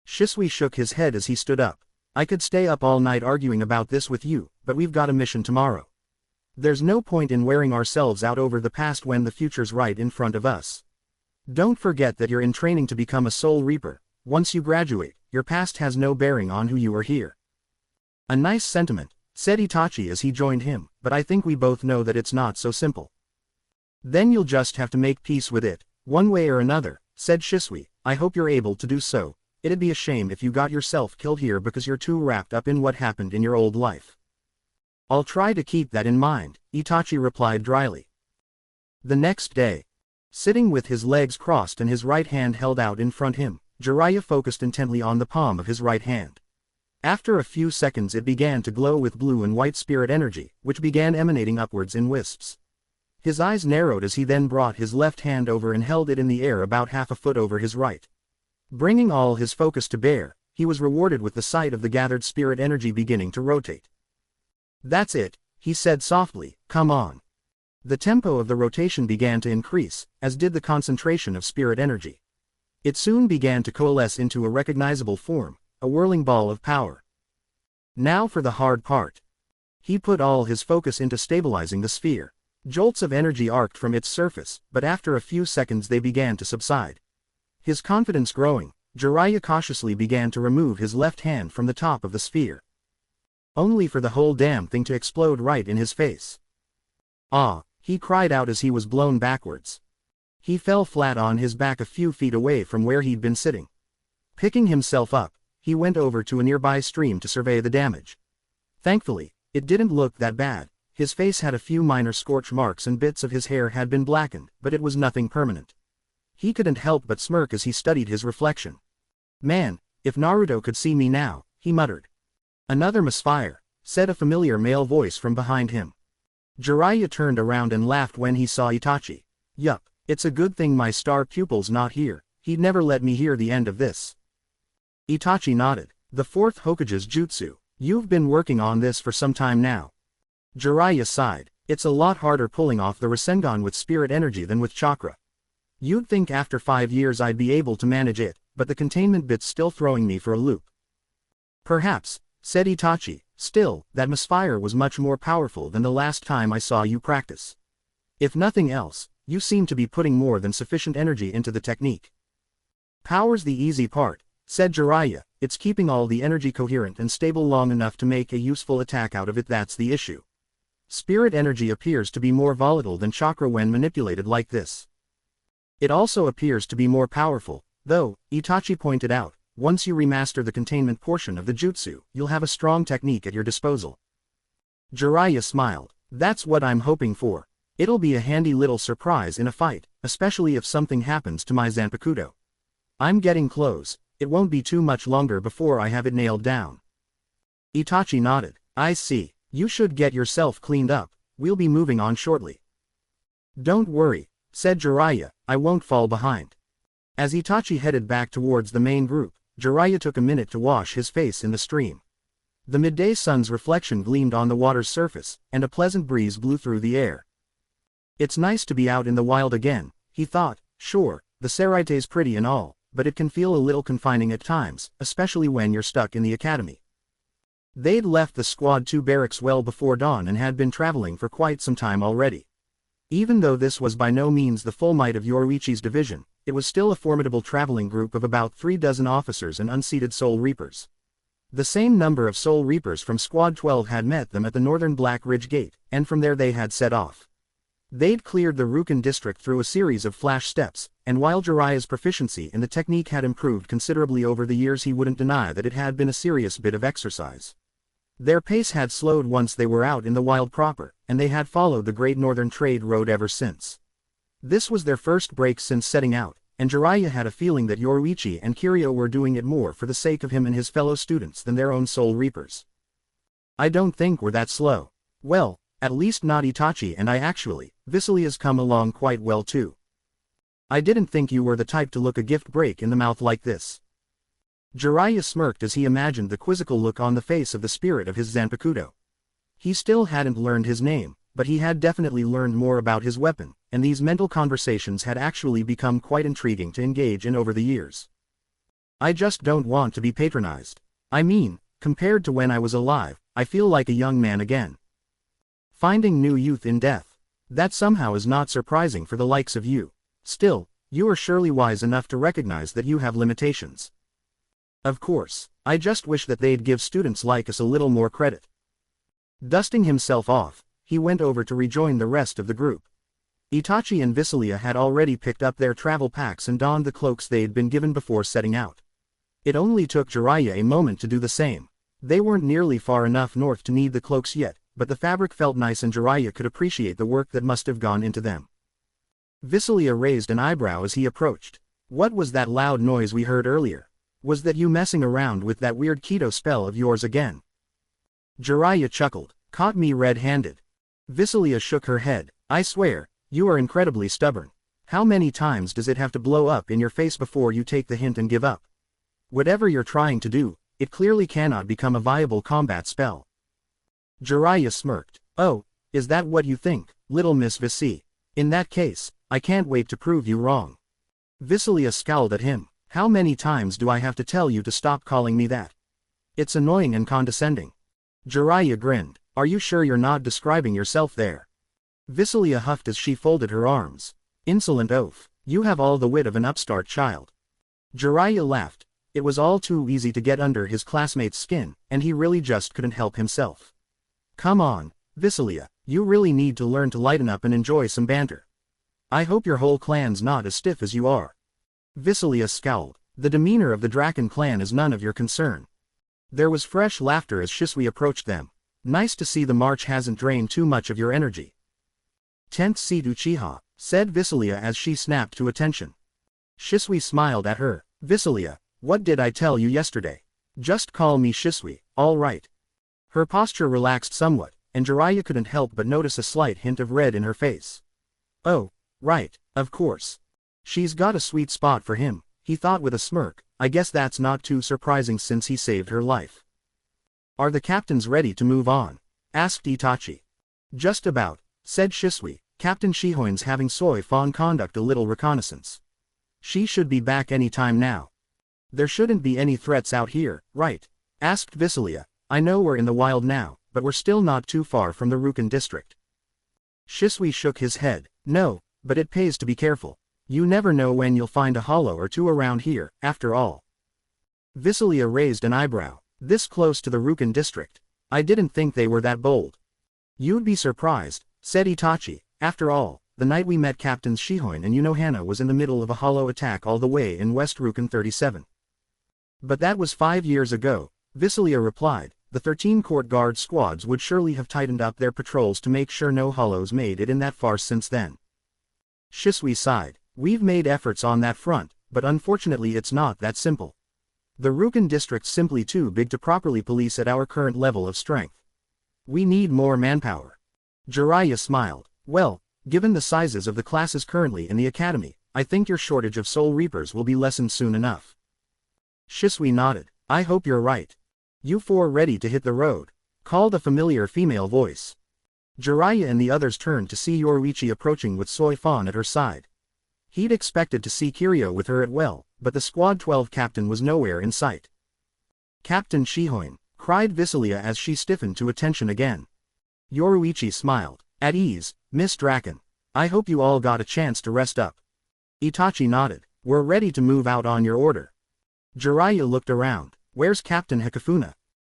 Shisui shook his head as he stood up. I could stay up all night arguing about this with you, but we've got a mission tomorrow. There's no point in wearing ourselves out over the past when the future's right in front of us. Don't forget that you're in training to become a Soul Reaper. Once you graduate, your past has no bearing on who you are here. A nice sentiment, said Itachi as he joined him, but I think we both know that it's not so simple. Then you'll just have to make peace with it, one way or another, said Shisui. I hope you're able to do so. It'd be a shame if you got yourself killed here because you're too wrapped up in what happened in your old life. I'll try to keep that in mind, Itachi replied dryly. The next day, sitting with his legs crossed and his right hand held out in front of him, Jiraiya focused intently on the palm of his right hand. After a few seconds it began to glow with blue and white spirit energy, which began emanating upwards in wisps. His eyes narrowed as he then brought his left hand over and held it in the air about half a foot over his right. Bringing all his focus to bear, he was rewarded with the sight of the gathered spirit energy beginning to rotate. That's it, he said softly, come on. The tempo of the rotation began to increase, as did the concentration of spirit energy. It soon began to coalesce into a recognizable form, a whirling ball of power. Now for the hard part. He put all his focus into stabilizing the sphere. Jolts of energy arced from its surface, but after a few seconds they began to subside. His confidence growing, Jiraiya cautiously began to remove his left hand from the top of the sphere. Only for the whole damn thing to explode right in his face. Ah, he cried out as he was blown backwards. He fell flat on his back a few feet away from where he'd been sitting. Picking himself up, he went over to a nearby stream to survey the damage. Thankfully, it didn't look that bad. His face had a few minor scorch marks and bits of his hair had been blackened, but it was nothing permanent. He couldn't help but smirk as he studied his reflection. Man, if Naruto could see me now, he muttered. Another misfire, said a familiar male voice from behind him. Jiraiya turned around and laughed when he saw Itachi. Yup, it's a good thing my star pupil's not here, he'd never let me hear the end of this. Itachi nodded. The fourth Hokage's jutsu. You've been working on this for some time now. Jiraiya sighed. It's a lot harder pulling off the Rasengan with spirit energy than with chakra. You'd think after 5 years I'd be able to manage it, but the containment bit's still throwing me for a loop. Perhaps, said Itachi. Still, that misfire was much more powerful than the last time I saw you practice. If nothing else, you seem to be putting more than sufficient energy into the technique. Power's the easy part, said Jiraiya. It's keeping all the energy coherent and stable long enough to make a useful attack out of it that's the issue. Spirit energy appears to be more volatile than chakra when manipulated like this. It also appears to be more powerful, though, Itachi pointed out. Once you remaster the containment portion of the jutsu, you'll have a strong technique at your disposal. Jiraiya smiled. That's what I'm hoping for. It'll be a handy little surprise in a fight, especially if something happens to my Zanpakuto. I'm getting close, it won't be too much longer before I have it nailed down. Itachi nodded. I see, you should get yourself cleaned up, we'll be moving on shortly. Don't worry, said Jiraiya, I won't fall behind. As Itachi headed back towards the main group, Jiraiya took a minute to wash his face in the stream. The midday sun's reflection gleamed on the water's surface, and a pleasant breeze blew through the air. It's nice to be out in the wild again, he thought. Sure, the Seraite's pretty and all, but it can feel a little confining at times, especially when you're stuck in the academy. They'd left the Squad 2 barracks well before dawn and had been traveling for quite some time already. Even though this was by no means the full might of Yoruichi's division, it was still a formidable traveling group of about 36 officers and unseated Soul Reapers. The same number of Soul Reapers from Squad 12 had met them at the northern Black Ridge Gate, and from there they had set off. They'd cleared the Rukan district through a series of flash steps, and while Jiraiya's proficiency in the technique had improved considerably over the years, he wouldn't deny that it had been a serious bit of exercise. Their pace had slowed once they were out in the wild proper, and they had followed the Great Northern Trade Road ever since. This was their first break since setting out, and Jiraiya had a feeling that Yoruichi and Kiryu were doing it more for the sake of him and his fellow students than their own Soul Reapers. I don't think we're that slow. Well, at least not Itachi and I actually. Visily has come along quite well too. I didn't think you were the type to look a gift break in the mouth like this. Jiraiya smirked as he imagined the quizzical look on the face of the spirit of his Zanpakuto. He still hadn't learned his name, but he had definitely learned more about his weapon, and these mental conversations had actually become quite intriguing to engage in over the years. I just don't want to be patronized. I mean, compared to when I was alive, I feel like a young man again. Finding new youth in death. That somehow is not surprising for the likes of you. Still, you are surely wise enough to recognize that you have limitations. Of course, I just wish that they'd give students like us a little more credit. Dusting himself off, he went over to rejoin the rest of the group. Itachi and Visilia had already picked up their travel packs and donned the cloaks they'd been given before setting out. It only took Jiraiya a moment to do the same. They weren't nearly far enough north to need the cloaks yet, but the fabric felt nice and Jiraiya could appreciate the work that must have gone into them. Visilia raised an eyebrow as he approached. What was that loud noise we heard earlier? Was that you messing around with that weird keto spell of yours again? Jiraiya chuckled. Caught me red-handed. Visilia shook her head. I swear, you are incredibly stubborn. How many times does it have to blow up in your face before you take the hint and give up? Whatever you're trying to do, it clearly cannot become a viable combat spell. Jiraiya smirked. Oh, is that what you think, little Miss Visi? In that case, I can't wait to prove you wrong. Visilia scowled at him. How many times do I have to tell you to stop calling me that? It's annoying and condescending. Jiraiya grinned. Are you sure you're not describing yourself there? Visilia huffed as she folded her arms. Insolent oaf. You have all the wit of an upstart child. Jiraiya laughed. It was all too easy to get under his classmate's skin, and he really just couldn't help himself. Come on, Visilia, you really need to learn to lighten up and enjoy some banter. I hope your whole clan's not as stiff as you are. Visilia scowled. The demeanor of the Draken clan is none of your concern. There was fresh laughter as Shisui approached them. Nice to see the march hasn't drained too much of your energy. 10th seat Uchiha, said Visilia as she snapped to attention. Shisui smiled at her. Visilia, what did I tell you yesterday? Just call me Shisui, all right. Her posture relaxed somewhat, and Jiraiya couldn't help but notice a slight hint of red in her face. Oh, right, of course. She's got a sweet spot for him, he thought with a smirk. I guess that's not too surprising since he saved her life. Are the captains ready to move on? Asked Itachi. Just about, said Shisui. Captain Shihoin's having Soi Fan conduct a little reconnaissance. She should be back any time now. There shouldn't be any threats out here, right? Asked Visilia. I know we're in the wild now, but we're still not too far from the Rukan district. Shisui shook his head. No, but it pays to be careful. You never know when you'll find a hollow or two around here, after all. Visilia raised an eyebrow. This close to the Rukan district? I didn't think they were that bold. You'd be surprised, said Itachi. After all, the night we met Captain Shihoin and Hana was in the middle of a hollow attack all the way in West Rukan 37. But that was 5 years ago, Visilia replied. The 13 court guard squads would surely have tightened up their patrols to make sure no hollows made it in that far since then. Shisui sighed. We've made efforts on that front, but unfortunately it's not that simple. The Rukan district's simply too big to properly police at our current level of strength. We need more manpower. Jiraiya smiled. Well, given the sizes of the classes currently in the academy, I think your shortage of Soul Reapers will be lessened soon enough. Shisui nodded. I hope you're right. You four ready to hit the road? Called a familiar female voice. Jiraiya and the others turned to see Yoruichi approaching with Soi Fan at her side. He'd expected to see Kiryu with her at well, but the Squad 12 captain was nowhere in sight. Captain Shihoin, cried Visilia as she stiffened to attention again. Yoruichi smiled. At ease, Miss Draken. I hope you all got a chance to rest up. Itachi nodded. We're ready to move out on your order. Jiraiya looked around. Where's Captain Hikafuna?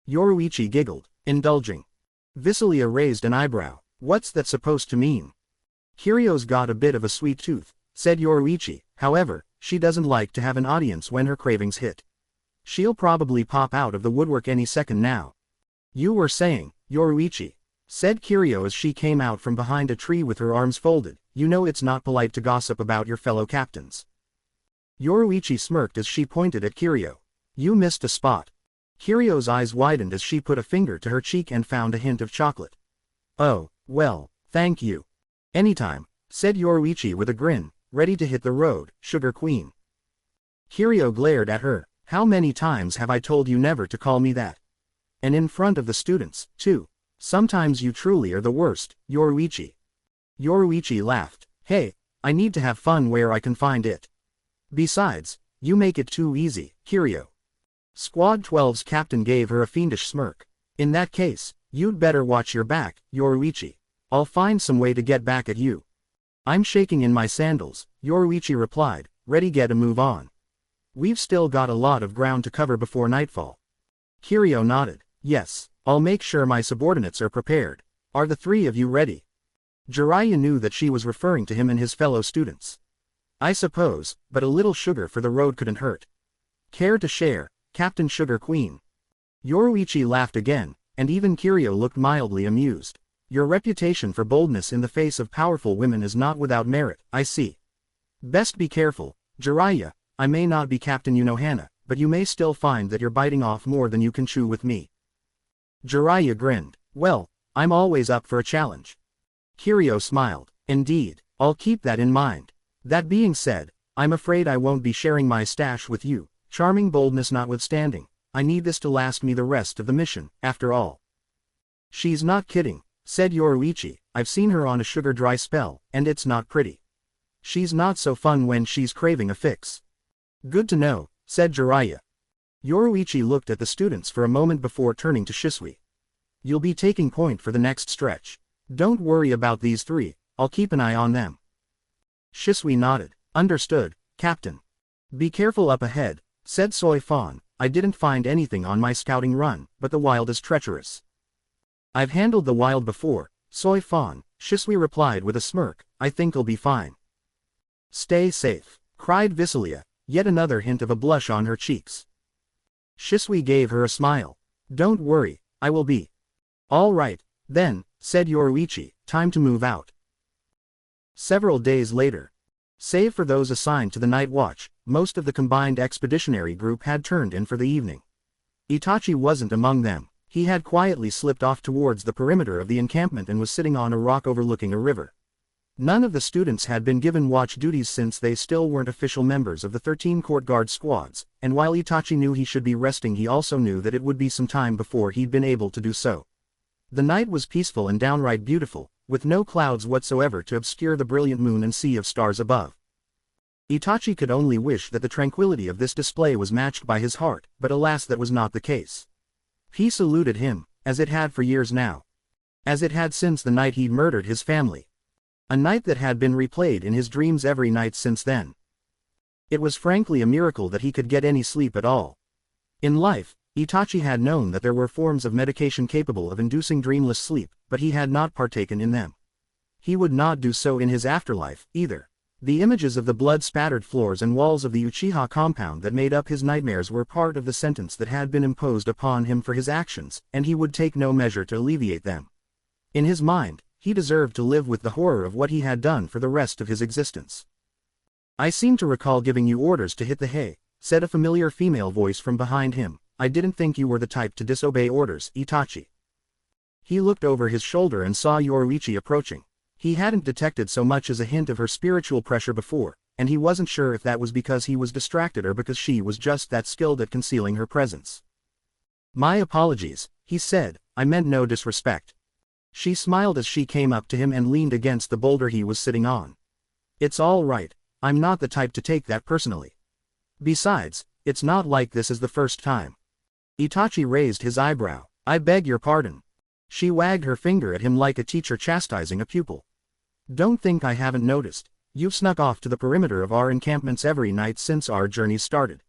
Yoruichi giggled, indulging. Visilia raised an eyebrow. What's that supposed to mean? Kiryu's got a bit of a sweet tooth, said Yoruichi. However, she doesn't like to have an audience when her cravings hit. She'll probably pop out of the woodwork any second now. You were saying, Yoruichi, said Kiryu as she came out from behind a tree with her arms folded. You know it's not polite to gossip about your fellow captains. Yoruichi smirked as she pointed at Kiryu. You missed a spot. Kiryu's eyes widened as she put a finger to her cheek and found a hint of chocolate. Oh, well, thank you. Anytime, said Yoruichi with a grin, ready to hit the road, Sugar Queen. Kiryu glared at her. How many times have I told you never to call me that? And in front of the students, too. Sometimes you truly are the worst, Yoruichi. Yoruichi laughed. Hey, I need to have fun where I can find it. Besides, you make it too easy, Kiryu. Squad 12's captain gave her a fiendish smirk. In that case, you'd better watch your back, Yoruichi. I'll find some way to get back at you. I'm shaking in my sandals, Yoruichi replied, ready to move on. We've still got a lot of ground to cover before nightfall. Kiryu nodded. Yes, I'll make sure my subordinates are prepared. Are the three of you ready? Jiraiya knew that she was referring to him and his fellow students. I suppose, but a little sugar for the road couldn't hurt. Care to share, Captain Sugar Queen? Yoruichi laughed again, and even Kiryu looked mildly amused. Your reputation for boldness in the face of powerful women is not without merit, I see. Best be careful, Jiraiya. I may not be Captain Unohana, but you may still find that you're biting off more than you can chew with me. Jiraiya grinned. Well, I'm always up for a challenge. Kiryu smiled. Indeed, I'll keep that in mind. That being said, I'm afraid I won't be sharing my stash with you, charming boldness notwithstanding. I need this to last me the rest of the mission, after all. She's not kidding, said Yoruichi. I've seen her on a sugar dry spell, and it's not pretty. She's not so fun when she's craving a fix. Good to know, said Jiraiya. Yoruichi looked at the students for a moment before turning to Shisui. You'll be taking point for the next stretch. Don't worry about these three, I'll keep an eye on them. Shisui nodded. Understood, Captain. Be careful up ahead, said Soy Fawn. I didn't find anything on my scouting run, but the wild is treacherous. I've handled the wild before, Soy Fawn, Shisui replied with a smirk. I think I'll be fine. Stay safe, cried Visilia, yet another hint of a blush on her cheeks. Shisui gave her a smile. Don't worry, I will be. All right, then, said Yoruichi, time to move out. Several days later. Save for those assigned to the night watch, most of the combined expeditionary group had turned in for the evening. Itachi wasn't among them. He had quietly slipped off towards the perimeter of the encampment and was sitting on a rock overlooking a river. None of the students had been given watch duties since they still weren't official members of the 13 court guard squads, and while Itachi knew he should be resting, he also knew that it would be some time before he'd been able to do so. The night was peaceful and downright beautiful, with no clouds whatsoever to obscure the brilliant moon and sea of stars above. Itachi could only wish that the tranquility of this display was matched by his heart, but alas, that was not the case. Peace eluded him, as it had for years now. As it had since the night he'd murdered his family. A night that had been replayed in his dreams every night since then. It was frankly a miracle that he could get any sleep at all. In life, Itachi had known that there were forms of medication capable of inducing dreamless sleep, but he had not partaken in them. He would not do so in his afterlife, either. The images of the blood-spattered floors and walls of the Uchiha compound that made up his nightmares were part of the sentence that had been imposed upon him for his actions, and he would take no measure to alleviate them. In his mind, he deserved to live with the horror of what he had done for the rest of his existence. I seem to recall giving you orders to hit the hay, said a familiar female voice from behind him. I didn't think you were the type to disobey orders, Itachi. He looked over his shoulder and saw Yoruichi approaching. He hadn't detected so much as a hint of her spiritual pressure before, and he wasn't sure if that was because he was distracted or because she was just that skilled at concealing her presence. My apologies, he said, I meant no disrespect. She smiled as she came up to him and leaned against the boulder he was sitting on. It's all right, I'm not the type to take that personally. Besides, it's not like this is the first time. Itachi raised his eyebrow. I beg your pardon. She wagged her finger at him like a teacher chastising a pupil. Don't think I haven't noticed. You've snuck off to the perimeter of our encampments every night since our journey started.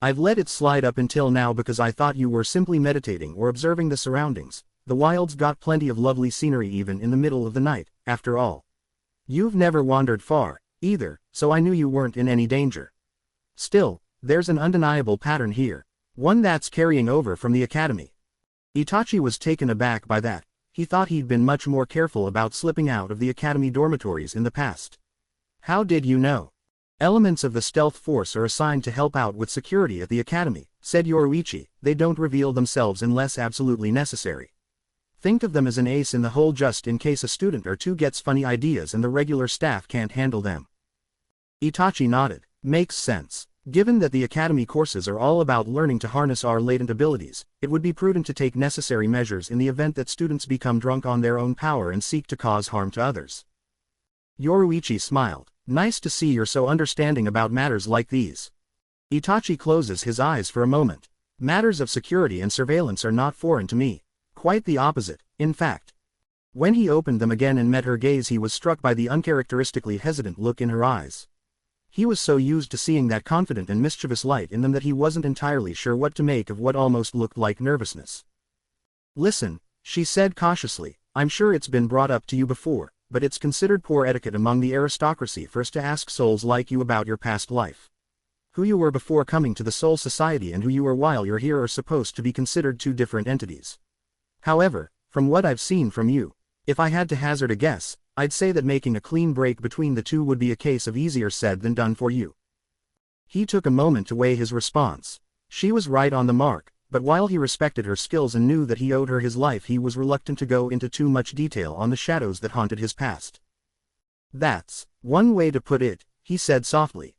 I've let it slide up until now because I thought you were simply meditating or observing the surroundings. The wild's got plenty of lovely scenery even in the middle of the night, after all. You've never wandered far, either, so I knew you weren't in any danger. Still, there's an undeniable pattern here. One that's carrying over from the academy. Itachi was taken aback by that. He thought he'd been much more careful about slipping out of the academy dormitories in the past. How did you know? Elements of the stealth force are assigned to help out with security at the academy, said Yoruichi. They don't reveal themselves unless absolutely necessary. Think of them as an ace in the hole just in case a student or two gets funny ideas and the regular staff can't handle them. Itachi nodded. Makes sense. Given that the academy courses are all about learning to harness our latent abilities, it would be prudent to take necessary measures in the event that students become drunk on their own power and seek to cause harm to others. Yoruichi smiled. Nice to see you're so understanding about matters like these. Itachi closes his eyes for a moment. Matters of security and surveillance are not foreign to me. Quite the opposite, in fact. When he opened them again and met her gaze, he was struck by the uncharacteristically hesitant look in her eyes. He was so used to seeing that confident and mischievous light in them that he wasn't entirely sure what to make of what almost looked like nervousness. "Listen," she said cautiously, "I'm sure it's been brought up to you before, but it's considered poor etiquette among the aristocracy first to ask souls like you about your past life. Who you were before coming to the Soul Society and who you are while you're here are supposed to be considered two different entities. However, from what I've seen from you, if I had to hazard a guess, I'd say that making a clean break between the two would be a case of easier said than done for you." He took a moment to weigh his response. She was right on the mark, but while he respected her skills and knew that he owed her his life, he was reluctant to go into too much detail on the shadows that haunted his past. "That's one way to put it," he said softly.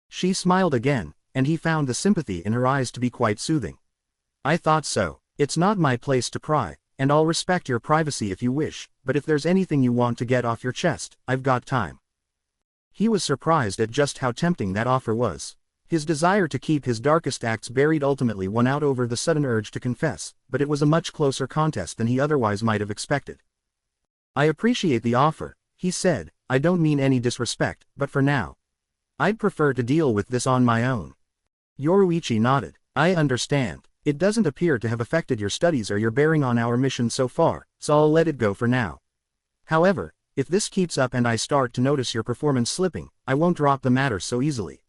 She smiled again, and he found the sympathy in her eyes to be quite soothing. "I thought so. It's not my place to pry, and I'll respect your privacy if you wish, but if there's anything you want to get off your chest, I've got time." He was surprised at just how tempting that offer was. His desire to keep his darkest acts buried ultimately won out over the sudden urge to confess, but it was a much closer contest than he otherwise might have expected. "I appreciate the offer," he said. "I don't mean any disrespect, but for now, I'd prefer to deal with this on my own." Yoruichi nodded. "I understand. It doesn't appear to have affected your studies or your bearing on our mission so far, so I'll let it go for now. However, if this keeps up and I start to notice your performance slipping, I won't drop the matter so easily."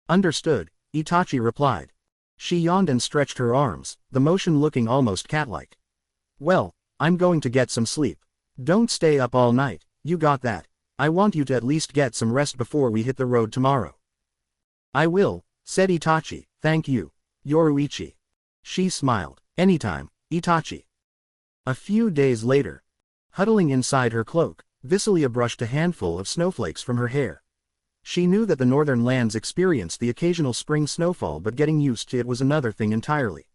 "Understood," Itachi replied. She yawned and stretched her arms, the motion looking almost cat-like. "Well, I'm going to get some sleep. Don't stay up all night, you got that? I want you to at least get some rest before we hit the road tomorrow." "I will," said Itachi, "thank you, Yoruichi." She smiled. "Anytime, Itachi." A few days later, huddling inside her cloak, Visilia brushed a handful of snowflakes from her hair. She knew that the northern lands experienced the occasional spring snowfall, but getting used to it was another thing entirely.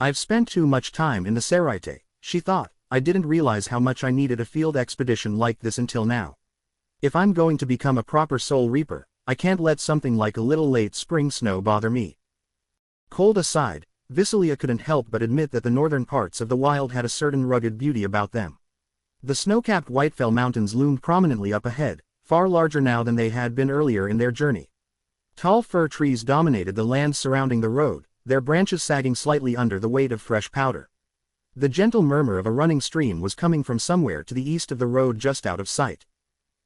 "I've spent too much time in the Seraite," she thought. "I didn't realize how much I needed a field expedition like this until now. If I'm going to become a proper soul reaper, I can't let something like a little late spring snow bother me." Cold aside, Visilia couldn't help but admit that the northern parts of the wild had a certain rugged beauty about them. The snow-capped Whitefell Mountains loomed prominently up ahead, far larger now than they had been earlier in their journey. Tall fir trees dominated the land surrounding the road, their branches sagging slightly under the weight of fresh powder. The gentle murmur of a running stream was coming from somewhere to the east of the road just out of sight.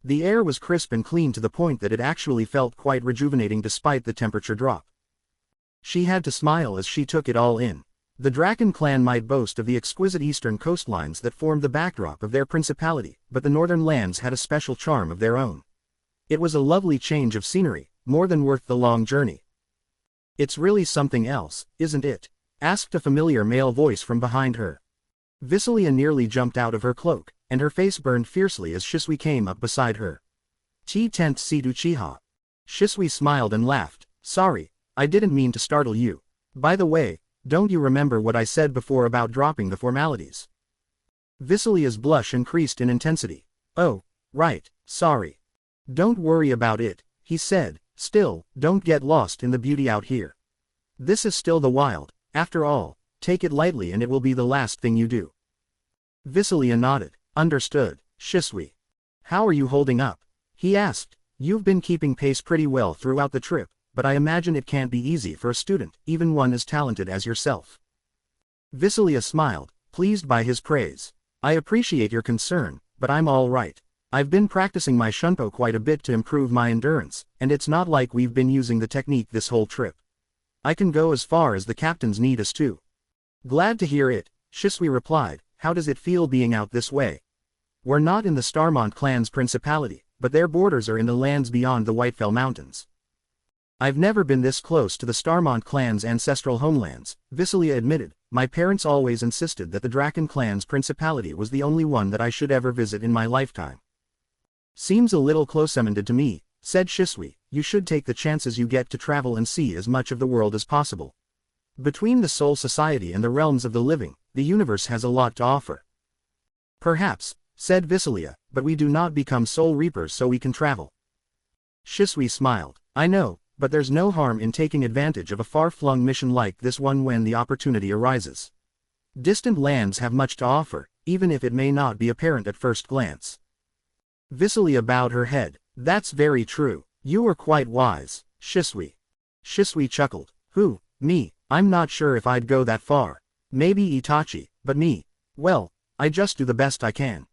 The air was crisp and clean to the point that it actually felt quite rejuvenating despite the temperature drop. She had to smile as she took it all in. The Draken clan might boast of the exquisite eastern coastlines that formed the backdrop of their principality, but the northern lands had a special charm of their own. It was a lovely change of scenery, more than worth the long journey. "It's really something else, isn't it?" asked a familiar male voice from behind her. Visilia nearly jumped out of her cloak, and her face burned fiercely as Shisui came up beside her. "T-tent Sidu Chiha." Shisui smiled and laughed. "Sorry, I didn't mean to startle you. By the way, don't you remember what I said before about dropping the formalities?" Visilia's blush increased in intensity. "Oh, right, sorry. Don't worry about it," he said. "Still, don't get lost in the beauty out here. This is still the wild, after all. Take it lightly and it will be the last thing you do." Visilia nodded. "Understood, Shisui. How are you holding up?" he asked. "You've been keeping pace pretty well throughout the trip, but I imagine it can't be easy for a student, even one as talented as yourself." Visilia smiled, pleased by his praise. "I appreciate your concern, but I'm all right. I've been practicing my shunpo quite a bit to improve my endurance, and it's not like we've been using the technique this whole trip. I can go as far as the captains need us to." "Glad to hear it," Shisui replied. "How does it feel being out this way?" "We're not in the Starmont clan's principality, but their borders are in the lands beyond the Whitefell Mountains. I've never been this close to the Starmont clan's ancestral homelands," Visilia admitted. "My parents always insisted that the Draken clan's principality was the only one that I should ever visit in my lifetime." "Seems a little close-minded to me," said Shisui. "You should take the chances you get to travel and see as much of the world as possible. Between the Soul Society and the realms of the living, the universe has a lot to offer." "Perhaps," said Visilia, "but we do not become soul reapers so we can travel." Shisui smiled. "I know, but there's no harm in taking advantage of a far-flung mission like this one when the opportunity arises. Distant lands have much to offer, even if it may not be apparent at first glance." Visilia bowed her head. "That's very true. You were quite wise, Shisui. Shisui chuckled. Who, me? I'm not sure if I'd go that far. Maybe Itachi, but me? Well, I just do the best I can.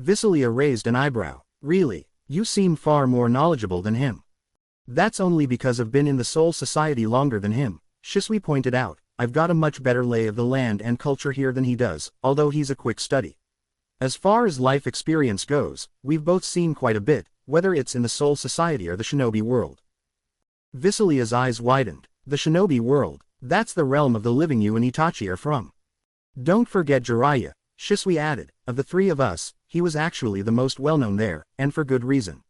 Visilia raised an eyebrow. Really, you seem far more knowledgeable than him. That's only because I've been in the Soul Society longer than him, Shisui pointed out. I've got a much better lay of the land and culture here than he does, although he's a quick study. As far as life experience goes, we've both seen quite a bit, whether it's in the Soul Society or the Shinobi world. Visilia's eyes widened. The Shinobi world, that's the realm of the living you and Itachi are from. Don't forget Jiraiya, Shisui added. Of the three of us, he was actually the most well-known there, and for good reason.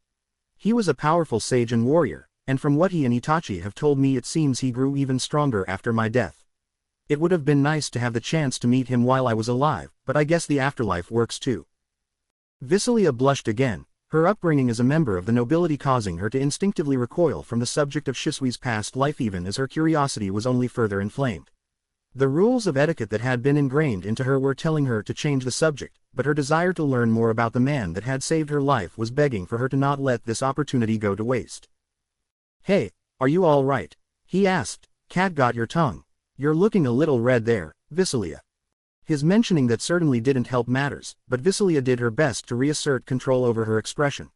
He was a powerful sage and warrior, and from what he and Itachi have told me it seems he grew even stronger after my death. It would have been nice to have the chance to meet him while I was alive, but I guess the afterlife works too. Visilia blushed again, her upbringing as a member of the nobility causing her to instinctively recoil from the subject of Shisui's past life even as her curiosity was only further inflamed. The rules of etiquette that had been ingrained into her were telling her to change the subject, but her desire to learn more about the man that had saved her life was begging for her to not let this opportunity go to waste. Hey, are you all right? He asked. Cat got your tongue. You're looking a little red there, Visilia. His mentioning that certainly didn't help matters, but Visilia did her best to reassert control over her expression.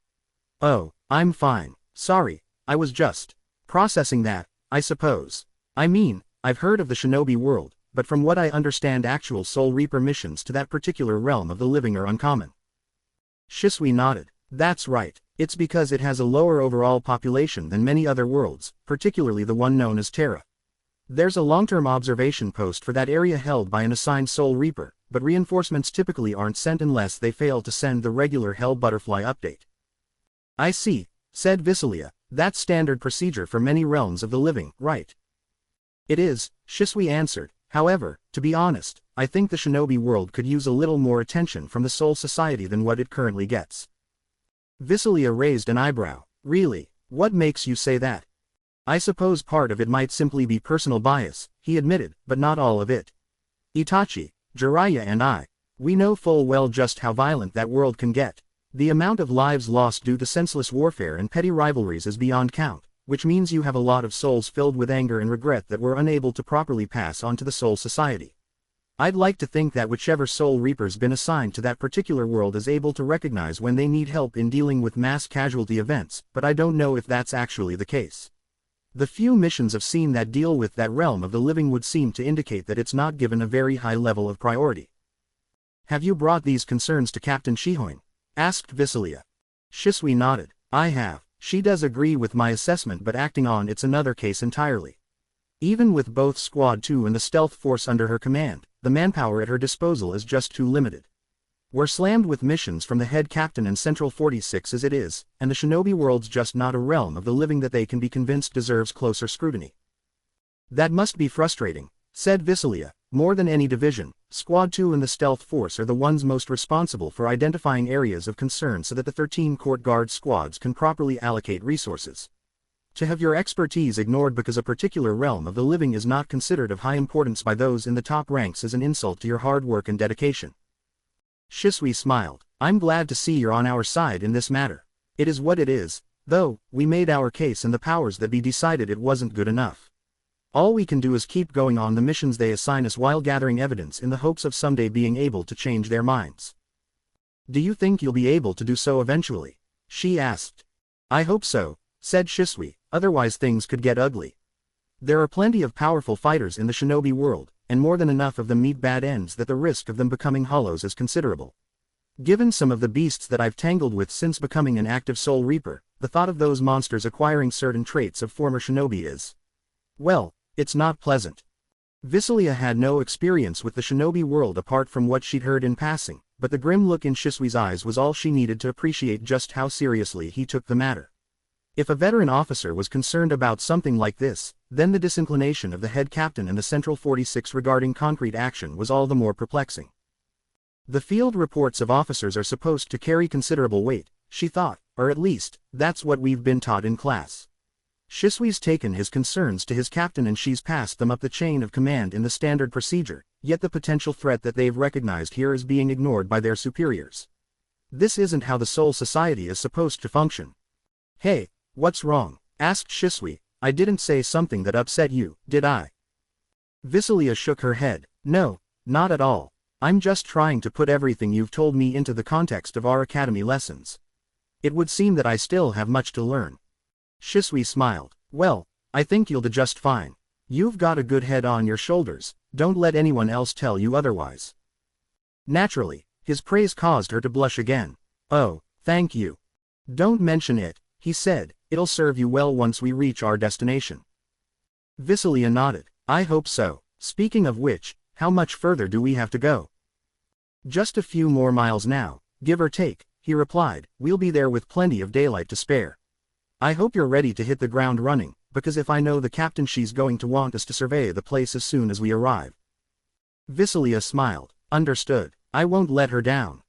Oh, I'm fine. Sorry, I was just processing that, I suppose. I mean, I've heard of the Shinobi world, but from what I understand actual Soul Reaper missions to that particular realm of the living are uncommon. Shisui nodded. That's right, it's because it has a lower overall population than many other worlds, particularly the one known as Terra. There's a long-term observation post for that area held by an assigned Soul Reaper, but reinforcements typically aren't sent unless they fail to send the regular Hell Butterfly update. I see, said Visilia, that's standard procedure for many realms of the living, right? It is, Shisui answered. However, to be honest, I think the Shinobi world could use a little more attention from the Soul Society than what it currently gets. Visilia raised an eyebrow. Really? What makes you say that? I suppose part of it might simply be personal bias, he admitted, but not all of it. Itachi, Jiraiya and I, we know full well just how violent that world can get. The amount of lives lost due to senseless warfare and petty rivalries is beyond count, which means you have a lot of souls filled with anger and regret that we're unable to properly pass on to the Soul Society. I'd like to think that whichever Soul Reaper's been assigned to that particular world is able to recognize when they need help in dealing with mass casualty events, but I don't know if that's actually the case. The few missions I've seen that deal with that realm of the living would seem to indicate that it's not given a very high level of priority. Have you brought these concerns to Captain Shihoin? Asked Visilia. Shisui nodded. I have. She does agree with my assessment, but acting on it's another case entirely. Even with both Squad 2 and the stealth force under her command, the manpower at her disposal is just too limited. We're slammed with missions from the head captain and Central 46 as it is, and the Shinobi world's just not a realm of the living that they can be convinced deserves closer scrutiny. That must be frustrating, said Visilia. More than any division, Squad 2 and the Stealth Force are the ones most responsible for identifying areas of concern so that the 13 Court Guard squads can properly allocate resources. To have your expertise ignored because a particular realm of the living is not considered of high importance by those in the top ranks is an insult to your hard work and dedication. Shisui smiled. I'm glad to see you're on our side in this matter. It is what it is, though, we made our case and the powers that be decided it wasn't good enough. All we can do is keep going on the missions they assign us while gathering evidence in the hopes of someday being able to change their minds. Do you think you'll be able to do so eventually? She asked. I hope so, said Shisui, otherwise things could get ugly. There are plenty of powerful fighters in the Shinobi world, and more than enough of them meet bad ends that the risk of them becoming hollows is considerable. Given some of the beasts that I've tangled with since becoming an active Soul Reaper, the thought of those monsters acquiring certain traits of former Shinobi is, well, it's not pleasant. Visilia had no experience with the Shinobi world apart from what she'd heard in passing, but the grim look in Shisui's eyes was all she needed to appreciate just how seriously he took the matter. If a veteran officer was concerned about something like this, then the disinclination of the head captain and the Central 46 regarding concrete action was all the more perplexing. The field reports of officers are supposed to carry considerable weight, she thought, or at least, that's what we've been taught in class. Shisui's taken his concerns to his captain and she's passed them up the chain of command in the standard procedure, yet the potential threat that they've recognized here is being ignored by their superiors. This isn't how the Soul Society is supposed to function. Hey, What's wrong? Asked Shisui. I didn't say something that upset you, did I? Visalia shook her head. No, not at all. I'm just trying to put everything you've told me into the context of our academy lessons. It would seem that I still have much to learn. Shisui smiled. Well, I think you'll do just fine. You've got a good head on your shoulders, don't let anyone else tell you otherwise. Naturally, his praise caused her to blush again. Oh, thank you. Don't mention it, he said, it'll serve you well once we reach our destination. Visalia nodded. I hope so. Speaking of which, how much further do we have to go? Just a few more miles now, give or take, he replied. We'll be there with plenty of daylight to spare. I hope you're ready to hit the ground running, because if I know the captain, she's going to want us to survey the place as soon as we arrive. Visalia smiled. Understood. I won't let her down.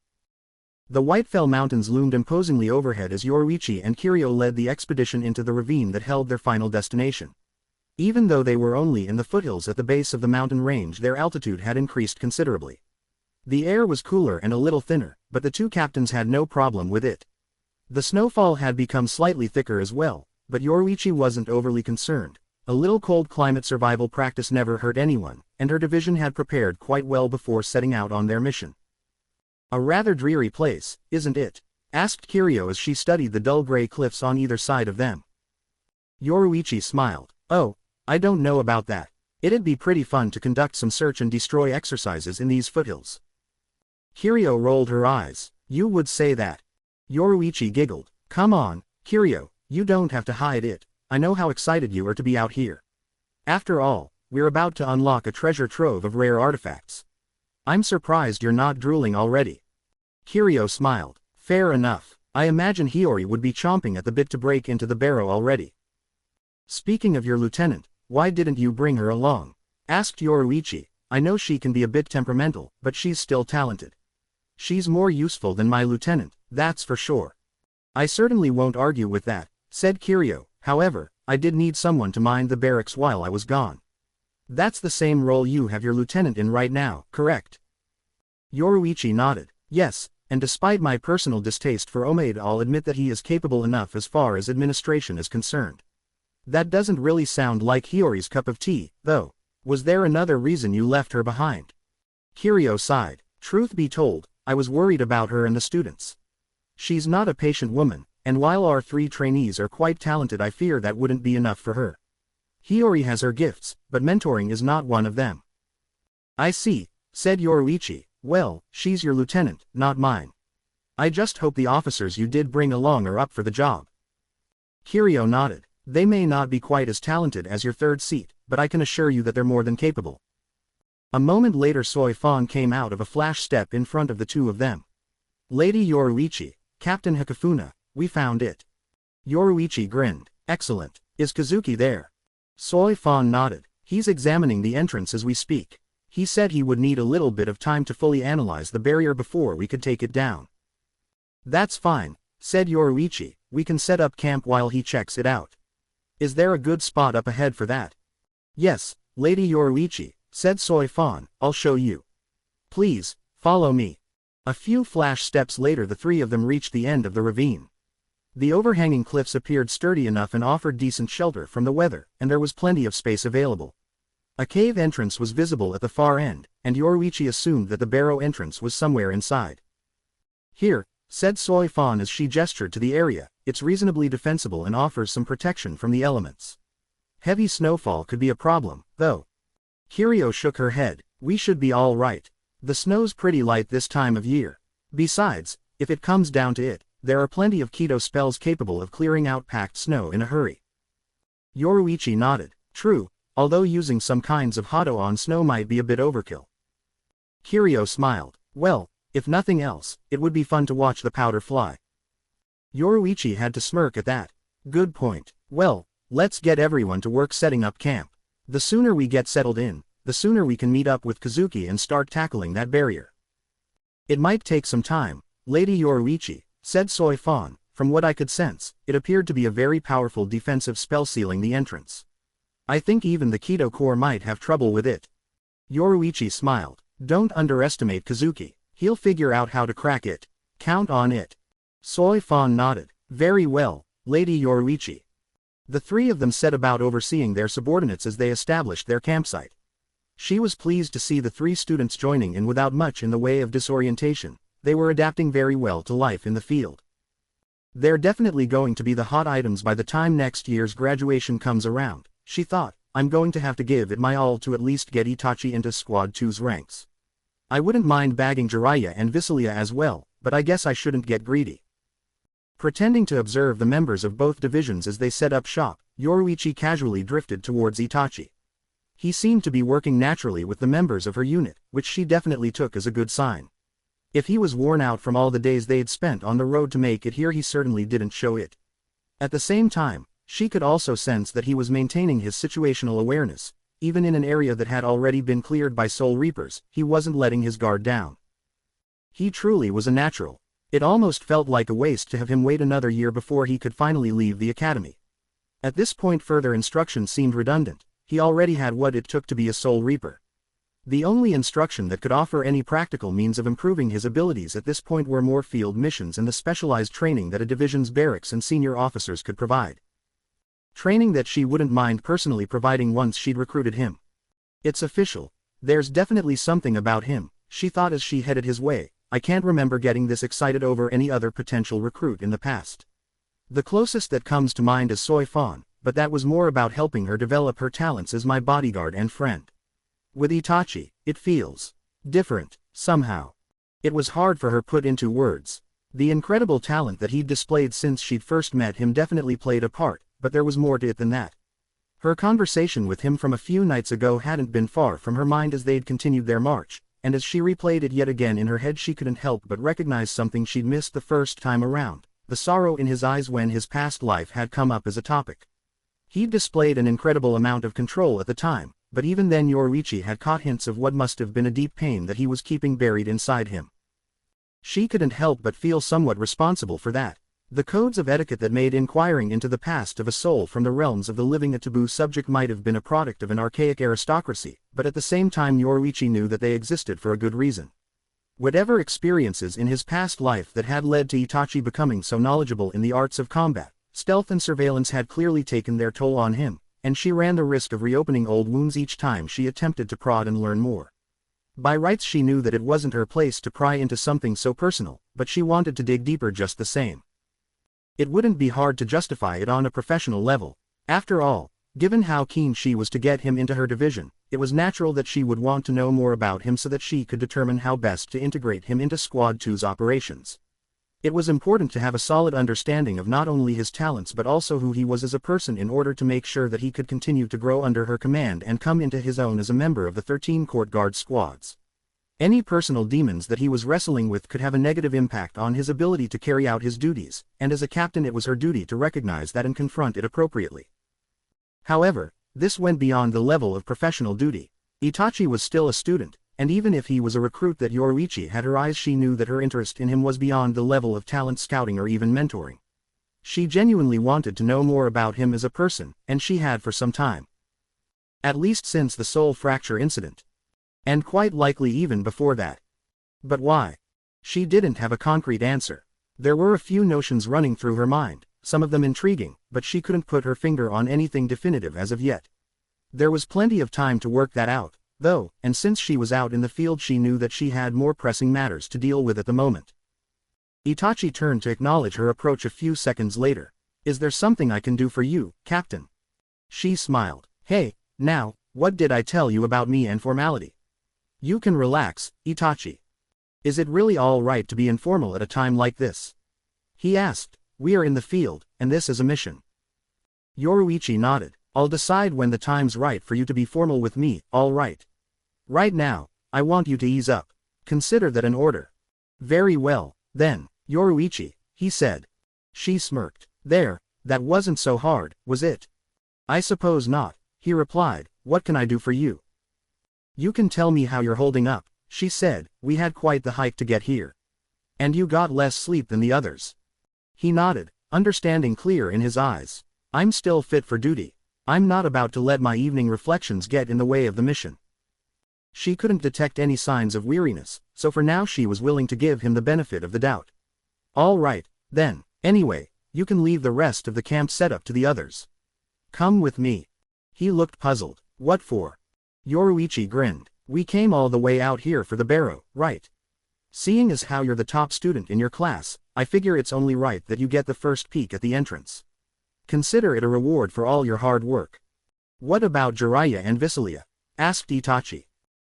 The Whitefell Mountains loomed imposingly overhead as Yoruichi and Kiryu led the expedition into the ravine that held their final destination. Even though they were only in the foothills at the base of the mountain range, their altitude had increased considerably. The air was cooler and a little thinner, but the two captains had no problem with it. The snowfall had become slightly thicker as well, but Yoruichi wasn't overly concerned. A little cold climate survival practice never hurt anyone, and her division had prepared quite well before setting out on their mission. A rather dreary place, isn't it? Asked Kiryu as she studied the dull gray cliffs on either side of them. Yoruichi smiled. Oh, I don't know about that. It'd be pretty fun to conduct some search and destroy exercises in these foothills. Kiryu rolled her eyes. You would say that. Yoruichi giggled. Come on, Kiryu, you don't have to hide it. I know how excited you are to be out here. After all, we're about to unlock a treasure trove of rare artifacts. I'm surprised you're not drooling already. Kiryu smiled. Fair enough. I imagine Hiyori would be chomping at the bit to break into the barrow already. Speaking of your lieutenant, why didn't you bring her along? Asked Yoruichi. I know she can be a bit temperamental, but she's still talented. She's more useful than my lieutenant, that's for sure. I certainly won't argue with that, said Kiryu. However, I did need someone to mind the barracks while I was gone. That's the same role you have your lieutenant in right now, correct? Yoruichi nodded. Yes, and despite my personal distaste for Omade, I'll admit that he is capable enough as far as administration is concerned. That doesn't really sound like Hiyori's cup of tea, though. Was there another reason you left her behind? Kiryu sighed. Truth be told, I was worried about her and the students. She's not a patient woman, and while our 3 trainees are quite talented, I fear that wouldn't be enough for her. Hiyori has her gifts, but mentoring is not one of them. I see, said Yoruichi. Well, she's your lieutenant, not mine. I just hope the officers you did bring along are up for the job. Kiryu nodded. They may not be quite as talented as your third seat, but I can assure you that they're more than capable. A moment later, Soi Fan came out of a flash step in front of the two of them. Lady Yoruichi, Captain Hikafuna, we found it. Yoruichi grinned. Excellent. Is Kazuki there? Soi Fan nodded. He's examining the entrance as we speak. He said he would need a little bit of time to fully analyze the barrier before we could take it down. That's fine, said Yoruichi. We can set up camp while he checks it out. Is there a good spot up ahead for that? Yes, Lady Yoruichi, said Soi Fan. I'll show you. Please, follow me. A few flash steps later, the three of them reached the end of the ravine. The overhanging cliffs appeared sturdy enough and offered decent shelter from the weather, and there was plenty of space available. A cave entrance was visible at the far end, and Yoruichi assumed that the barrow entrance was somewhere inside. Here, said Soi Fan as she gestured to the area. It's reasonably defensible and offers some protection from the elements. Heavy snowfall could be a problem, though. Kiryu shook her head. We should be all right. The snow's pretty light this time of year. Besides, if it comes down to it, there are plenty of Kido spells capable of clearing out packed snow in a hurry. Yoruichi nodded. True, although using some kinds of Hado on snow might be a bit overkill. Kiryu smiled. Well, if nothing else, it would be fun to watch the powder fly. Yoruichi had to smirk at that. Good point. Well, let's get everyone to work setting up camp. The sooner we get settled in, the sooner we can meet up with Kazuki and start tackling that barrier. It might take some time, Lady Yoruichi, said Soi Fan. From what I could sense, it appeared to be a very powerful defensive spell sealing the entrance. I think even the Kido Corps might have trouble with it. Yoruichi smiled. Don't underestimate Kazuki. He'll figure out how to crack it. Count on it. Soi Fan nodded. Very well, Lady Yoruichi. The three of them set about overseeing their subordinates as they established their campsite. She was pleased to see the three students joining in without much in the way of disorientation. They were adapting very well to life in the field. They're definitely going to be the hot items by the time next year's graduation comes around, she thought. I'm going to have to give it my all to at least get Itachi into Squad 2's ranks. I wouldn't mind bagging Jiraiya and Visalia as well, but I guess I shouldn't get greedy. Pretending to observe the members of both divisions as they set up shop, Yoruichi casually drifted towards Itachi. He seemed to be working naturally with the members of her unit, which she definitely took as a good sign. If he was worn out from all the days they'd spent on the road to make it here, he certainly didn't show it. At the same time, she could also sense that he was maintaining his situational awareness. Even in an area that had already been cleared by Soul Reapers, he wasn't letting his guard down. He truly was a natural. It almost felt like a waste to have him wait another year before he could finally leave the academy. At this point further instruction seemed redundant. He already had what it took to be a Soul Reaper. The only instruction that could offer any practical means of improving his abilities at this point were more field missions and the specialized training that a division's barracks and senior officers could provide. Training that she wouldn't mind personally providing once she'd recruited him. It's official. There's definitely something about him, she thought as she headed his way. I can't remember getting this excited over any other potential recruit in the past. The closest that comes to mind is Soy Fawn, but that was more about helping her develop her talents as my bodyguard and friend. With Itachi, it feels different, somehow. It was hard for her put into words. The incredible talent that he'd displayed since she'd first met him definitely played a part, but there was more to it than that. Her conversation with him from a few nights ago hadn't been far from her mind as they'd continued their march, and as she replayed it yet again in her head she couldn't help but recognize something she'd missed the first time around, the sorrow in his eyes when his past life had come up as a topic. He'd displayed an incredible amount of control at the time, but even then Yoruichi had caught hints of what must have been a deep pain that he was keeping buried inside him. She couldn't help but feel somewhat responsible for that. The codes of etiquette that made inquiring into the past of a soul from the realms of the living a taboo subject might have been a product of an archaic aristocracy, but at the same time Yoruichi knew that they existed for a good reason. Whatever experiences in his past life that had led to Itachi becoming so knowledgeable in the arts of combat, stealth and surveillance had clearly taken their toll on him, and she ran the risk of reopening old wounds each time she attempted to prod and learn more. By rights she knew that it wasn't her place to pry into something so personal, but she wanted to dig deeper just the same. It wouldn't be hard to justify it on a professional level. After all, given how keen she was to get him into her division, it was natural that she would want to know more about him so that she could determine how best to integrate him into Squad 2's operations. It was important to have a solid understanding of not only his talents but also who he was as a person in order to make sure that he could continue to grow under her command and come into his own as a member of the 13 Court Guard squads. Any personal demons that he was wrestling with could have a negative impact on his ability to carry out his duties, and as a captain it was her duty to recognize that and confront it appropriately. However, this went beyond the level of professional duty. Itachi was still a student, and even if he was a recruit that Yoruichi had her eyes, she knew that her interest in him was beyond the level of talent scouting or even mentoring. She genuinely wanted to know more about him as a person, and she had for some time. At least since the soul fracture incident. And quite likely even before that. But why? She didn't have a concrete answer. There were a few notions running through her mind, some of them intriguing, but she couldn't put her finger on anything definitive as of yet. There was plenty of time to work that out, though, and since she was out in the field she knew that she had more pressing matters to deal with at the moment. Itachi turned to acknowledge her approach a few seconds later. Is there something I can do for you, Captain? She smiled. Hey, now, what did I tell you about me and formality? You can relax, Itachi. Is it really all right to be informal at a time like this? He asked. We are in the field, and this is a mission. Yoruichi nodded. I'll decide when the time's right for you to be formal with me, all right. Right now, I want you to ease up. Consider that an order. Very well, then, Yoruichi, he said. She smirked. There, that wasn't so hard, was it? I suppose not, he replied. What can I do for you? You can tell me how you're holding up, she said. We had quite the hike to get here. And you got less sleep than the others. He nodded, understanding clear in his eyes. I'm still fit for duty. I'm not about to let my evening reflections get in the way of the mission. She couldn't detect any signs of weariness, so for now she was willing to give him the benefit of the doubt. All right, then. Anyway, you can leave the rest of the camp setup to the others. Come with me. He looked puzzled. What for? Yoruichi grinned. We came all the way out here for the barrow, right? Seeing as how you're the top student in your class, I figure it's only right that you get the first peek at the entrance. Consider it a reward for all your hard work. What about Jiraiya and Visilia? Asked Itachi.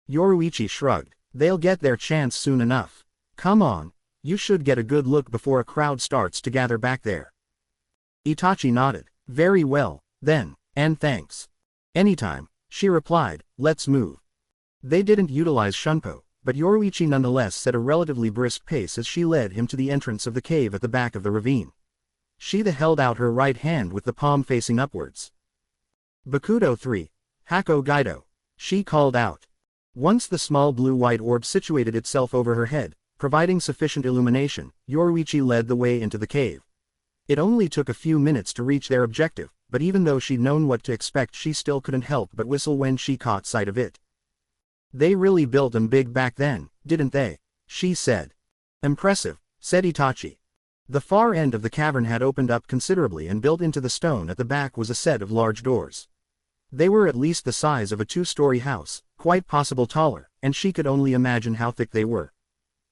Yoruichi shrugged. They'll get their chance soon enough. Come on, you should get a good look before a crowd starts to gather back there. Itachi nodded. Very well, then, and thanks. Anytime, she replied, let's move. They didn't utilize Shunpo, but Yoruichi nonetheless set a relatively brisk pace as she led him to the entrance of the cave at the back of the ravine. She held out her right hand with the palm facing upwards. Bakudo 3. Hako Gaido. She called out. Once the small blue-white orb situated itself over her head, providing sufficient illumination, Yoruichi led the way into the cave. It only took a few minutes to reach their objective, but even though she'd known what to expect, she still couldn't help but whistle when she caught sight of it. They really built 'em big back then, didn't they? She said. Impressive, said Itachi. The far end of the cavern had opened up considerably, and built into the stone at the back was a set of large doors. They were at least the size of a two-story house, quite possible taller, and she could only imagine how thick they were.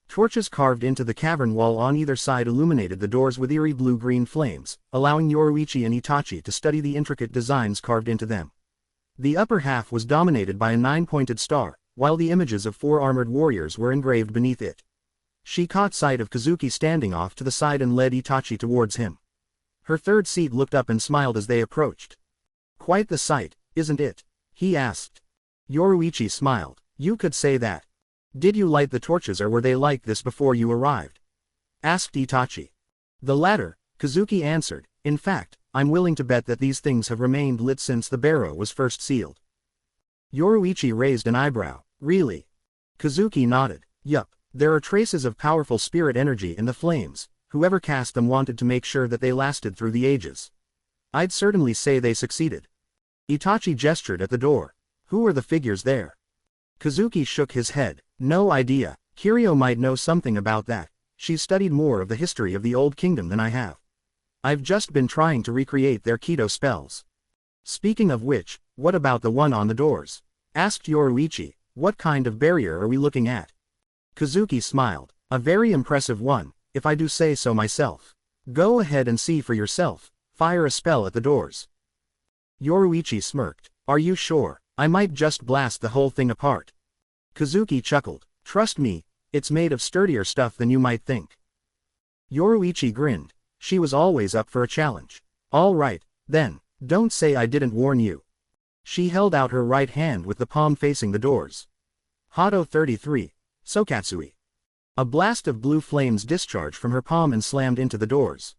Torches carved into the cavern wall on either side illuminated the doors with eerie blue-green flames, allowing Yoruichi and Itachi to study the intricate designs carved into them. The upper half was dominated by a 9-pointed star, while the images of 4 armored warriors were engraved beneath it. She caught sight of Kazuki standing off to the side and led Itachi towards him. Her third seat looked up and smiled as they approached. Quite the sight, isn't it? He asked. Yoruichi smiled. You could say that. Did you light the torches, or were they like this before you arrived? Asked Itachi. The latter, Kazuki answered. In fact, I'm willing to bet that these things have remained lit since the barrow was first sealed. Yoruichi raised an eyebrow. Really? Kazuki nodded. Yup. There are traces of powerful spirit energy in the flames. Whoever cast them wanted to make sure that they lasted through the ages. I'd certainly say they succeeded. Itachi gestured at the door. Who are the figures there? Kazuki shook his head. No idea. Kiryu might know something about that. She's studied more of the history of the Old Kingdom than I have. I've just been trying to recreate their Kido spells. Speaking of which, what about the one on the doors? Asked Yoruichi. What kind of barrier are we looking at? Kazuki smiled. A very impressive one, if I do say so myself. Go ahead and see for yourself. Fire a spell at the doors. Yoruichi smirked. Are you sure? I might just blast the whole thing apart. Kazuki chuckled. Trust me, it's made of sturdier stuff than you might think. Yoruichi grinned. She was always up for a challenge. All right, then, don't say I didn't warn you. She held out her right hand with the palm facing the doors. Hado 33. Sokatsui. A blast of blue flames discharged from her palm and slammed into the doors.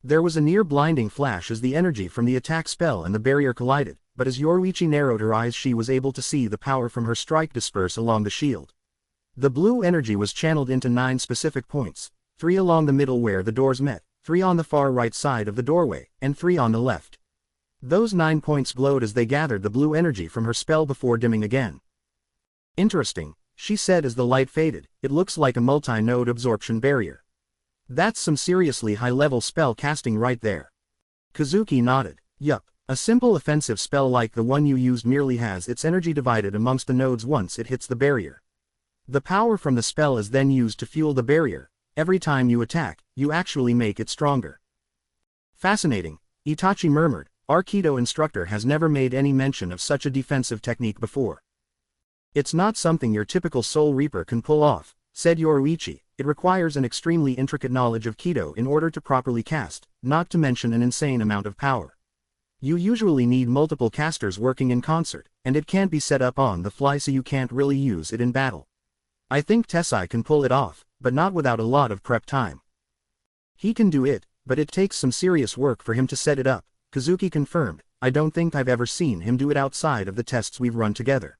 There was a near blinding flash as the energy from the attack spell and the barrier collided, but as Yoruichi narrowed her eyes, she was able to see the power from her strike disperse along the shield. The blue energy was channeled into 9 specific points, 3 along the middle where the doors met, 3 on the far right side of the doorway, and 3 on the left. Those 9 points glowed as they gathered the blue energy from her spell before dimming again. Interesting, she said as the light faded. It looks like a multi-node absorption barrier. That's some seriously high-level spell casting right there. Kazuki nodded. Yup, a simple offensive spell like the one you used merely has its energy divided amongst the nodes once it hits the barrier. The power from the spell is then used to fuel the barrier. Every time you attack, you actually make it stronger. Fascinating, Itachi murmured. Our Kido instructor has never made any mention of such a defensive technique before. It's not something your typical Soul Reaper can pull off, said Yoruichi. It requires an extremely intricate knowledge of Kido in order to properly cast, not to mention an insane amount of power. You usually need multiple casters working in concert, and it can't be set up on the fly, so you can't really use it in battle. I think Itaci can pull it off, but not without a lot of prep time. He can do it, but it takes some serious work for him to set it up, Kazuki confirmed. I don't think I've ever seen him do it outside of the tests we've run together.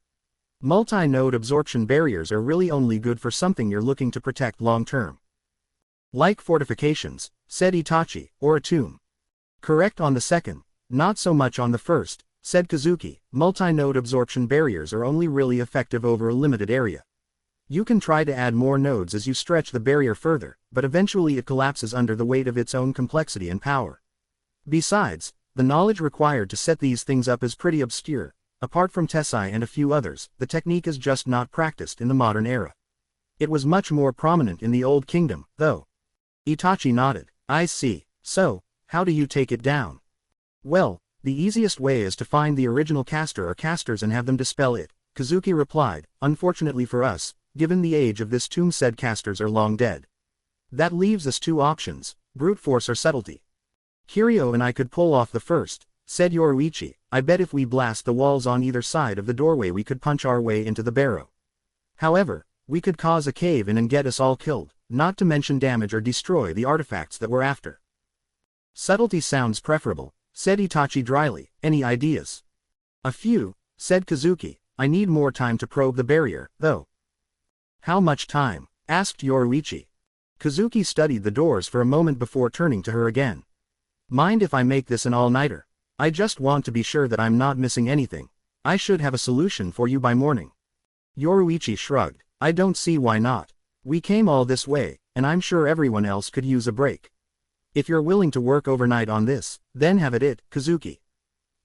Multi-node absorption barriers are really only good for something you're looking to protect long-term. Like fortifications, said Itachi, or a tomb. Correct on the second, not so much on the first, said Kazuki. Multi-node absorption barriers are only really effective over a limited area. You can try to add more nodes as you stretch the barrier further, but eventually it collapses under the weight of its own complexity and power. Besides, the knowledge required to set these things up is pretty obscure. Apart from Tessai and a few others, the technique is just not practiced in the modern era. It was much more prominent in the Old Kingdom, though. Itachi nodded. I see. So, how do you take it down? Well, the easiest way is to find the original caster or casters and have them dispel it, Kazuki replied. Unfortunately for us, given the age of this tomb, said casters are long dead. That leaves us two options, brute force or subtlety. Kiryu and I could pull off the first, said Yoruichi. I bet if we blast the walls on either side of the doorway we could punch our way into the barrow. However, we could cause a cave-in and get us all killed, not to mention damage or destroy the artifacts that we're after. Subtlety sounds preferable, said Itachi dryly. Any ideas? A few, said Kazuki. I need more time to probe the barrier, though. How much time? Asked Yoruichi. Kazuki studied the doors for a moment before turning to her again. Mind if I make this an all-nighter? I just want to be sure that I'm not missing anything. I should have a solution for you by morning. Yoruichi shrugged. I don't see why not. We came all this way, and I'm sure everyone else could use a break. If you're willing to work overnight on this, then have at it, Kazuki.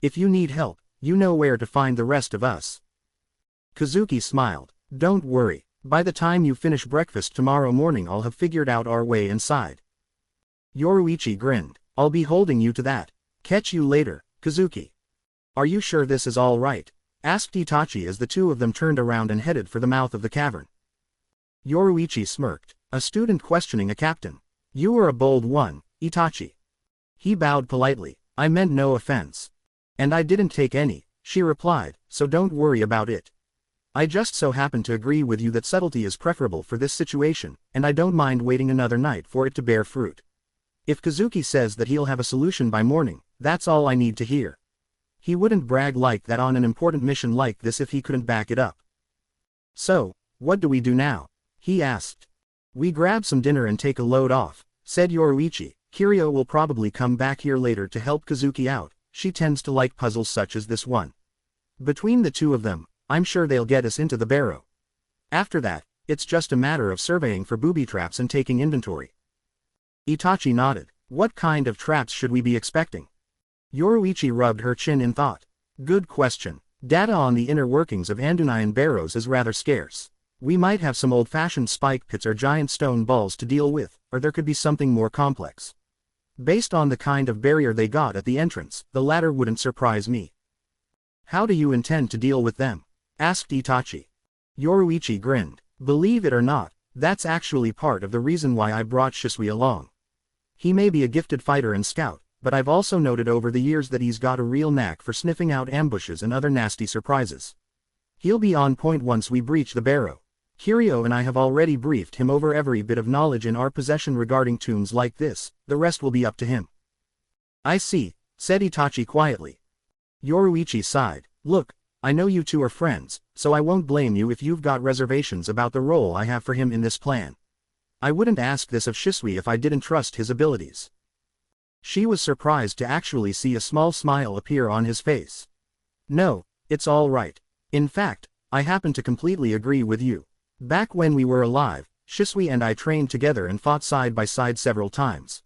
If you need help, you know where to find the rest of us. Kazuki smiled. Don't worry. By the time you finish breakfast tomorrow morning I'll have figured out our way inside. Yoruichi grinned. I'll be holding you to that. Catch you later, Kazuki. Are you sure this is all right? Asked Itachi as the two of them turned around and headed for the mouth of the cavern. Yoruichi smirked. A student questioning a captain. You were a bold one, Itachi. He bowed politely. I meant no offense. And I didn't take any, she replied, so don't worry about it. I just so happen to agree with you that subtlety is preferable for this situation, and I don't mind waiting another night for it to bear fruit. If Kazuki says that he'll have a solution by morning, that's all I need to hear. He wouldn't brag like that on an important mission like this if he couldn't back it up. So, what do we do now? He asked. We grab some dinner and take a load off, said Yoruichi. Kiryu will probably come back here later to help Kazuki out, she tends to like puzzles such as this one. Between the two of them, I'm sure they'll get us into the barrow. After that, it's just a matter of surveying for booby traps and taking inventory. Itachi nodded. What kind of traps should we be expecting? Yoruichi rubbed her chin in thought. Good question. Data on the inner workings of Andunayan barrows is rather scarce. We might have some old-fashioned spike pits or giant stone balls to deal with, or there could be something more complex. Based on the kind of barrier they got at the entrance, the latter wouldn't surprise me. How do you intend to deal with them? Asked Itachi. Yoruichi grinned. Believe it or not, that's actually part of the reason why I brought Shisui along. He may be a gifted fighter and scout, but I've also noted over the years that he's got a real knack for sniffing out ambushes and other nasty surprises. He'll be on point once we breach the barrow. Kiryu and I have already briefed him over every bit of knowledge in our possession regarding tombs like this, the rest will be up to him. I see, said Itachi quietly. Yoruichi sighed. Look, I know you two are friends, so I won't blame you if you've got reservations about the role I have for him in this plan. I wouldn't ask this of Shisui if I didn't trust his abilities. She was surprised to actually see a small smile appear on his face. No, it's all right. In fact, I happen to completely agree with you. Back when we were alive, Shisui and I trained together and fought side by side several times.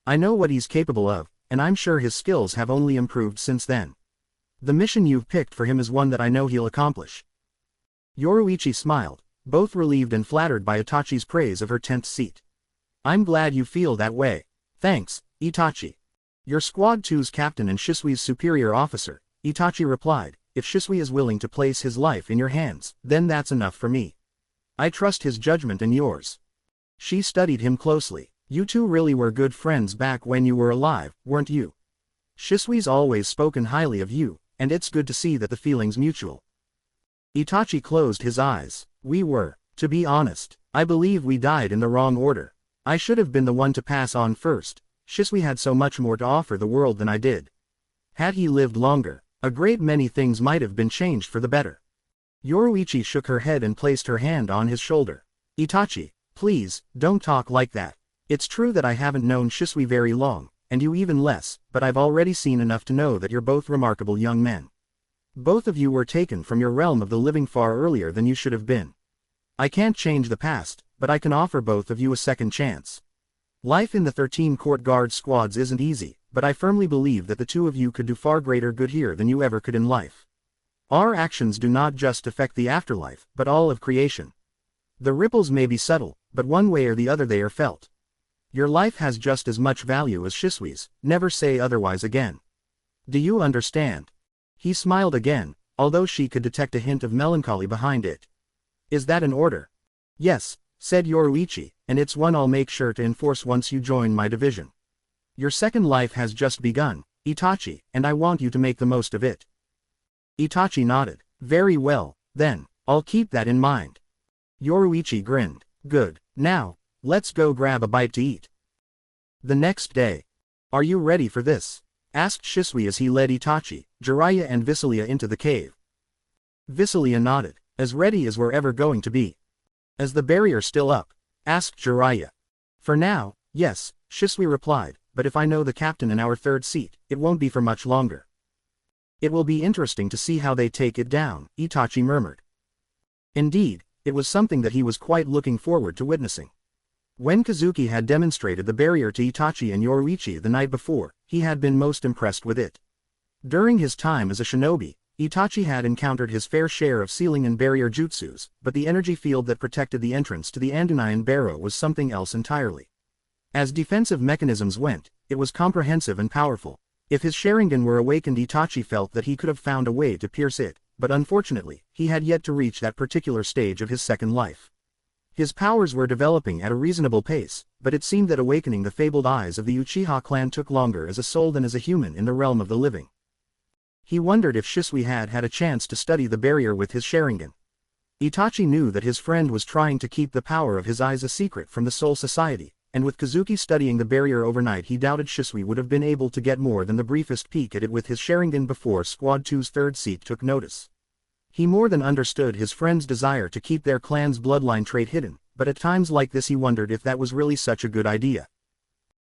I know what he's capable of, and I'm sure his skills have only improved since then. The mission you've picked for him is one that I know he'll accomplish. Yoruichi smiled, both relieved and flattered by Itachi's praise of her 10th seat. I'm glad you feel that way. Thanks, Itachi. You're Squad 2's captain and Shisui's superior officer, Itachi replied. If Shisui is willing to place his life in your hands, then that's enough for me. I trust his judgment and yours. She studied him closely. You two really were good friends back when you were alive, weren't you? Shisui's always spoken highly of you, and it's good to see that the feeling's mutual. Itachi closed his eyes. We were. To be honest, I believe we died in the wrong order. I should have been the one to pass on first. Shisui had so much more to offer the world than I did. Had he lived longer, a great many things might have been changed for the better. Yoruichi shook her head and placed her hand on his shoulder. Itachi, please, don't talk like that. It's true that I haven't known Shisui very long, and you even less, but I've already seen enough to know that you're both remarkable young men. Both of you were taken from your realm of the living far earlier than you should have been. I can't change the past, but I can offer both of you a second chance. Life in the 13 court guard squads isn't easy, but I firmly believe that the two of you could do far greater good here than you ever could in life. Our actions do not just affect the afterlife, but all of creation. The ripples may be subtle, but one way or the other they are felt. Your life has just as much value as Shisui's, never say otherwise again. Do you understand? He smiled again, although she could detect a hint of melancholy behind it. Is that an order? Yes, said Yoruichi, and it's one I'll make sure to enforce once you join my division. Your second life has just begun, Itachi, and I want you to make the most of it. Itachi nodded. Very well, then, I'll keep that in mind. Yoruichi grinned. Good. Now, let's go grab a bite to eat. The next day. Are you ready for this? Asked Shisui as he led Itachi, Jiraiya and Visilia into the cave. Visilia nodded. As ready as we're ever going to be. Is the barrier still up? Asked Jiraiya. For now, yes, Shisui replied, but if I know the captain in our third seat, it won't be for much longer. It will be interesting to see how they take it down, Itachi murmured. Indeed, it was something that he was quite looking forward to witnessing. When Kazuki had demonstrated the barrier to Itachi and Yoruichi the night before, he had been most impressed with it. During his time as a shinobi, Itachi had encountered his fair share of sealing and barrier jutsus, but the energy field that protected the entrance to the Andunayan Barrow was something else entirely. As defensive mechanisms went, it was comprehensive and powerful. If his Sharingan were awakened, Itachi felt that he could have found a way to pierce it, but unfortunately, he had yet to reach that particular stage of his second life. His powers were developing at a reasonable pace, but it seemed that awakening the fabled eyes of the Uchiha clan took longer as a soul than as a human in the realm of the living. He wondered if Shisui had had a chance to study the barrier with his Sharingan. Itachi knew that his friend was trying to keep the power of his eyes a secret from the Soul Society, and with Kazuki studying the barrier overnight, he doubted Shisui would have been able to get more than the briefest peek at it with his Sharingan before Squad 2's third seat took notice. He more than understood his friend's desire to keep their clan's bloodline trait hidden, but at times like this he wondered if that was really such a good idea.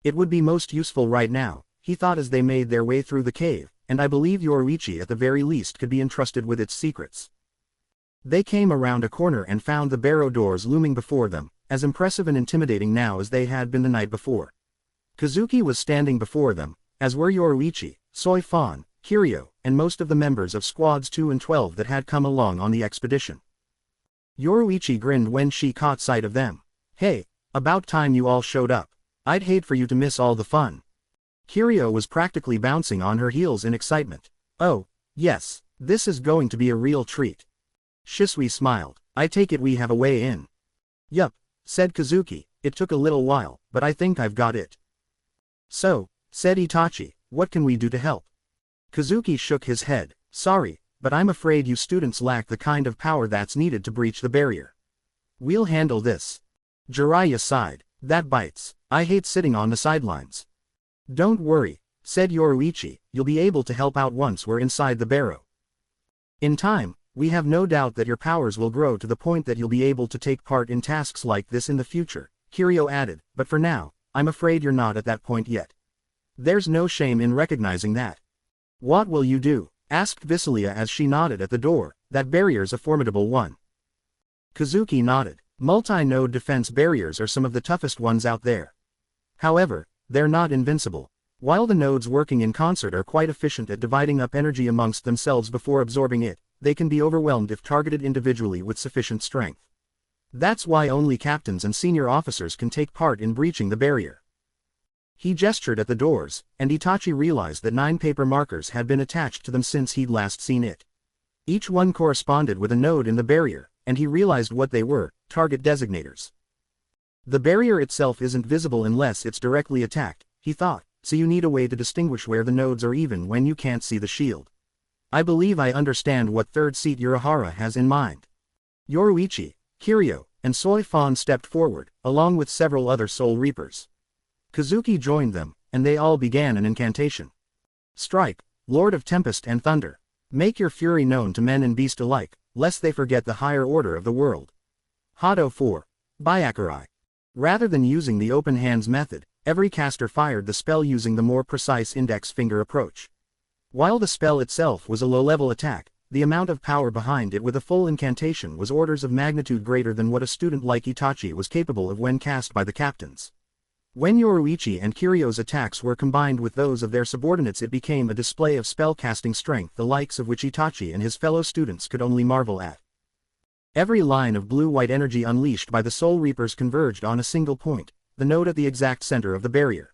It would be most useful right now, he thought as they made their way through the cave, and I believe Yoruichi at the very least could be entrusted with its secrets. They came around a corner and found the barrow doors looming before them, as impressive and intimidating now as they had been the night before. Kazuki was standing before them, as were Yoruichi, Soifan, Kiryu, and most of the members of Squads 2 and 12 that had come along on the expedition. Yoruichi grinned when she caught sight of them. Hey, about time you all showed up. I'd hate for you to miss all the fun. Kiryu was practically bouncing on her heels in excitement. Oh, yes, this is going to be a real treat. Shisui smiled. I take it we have a way in. Yup, said Kazuki, it took a little while, but I think I've got it. So, said Itachi, what can we do to help? Kazuki shook his head. Sorry, but I'm afraid you students lack the kind of power that's needed to breach the barrier. We'll handle this. Jiraiya sighed. That bites. I hate sitting on the sidelines. Don't worry, said Yoruichi, you'll be able to help out once we're inside the barrow. In time, we have no doubt that your powers will grow to the point that you'll be able to take part in tasks like this in the future, Kiryu added, but for now, I'm afraid you're not at that point yet. There's no shame in recognizing that. What will you do? Asked Visilia as she nodded at the door. That barrier's a formidable one. Kazuki nodded. Multi-node defense barriers are some of the toughest ones out there. However, they're not invincible. While the nodes working in concert are quite efficient at dividing up energy amongst themselves before absorbing it, they can be overwhelmed if targeted individually with sufficient strength. That's why only captains and senior officers can take part in breaching the barrier. He gestured at the doors, and Itachi realized that 9 paper markers had been attached to them since he'd last seen it. Each one corresponded with a node in the barrier, and he realized what they were: target designators. The barrier itself isn't visible unless it's directly attacked, he thought, so you need a way to distinguish where the nodes are even when you can't see the shield. I believe I understand what third seat Urahara has in mind. Yoruichi, Kiryu, and Soifan stepped forward, along with several other Soul Reapers. Kazuki joined them, and they all began an incantation. Strike, Lord of Tempest and Thunder. Make your fury known to men and beast alike, lest they forget the higher order of the world. Hado 4. Byakurai. Rather than using the open hands method, every caster fired the spell using the more precise index finger approach. While the spell itself was a low-level attack, the amount of power behind it with a full incantation was orders of magnitude greater than what a student like Itachi was capable of when cast by the captains. When Yoruichi and Kiryo's attacks were combined with those of their subordinates, it became a display of spell-casting strength the likes of which Itachi and his fellow students could only marvel at. Every line of blue-white energy unleashed by the Soul Reapers converged on a single point, the node at the exact center of the barrier.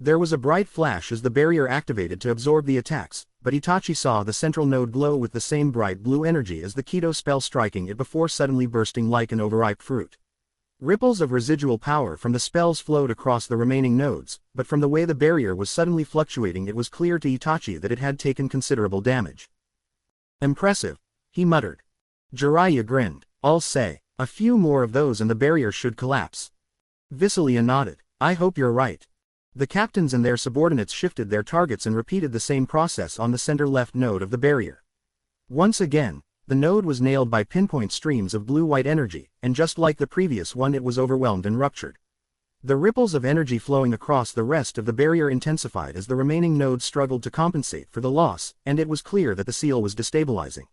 There was a bright flash as the barrier activated to absorb the attacks, but Itachi saw the central node glow with the same bright blue energy as the Kido spell striking it before suddenly bursting like an overripe fruit. Ripples of residual power from the spells flowed across the remaining nodes, but from the way the barrier was suddenly fluctuating it was clear to Itachi that it had taken considerable damage. Impressive, he muttered. Jiraiya grinned. I'll say, a few more of those and the barrier should collapse. Visalia nodded. I hope you're right. The captains and their subordinates shifted their targets and repeated the same process on the center-left node of the barrier. Once again, the node was nailed by pinpoint streams of blue-white energy, and just like the previous one it was overwhelmed and ruptured. The ripples of energy flowing across the rest of the barrier intensified as the remaining nodes struggled to compensate for the loss, and it was clear that the seal was destabilizing.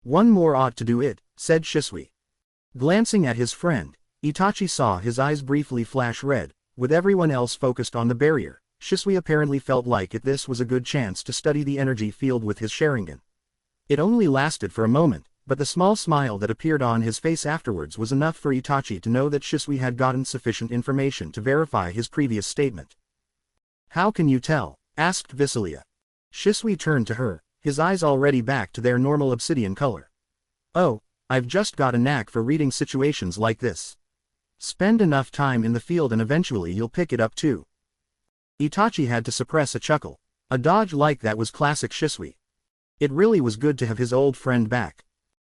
One more ought to do it, said Shisui. Glancing at his friend, Itachi saw his eyes briefly flash red. With everyone else focused on the barrier, Shisui apparently felt like this was a good chance to study the energy field with his Sharingan. It only lasted for a moment, but the small smile that appeared on his face afterwards was enough for Itachi to know that Shisui had gotten sufficient information to verify his previous statement. How can you tell? Asked Visalia. Shisui turned to her, his eyes already back to their normal obsidian color. Oh, I've just got a knack for reading situations like this. Spend enough time in the field and eventually you'll pick it up too. Itachi had to suppress a chuckle. A dodge like that was classic Shisui. It really was good to have his old friend back.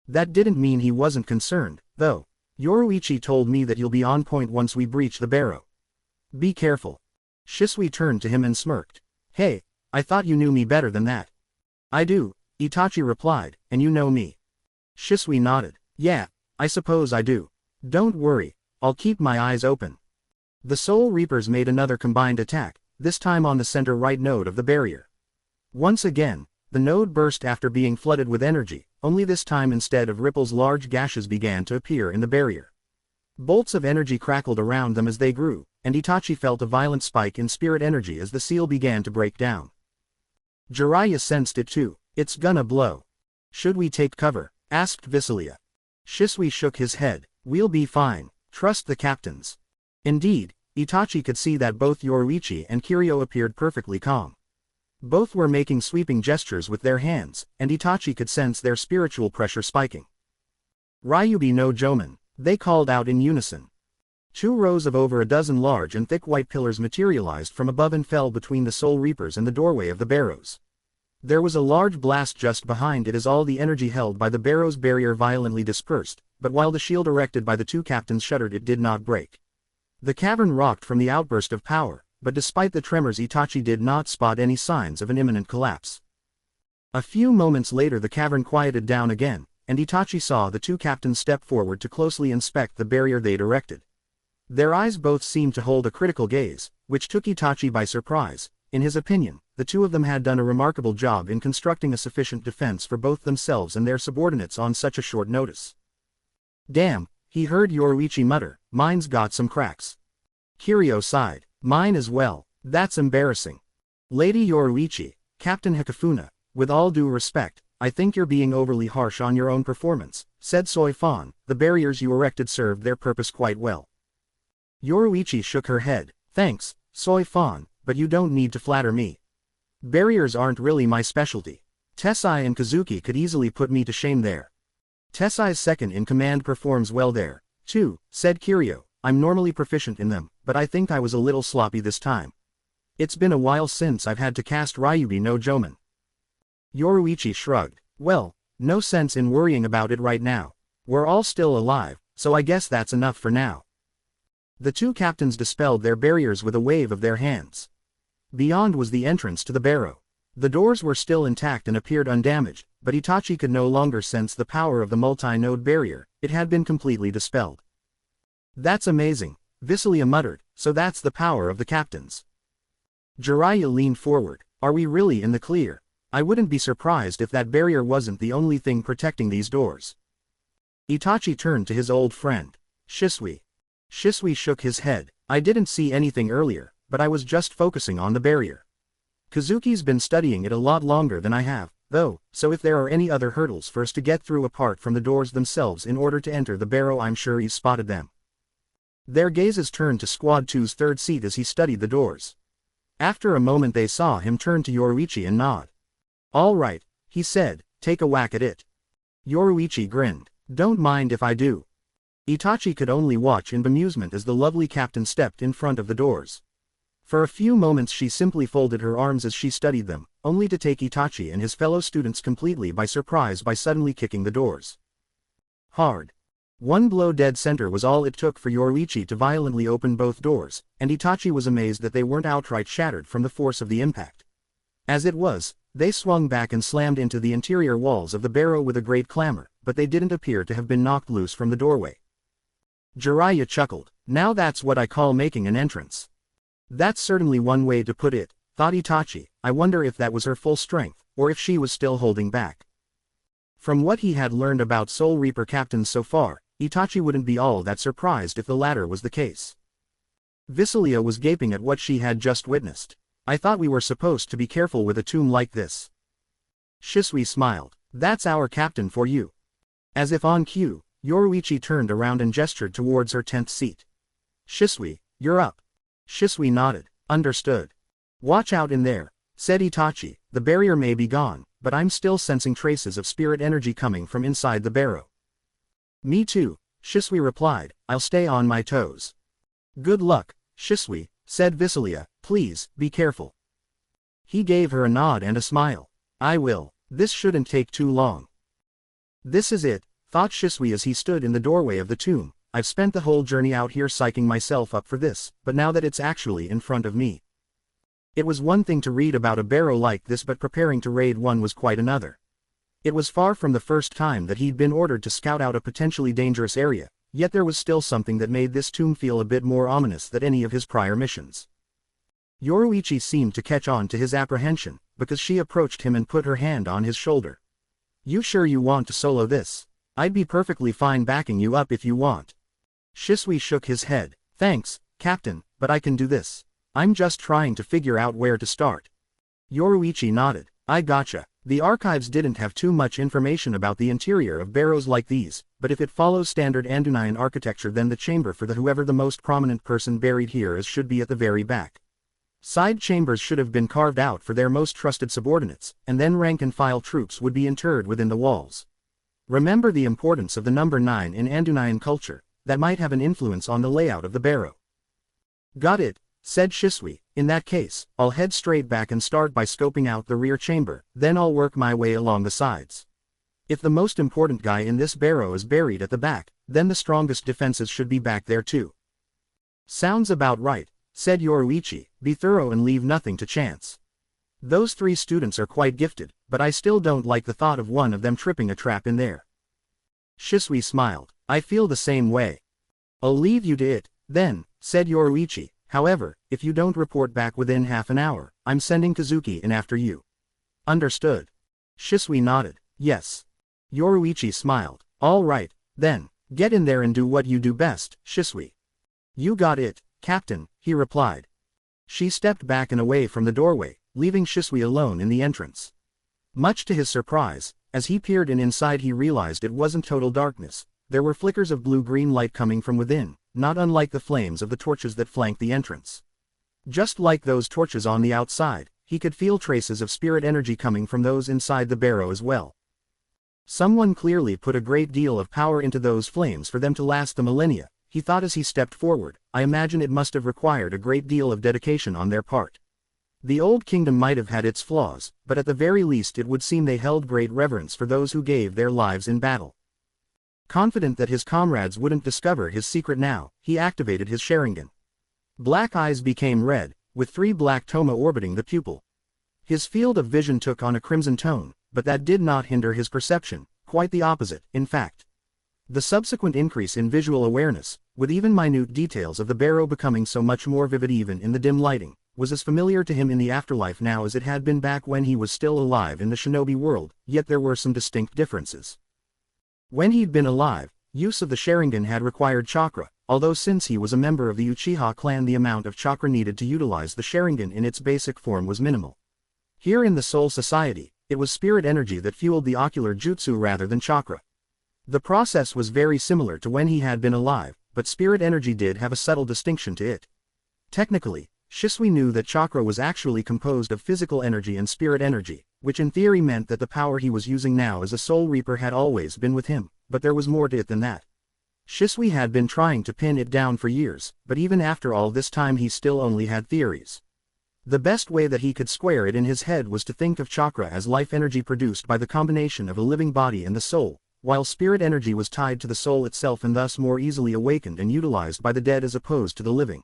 That didn't mean he wasn't concerned, though. Yoruichi told me that you'll be on point once we breach the barrow. Be careful. Shisui turned to him and smirked. Hey, I thought you knew me better than that. I do, Itachi replied, and you know me. Shisui nodded. Yeah, I suppose I do. Don't worry, I'll keep my eyes open. The Soul Reapers made another combined attack, this time on the center right node of the barrier. Once again, the node burst after being flooded with energy, only this time instead of ripples large gashes began to appear in the barrier. Bolts of energy crackled around them as they grew, and Itachi felt a violent spike in spirit energy as the seal began to break down. Jiraiya sensed it too. It's gonna blow. Should we take cover? Asked Visalia. Shisui shook his head. We'll be fine. Trust the captains. Indeed, Itachi could see that both Yoruichi and Kiryo appeared perfectly calm. Both were making sweeping gestures with their hands, and Itachi could sense their spiritual pressure spiking. Ryubi no Joman, they called out in unison. 2 rows of over a dozen large and thick white pillars materialized from above and fell between the Soul Reapers and the doorway of the barrows. There was a large blast just behind it as all the energy held by the barrow's barrier violently dispersed, but while the shield erected by the 2 captains shuddered it did not break. The cavern rocked from the outburst of power, but despite the tremors Itachi did not spot any signs of an imminent collapse. A few moments later the cavern quieted down again, and Itachi saw the 2 captains step forward to closely inspect the barrier they'd erected. Their eyes both seemed to hold a critical gaze, which took Itachi by surprise. In his opinion, the 2 of them had done a remarkable job in constructing a sufficient defense for both themselves and their subordinates on such a short notice. Damn, he heard Yoruichi mutter, mine's got some cracks. Kiryo sighed. Mine as well. That's embarrassing. Lady Yoruichi, Captain Hikifuna, with all due respect, I think you're being overly harsh on your own performance, said Soifan. The barriers you erected served their purpose quite well. Yoruichi shook her head. Thanks, Soifan, but you don't need to flatter me. Barriers aren't really my specialty. Tessai and Kazuki could easily put me to shame there. Tessai's second in command performs well there, too, said Kiryo. I'm normally proficient in them, but I think I was a little sloppy this time. It's been a while since I've had to cast Ryubi no Joman. Yoruichi shrugged. Well, no sense in worrying about it right now. We're all still alive, so I guess that's enough for now. The 2 captains dispelled their barriers with a wave of their hands. Beyond was the entrance to the barrow. The doors were still intact and appeared undamaged, but Itachi could no longer sense the power of the multi-node barrier. It had been completely dispelled. That's amazing, Visalia muttered, so that's the power of the captains. Jiraiya leaned forward. Are we really in the clear? I wouldn't be surprised if that barrier wasn't the only thing protecting these doors. Itachi turned to his old friend. Shisui. Shisui shook his head. I didn't see anything earlier, but I was just focusing on the barrier. Kazuki's been studying it a lot longer than I have, though, so if there are any other hurdles for us to get through apart from the doors themselves in order to enter the barrow, I'm sure he's spotted them. Their gazes turned to Squad 2's third seat as he studied the doors. After a moment they saw him turn to Yoruichi and nod. All right, he said, take a whack at it. Yoruichi grinned. Don't mind if I do. Itachi could only watch in bemusement as the lovely captain stepped in front of the doors. For a few moments she simply folded her arms as she studied them, only to take Itachi and his fellow students completely by surprise by suddenly kicking the doors. Hard. One blow dead center was all it took for Yoruichi to violently open both doors, and Itachi was amazed that they weren't outright shattered from the force of the impact. As it was, they swung back and slammed into the interior walls of the barrow with a great clamor, but they didn't appear to have been knocked loose from the doorway. Jiraiya chuckled. Now that's what I call making an entrance. That's certainly one way to put it, thought Itachi. I wonder if that was her full strength, or if she was still holding back. From what he had learned about Soul Reaper captains so far, Itachi wouldn't be all that surprised if the latter was the case. Visilia was gaping at what she had just witnessed. I thought we were supposed to be careful with a tomb like this. Shisui smiled. That's our captain for you. As if on cue, Yoruichi turned around and gestured towards her 10th seat. Shisui, you're up. Shisui nodded. Understood. Watch out in there, said Itachi. The barrier may be gone, but I'm still sensing traces of spirit energy coming from inside the barrow. Me too, Shisui replied. I'll stay on my toes. Good luck, Shisui, said Visilia. Please, be careful. He gave her a nod and a smile. I will. This shouldn't take too long. This is it, thought Shisui as he stood in the doorway of the tomb. I've spent the whole journey out here psyching myself up for this, but now that it's actually in front of me. It was one thing to read about a barrow like this, but preparing to raid one was quite another. It was far from the first time that he'd been ordered to scout out a potentially dangerous area, yet there was still something that made this tomb feel a bit more ominous than any of his prior missions. Yoruichi seemed to catch on to his apprehension, because she approached him and put her hand on his shoulder. You sure you want to solo this? I'd be perfectly fine backing you up if you want. Shisui shook his head. Thanks, Captain, but I can do this. I'm just trying to figure out where to start. Yoruichi nodded. I gotcha. The archives didn't have too much information about the interior of barrows like these, but if it follows standard Andunayan architecture, then the chamber for whoever the most prominent person buried here is should be at the very back. Side chambers should have been carved out for their most trusted subordinates, and then rank-and-file troops would be interred within the walls. Remember the importance of the number 9 in Andunayan culture, that might have an influence on the layout of the barrow. Got it, said Shisui. In that case, I'll head straight back and start by scoping out the rear chamber, then I'll work my way along the sides. If the most important guy in this barrow is buried at the back, then the strongest defenses should be back there too. Sounds about right, said Yoruichi. Be thorough and leave nothing to chance. Those 3 students are quite gifted, but I still don't like the thought of one of them tripping a trap in there. Shisui smiled. I feel the same way. I'll leave you to it, then, said Yoruichi. However, if you don't report back within half an hour, I'm sending Kazuki in after you. Understood. Shisui nodded. Yes. Yoruichi smiled. All right, then, get in there and do what you do best, Shisui. You got it, Captain, he replied. She stepped back and away from the doorway, leaving Shisui alone in the entrance. Much to his surprise, as he peered inside, he realized it wasn't total darkness. There were flickers of blue-green light coming from within, not unlike the flames of the torches that flanked the entrance. Just like those torches on the outside, he could feel traces of spirit energy coming from those inside the barrow as well. Someone clearly put a great deal of power into those flames for them to last the millennia, he thought as he stepped forward. I imagine it must have required a great deal of dedication on their part. The old kingdom might have had its flaws, but at the very least it would seem they held great reverence for those who gave their lives in battle. Confident that his comrades wouldn't discover his secret now, he activated his Sharingan. Black eyes became red, with 3 black toma orbiting the pupil. His field of vision took on a crimson tone, but that did not hinder his perception, quite the opposite, in fact. The subsequent increase in visual awareness, with even minute details of the barrow becoming so much more vivid even in the dim lighting, was as familiar to him in the afterlife now as it had been back when he was still alive in the shinobi world, yet there were some distinct differences. When he'd been alive, use of the Sharingan had required chakra, although since he was a member of the Uchiha clan the amount of chakra needed to utilize the Sharingan in its basic form was minimal. Here in the Soul Society, it was spirit energy that fueled the ocular jutsu rather than chakra. The process was very similar to when he had been alive, but spirit energy did have a subtle distinction to it. Technically, Shisui knew that chakra was actually composed of physical energy and spirit energy, which in theory meant that the power he was using now as a Soul Reaper had always been with him, but there was more to it than that. Shisui had been trying to pin it down for years, but even after all this time he still only had theories. The best way that he could square it in his head was to think of chakra as life energy produced by the combination of a living body and the soul, while spirit energy was tied to the soul itself and thus more easily awakened and utilized by the dead as opposed to the living.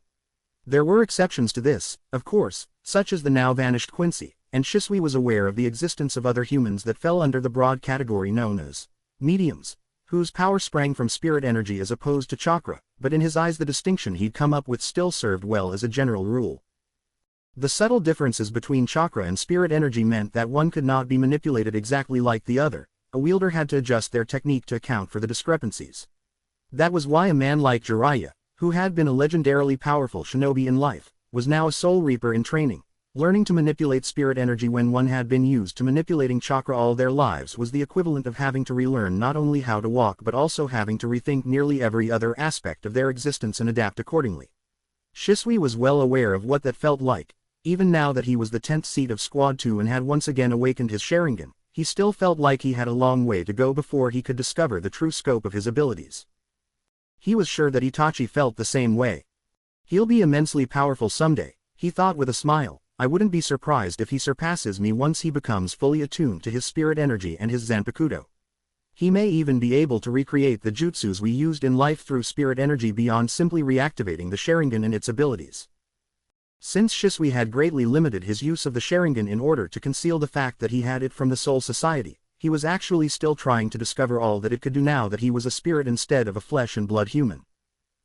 There were exceptions to this, of course, such as the now vanished Quincy, and Shisui was aware of the existence of other humans that fell under the broad category known as mediums, whose power sprang from spirit energy as opposed to chakra, but in his eyes the distinction he'd come up with still served well as a general rule. The subtle differences between chakra and spirit energy meant that one could not be manipulated exactly like the other. A wielder had to adjust their technique to account for the discrepancies. That was why a man like Jiraiya, who had been a legendarily powerful shinobi in life, was now a Soul Reaper in training. Learning to manipulate spirit energy when one had been used to manipulating chakra all their lives was the equivalent of having to relearn not only how to walk but also having to rethink nearly every other aspect of their existence and adapt accordingly. Shisui was well aware of what that felt like. Even now that he was the 10th seat of Squad 2 and had once again awakened his Sharingan, he still felt like he had a long way to go before he could discover the true scope of his abilities. He was sure that Itachi felt the same way. He'll be immensely powerful someday, he thought with a smile. I wouldn't be surprised if he surpasses me once he becomes fully attuned to his spirit energy and his Zanpakuto. He may even be able to recreate the jutsus we used in life through spirit energy beyond simply reactivating the Sharingan and its abilities. Since Shisui had greatly limited his use of the Sharingan in order to conceal the fact that he had it from the Soul Society, he was actually still trying to discover all that it could do now that he was a spirit instead of a flesh and blood human.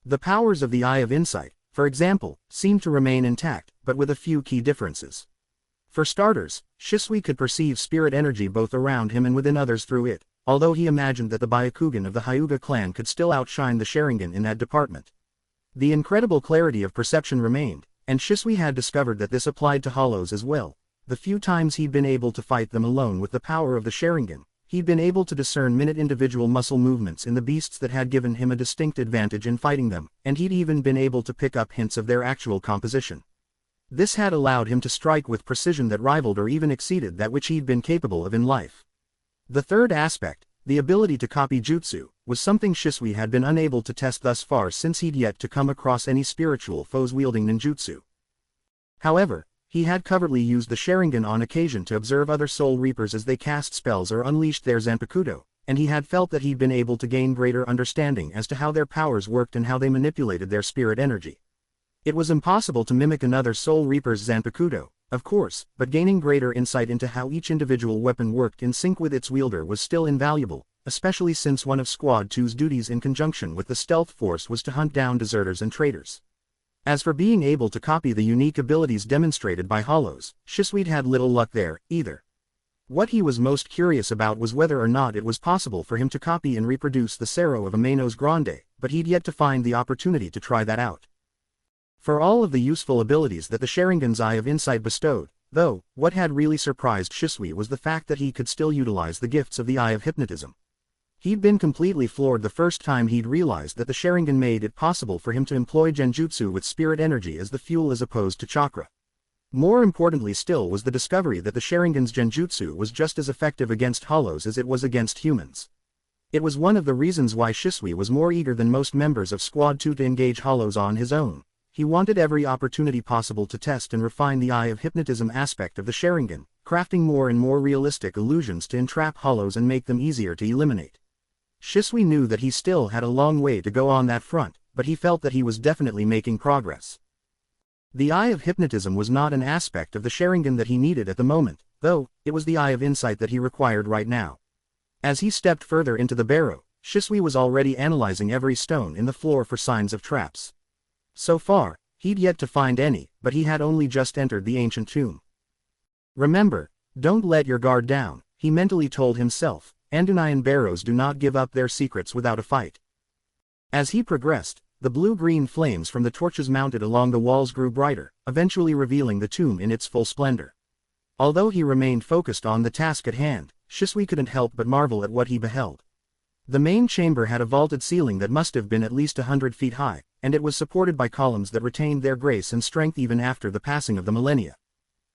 The powers of the Eye of Insight, for example, seemed to remain intact, but with a few key differences. For starters, Shisui could perceive spirit energy both around him and within others through it, although he imagined that the Byakugan of the Hyuga clan could still outshine the Sharingan in that department. The incredible clarity of perception remained, and Shisui had discovered that this applied to hollows as well. The few times he'd been able to fight them alone with the power of the Sharingan, he'd been able to discern minute individual muscle movements in the beasts that had given him a distinct advantage in fighting them, and he'd even been able to pick up hints of their actual composition. This had allowed him to strike with precision that rivaled or even exceeded that which he'd been capable of in life. The third aspect, the ability to copy jutsu, was something Shisui had been unable to test thus far since he'd yet to come across any spiritual foes wielding ninjutsu. However, he had covertly used the Sharingan on occasion to observe other Soul Reapers as they cast spells or unleashed their Zanpakuto, and he had felt that he'd been able to gain greater understanding as to how their powers worked and how they manipulated their spirit energy. It was impossible to mimic another Soul Reaper's Zanpakuto, of course, but gaining greater insight into how each individual weapon worked in sync with its wielder was still invaluable, especially since one of Squad 2's duties in conjunction with the stealth force was to hunt down deserters and traitors. As for being able to copy the unique abilities demonstrated by hollows, Shisui had little luck there, either. What he was most curious about was whether or not it was possible for him to copy and reproduce the Sero of a Manos Grande, but he'd yet to find the opportunity to try that out. For all of the useful abilities that the Sharingan's Eye of Insight bestowed, though, what had really surprised Shisui was the fact that he could still utilize the gifts of the Eye of Hypnotism. He'd been completely floored the first time he'd realized that the Sharingan made it possible for him to employ genjutsu with spirit energy as the fuel as opposed to chakra. More importantly still was the discovery that the Sharingan's genjutsu was just as effective against hollows as it was against humans. It was one of the reasons why Shisui was more eager than most members of Squad 2 to engage hollows on his own. He wanted every opportunity possible to test and refine the Eye of Hypnotism aspect of the Sharingan, crafting more and more realistic illusions to entrap hollows and make them easier to eliminate. Shisui knew that he still had a long way to go on that front, but he felt that he was definitely making progress. The Eye of Hypnotism was not an aspect of the Sharingan that he needed at the moment, though, it was the Eye of Insight that he required right now. As he stepped further into the barrow, Shisui was already analyzing every stone in the floor for signs of traps. So far, He'd yet to find any, but he had only just entered the ancient tomb. Remember, don't let your guard down, he mentally told himself. Andunayan barrows do not give up their secrets without a fight. As he progressed, the blue-green flames from the torches mounted along the walls grew brighter, eventually revealing the tomb in its full splendor. Although he remained focused on the task at hand, Shisui couldn't help but marvel at what he beheld. The main chamber had a vaulted ceiling that must have been at least 100 feet high, and it was supported by columns that retained their grace and strength even after the passing of the millennia.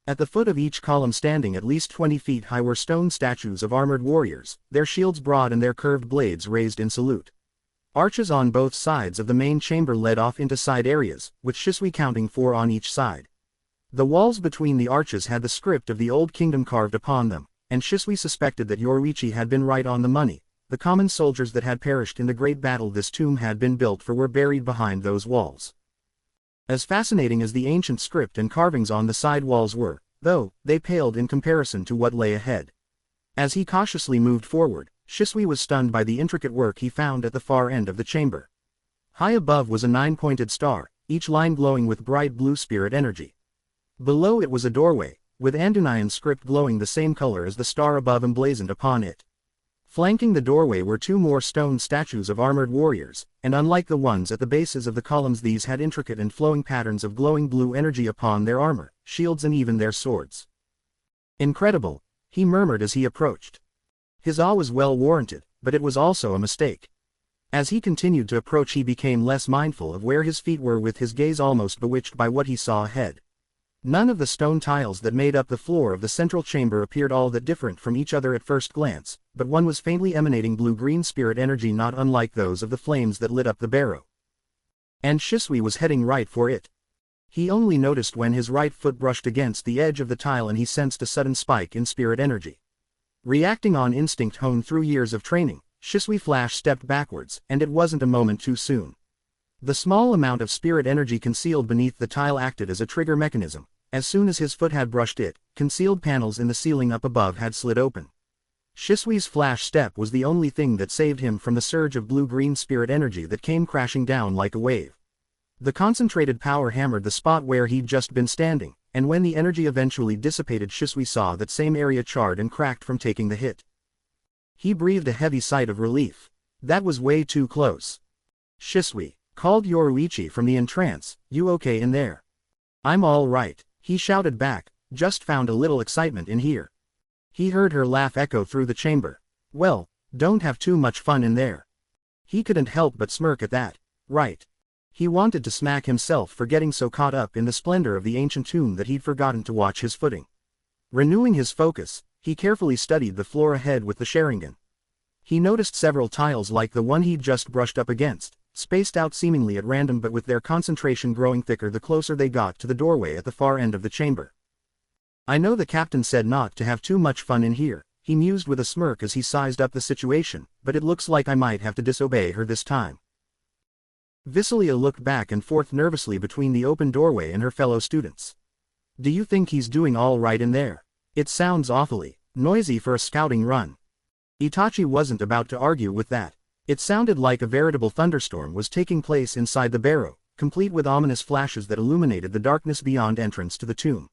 At the foot of each column, standing at least 20 feet high, were stone statues of armored warriors, their shields broad and their curved blades raised in salute. Arches on both sides of the main chamber led off into side areas, with Shisui counting 4 on each side. The walls between the arches had the script of the Old Kingdom carved upon them, and Shisui suspected that Yoruichi had been right on the money. The common soldiers that had perished in the great battle this tomb had been built for were buried behind those walls. As fascinating as the ancient script and carvings on the side walls were, though, they paled in comparison to what lay ahead. As he cautiously moved forward, Shisui was stunned by the intricate work he found at the far end of the chamber. High above was a 9-pointed star, each line glowing with bright blue spirit energy. Below it was a doorway, with Andunayan script glowing the same color as the star above emblazoned upon it. Flanking the doorway were 2 more stone statues of armored warriors, and unlike the ones at the bases of the columns, these had intricate and flowing patterns of glowing blue energy upon their armor, shields and even their swords. Incredible, he murmured as he approached. His awe was well warranted, but it was also a mistake. As he continued to approach, he became less mindful of where his feet were, with his gaze almost bewitched by what he saw ahead. None of the stone tiles that made up the floor of the central chamber appeared all that different from each other at first glance, but one was faintly emanating blue-green spirit energy not unlike those of the flames that lit up the barrow. And Shisui was heading right for it. He only noticed when his right foot brushed against the edge of the tile and he sensed a sudden spike in spirit energy. Reacting on instinct honed through years of training, Shisui flash stepped backwards, and it wasn't a moment too soon. The small amount of spirit energy concealed beneath the tile acted as a trigger mechanism. As soon as his foot had brushed it, concealed panels in the ceiling up above had slid open. Shisui's flash step was the only thing that saved him from the surge of blue-green spirit energy that came crashing down like a wave. The concentrated power hammered the spot where he'd just been standing, and when the energy eventually dissipated, Shisui saw that same area charred and cracked from taking the hit. He breathed a heavy sigh of relief. That was way too close. "Shisui," called Yoruichi from the entrance, "you okay in there?" "I'm all right," he shouted back, "just found a little excitement in here." He heard her laugh echo through the chamber. "Well, don't have too much fun in there." He couldn't help but smirk at that. Right. He wanted to smack himself for getting so caught up in the splendor of the ancient tomb that he'd forgotten to watch his footing. Renewing his focus, he carefully studied the floor ahead with the Sharingan. He noticed several tiles like the one he'd just brushed up against, spaced out seemingly at random but with their concentration growing thicker the closer they got to the doorway at the far end of the chamber. "I know the captain said not to have too much fun in here," he mused with a smirk as he sized up the situation, "but it looks like I might have to disobey her this time." Visilia looked back and forth nervously between the open doorway and her fellow students. "Do you think he's doing all right in there? It sounds awfully noisy for a scouting run." Itachi wasn't about to argue with that. It sounded like a veritable thunderstorm was taking place inside the barrow, complete with ominous flashes that illuminated the darkness beyond entrance to the tomb.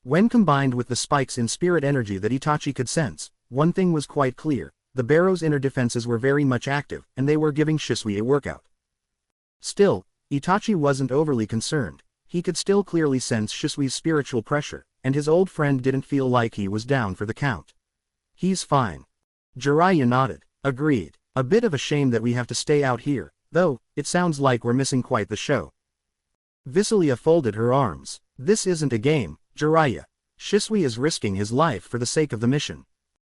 When combined with the spikes in spirit energy that Itachi could sense, one thing was quite clear: the barrow's inner defenses were very much active, and they were giving Shisui a workout. Still, Itachi wasn't overly concerned. He could still clearly sense Shisui's spiritual pressure, and his old friend didn't feel like he was down for the count. "He's fine." Jiraiya nodded. "Agreed. A bit of a shame that we have to stay out here, though. It sounds like we're missing quite the show." Visilia folded her arms. "This isn't a game, Jiraiya. Shisui is risking his life for the sake of the mission."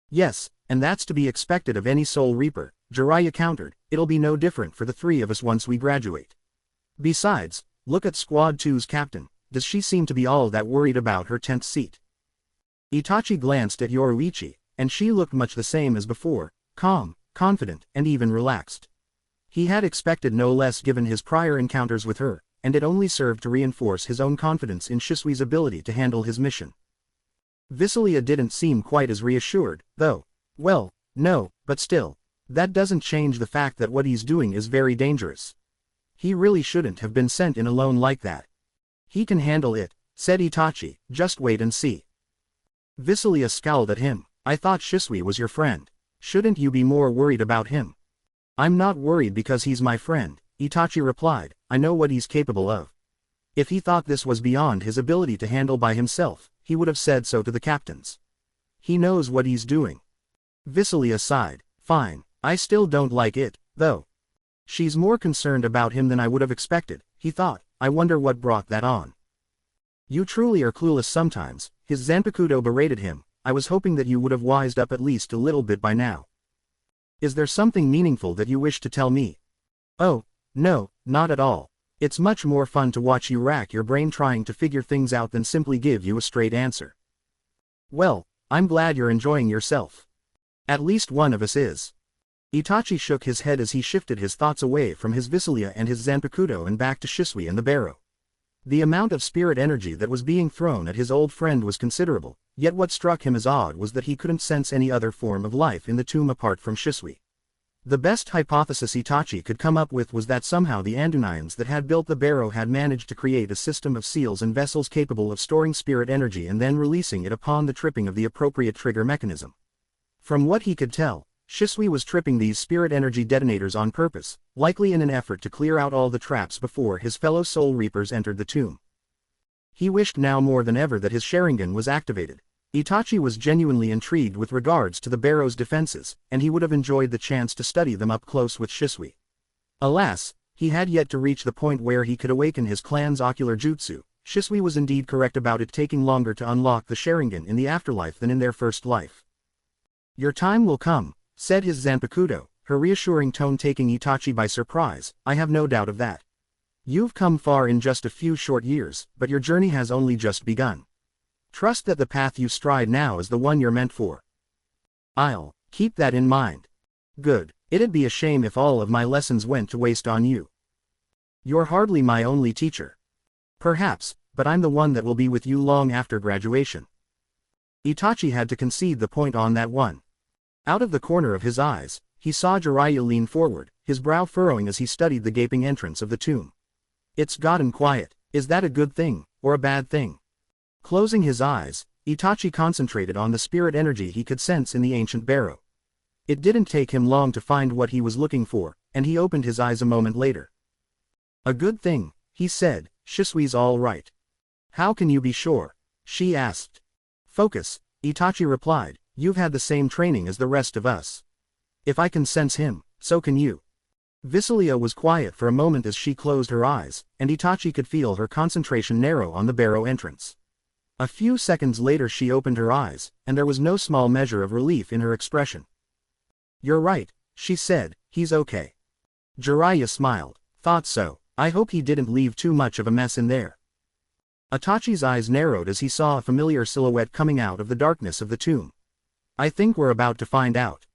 "Yes, and that's to be expected of any Soul Reaper," Jiraiya countered. "It'll be no different for the 3 of us once we graduate. Besides, look at Squad 2's captain. Does she seem to be all that worried about her 10th seat?" Itachi glanced at Yoruichi, and she looked much the same as before, calm, confident, and even relaxed. He had expected no less given his prior encounters with her, and it only served to reinforce his own confidence in Shisui's ability to handle his mission. Visilia didn't seem quite as reassured, though. "Well, no, but still. That doesn't change the fact that what he's doing is very dangerous. He really shouldn't have been sent in alone like that." He can handle it, said Itachi, just wait and see. Visulia scowled at him. I thought Shisui was your friend. Shouldn't you be more worried about him? I'm not worried because he's my friend, Itachi replied. I know what he's capable of. If he thought this was beyond his ability to handle by himself, he would have said so to the captains. He knows what he's doing. Visulia sighed. Fine, I still don't like it, though. She's more concerned about him than I would have expected, he thought. I wonder what brought that on. You truly are clueless sometimes, his Zanpakuto berated him. I was hoping that you would have wised up at least a little bit by now. Is there something meaningful that you wish to tell me? Oh, no, not at all. It's much more fun to watch you rack your brain trying to figure things out than simply give you a straight answer. Well, I'm glad you're enjoying yourself. At least one of us is. Itachi shook his head as he shifted his thoughts away from his Visulia and his Zanpakuto and back to Shisui and the barrow. The amount of spirit energy that was being thrown at his old friend was considerable, yet what struck him as odd was that he couldn't sense any other form of life in the tomb apart from Shisui. The best hypothesis Itachi could come up with was that somehow the Andunians that had built the barrow had managed to create a system of seals and vessels capable of storing spirit energy and then releasing it upon the tripping of the appropriate trigger mechanism. From what he could tell, Shisui was tripping these spirit energy detonators on purpose, likely in an effort to clear out all the traps before his fellow Soul Reapers entered the tomb. He wished now more than ever that his Sharingan was activated. Itachi was genuinely intrigued with regards to the barrow's defenses, and he would have enjoyed the chance to study them up close with Shisui. Alas, he had yet to reach the point where he could awaken his clan's ocular jutsu. Shisui was indeed correct about it taking longer to unlock the Sharingan in the afterlife than in their first life. Your time will come, said his Zanpakuto, her reassuring tone taking Itachi by surprise. I have no doubt of that. You've come far in just a few short years, but your journey has only just begun. Trust that the path you stride now is the one you're meant for. I'll keep that in mind. Good. It'd be a shame if all of my lessons went to waste on you. You're hardly my only teacher. Perhaps, but I'm the one that will be with you long after graduation. Itachi had to concede the point on that one. Out of the corner of his eyes, he saw Jiraiya lean forward, his brow furrowing as he studied the gaping entrance of the tomb. It's gotten quiet. Is that a good thing, or a bad thing? Closing his eyes, Itachi concentrated on the spirit energy he could sense in the ancient barrow. It didn't take him long to find what he was looking for, and he opened his eyes a moment later. A good thing, he said. Shisui's all right. How can you be sure? She asked. Focus, Itachi replied. You've had the same training as the rest of us. If I can sense him, so can you. Visulia was quiet for a moment as she closed her eyes, and Itachi could feel her concentration narrow on the barrow entrance. A few seconds later she opened her eyes, and there was no small measure of relief in her expression. You're right, she said, he's okay. Jiraiya smiled. Thought so. I hope he didn't leave too much of a mess in there. Itachi's eyes narrowed as he saw a familiar silhouette coming out of the darkness of the tomb. I think we're about to find out.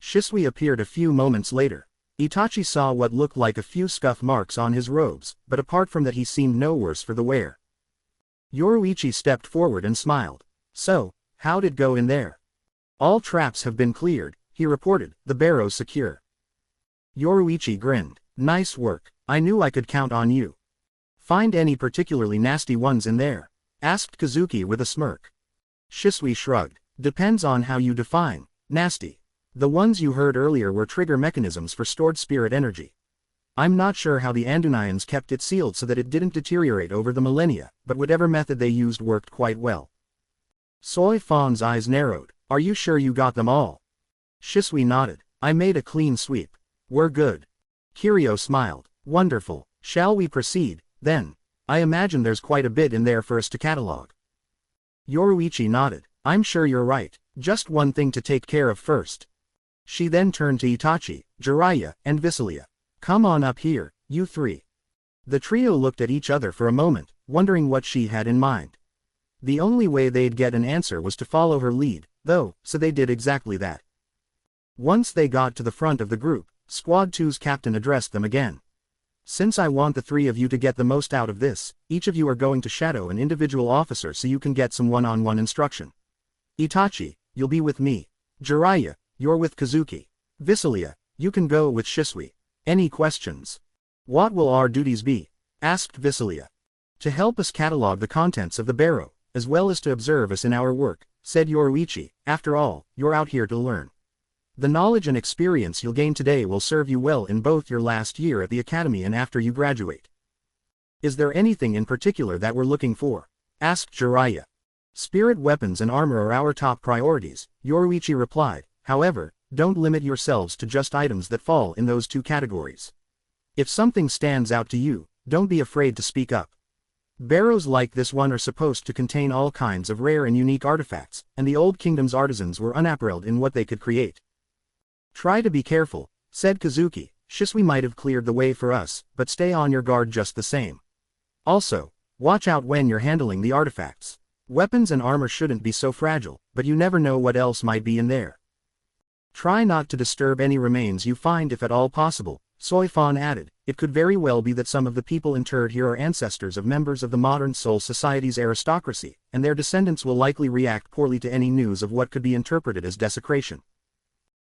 Shisui appeared a few moments later. Itachi saw what looked like a few scuff marks on his robes, but apart from that he seemed no worse for the wear. Yoruichi stepped forward and smiled. So, how'd it go in there? All traps have been cleared, he reported, the barrow's secure. Yoruichi grinned. Nice work, I knew I could count on you. Find any particularly nasty ones in there? Asked Kazuki with a smirk. Shisui shrugged. Depends on how you define nasty. The ones you heard earlier were trigger mechanisms for stored spirit energy. I'm not sure how the Andunians kept it sealed so that it didn't deteriorate over the millennia, but whatever method they used worked quite well. Soi Fon's eyes narrowed. Are you sure you got them all? Shisui nodded. I made a clean sweep. We're good. Kiryu smiled. Wonderful. Shall we proceed, then? I imagine there's quite a bit in there for us to catalog. Yoruichi nodded. I'm sure you're right. Just one thing to take care of first. She then turned to Itachi, Jiraiya, and Visulia. Come on up here, you three. The trio looked at each other for a moment, wondering what she had in mind. The only way they'd get an answer was to follow her lead, though, so they did exactly that. Once they got to the front of the group, Squad 2's captain addressed them again. Since I want the three of you to get the most out of this, each of you are going to shadow an individual officer so you can get some one-on-one instruction. Itachi, you'll be with me. Jiraiya, you're with Kazuki. Visulia, you can go with Shisui. Any questions? What will our duties be? Asked Visulia. To help us catalog the contents of the barrow, as well as to observe us in our work, said Yoruichi. After all, you're out here to learn. The knowledge and experience you'll gain today will serve you well in both your last year at the academy and after you graduate. Is there anything in particular that we're looking for? Asked Jiraiya. Spirit weapons and armor are our top priorities, Yoruichi replied. However, don't limit yourselves to just items that fall in those two categories. If something stands out to you, don't be afraid to speak up. Barrows like this one are supposed to contain all kinds of rare and unique artifacts, and the Old Kingdom's artisans were unapparelled in what they could create. Try to be careful, said Kazuki. Shisui might have cleared the way for us, but stay on your guard just the same. Also, watch out when you're handling the artifacts. Weapons and armor shouldn't be so fragile, but you never know what else might be in there. Try not to disturb any remains you find if at all possible, Soifan added. It could very well be that some of the people interred here are ancestors of members of the modern Soul Society's aristocracy, and their descendants will likely react poorly to any news of what could be interpreted as desecration.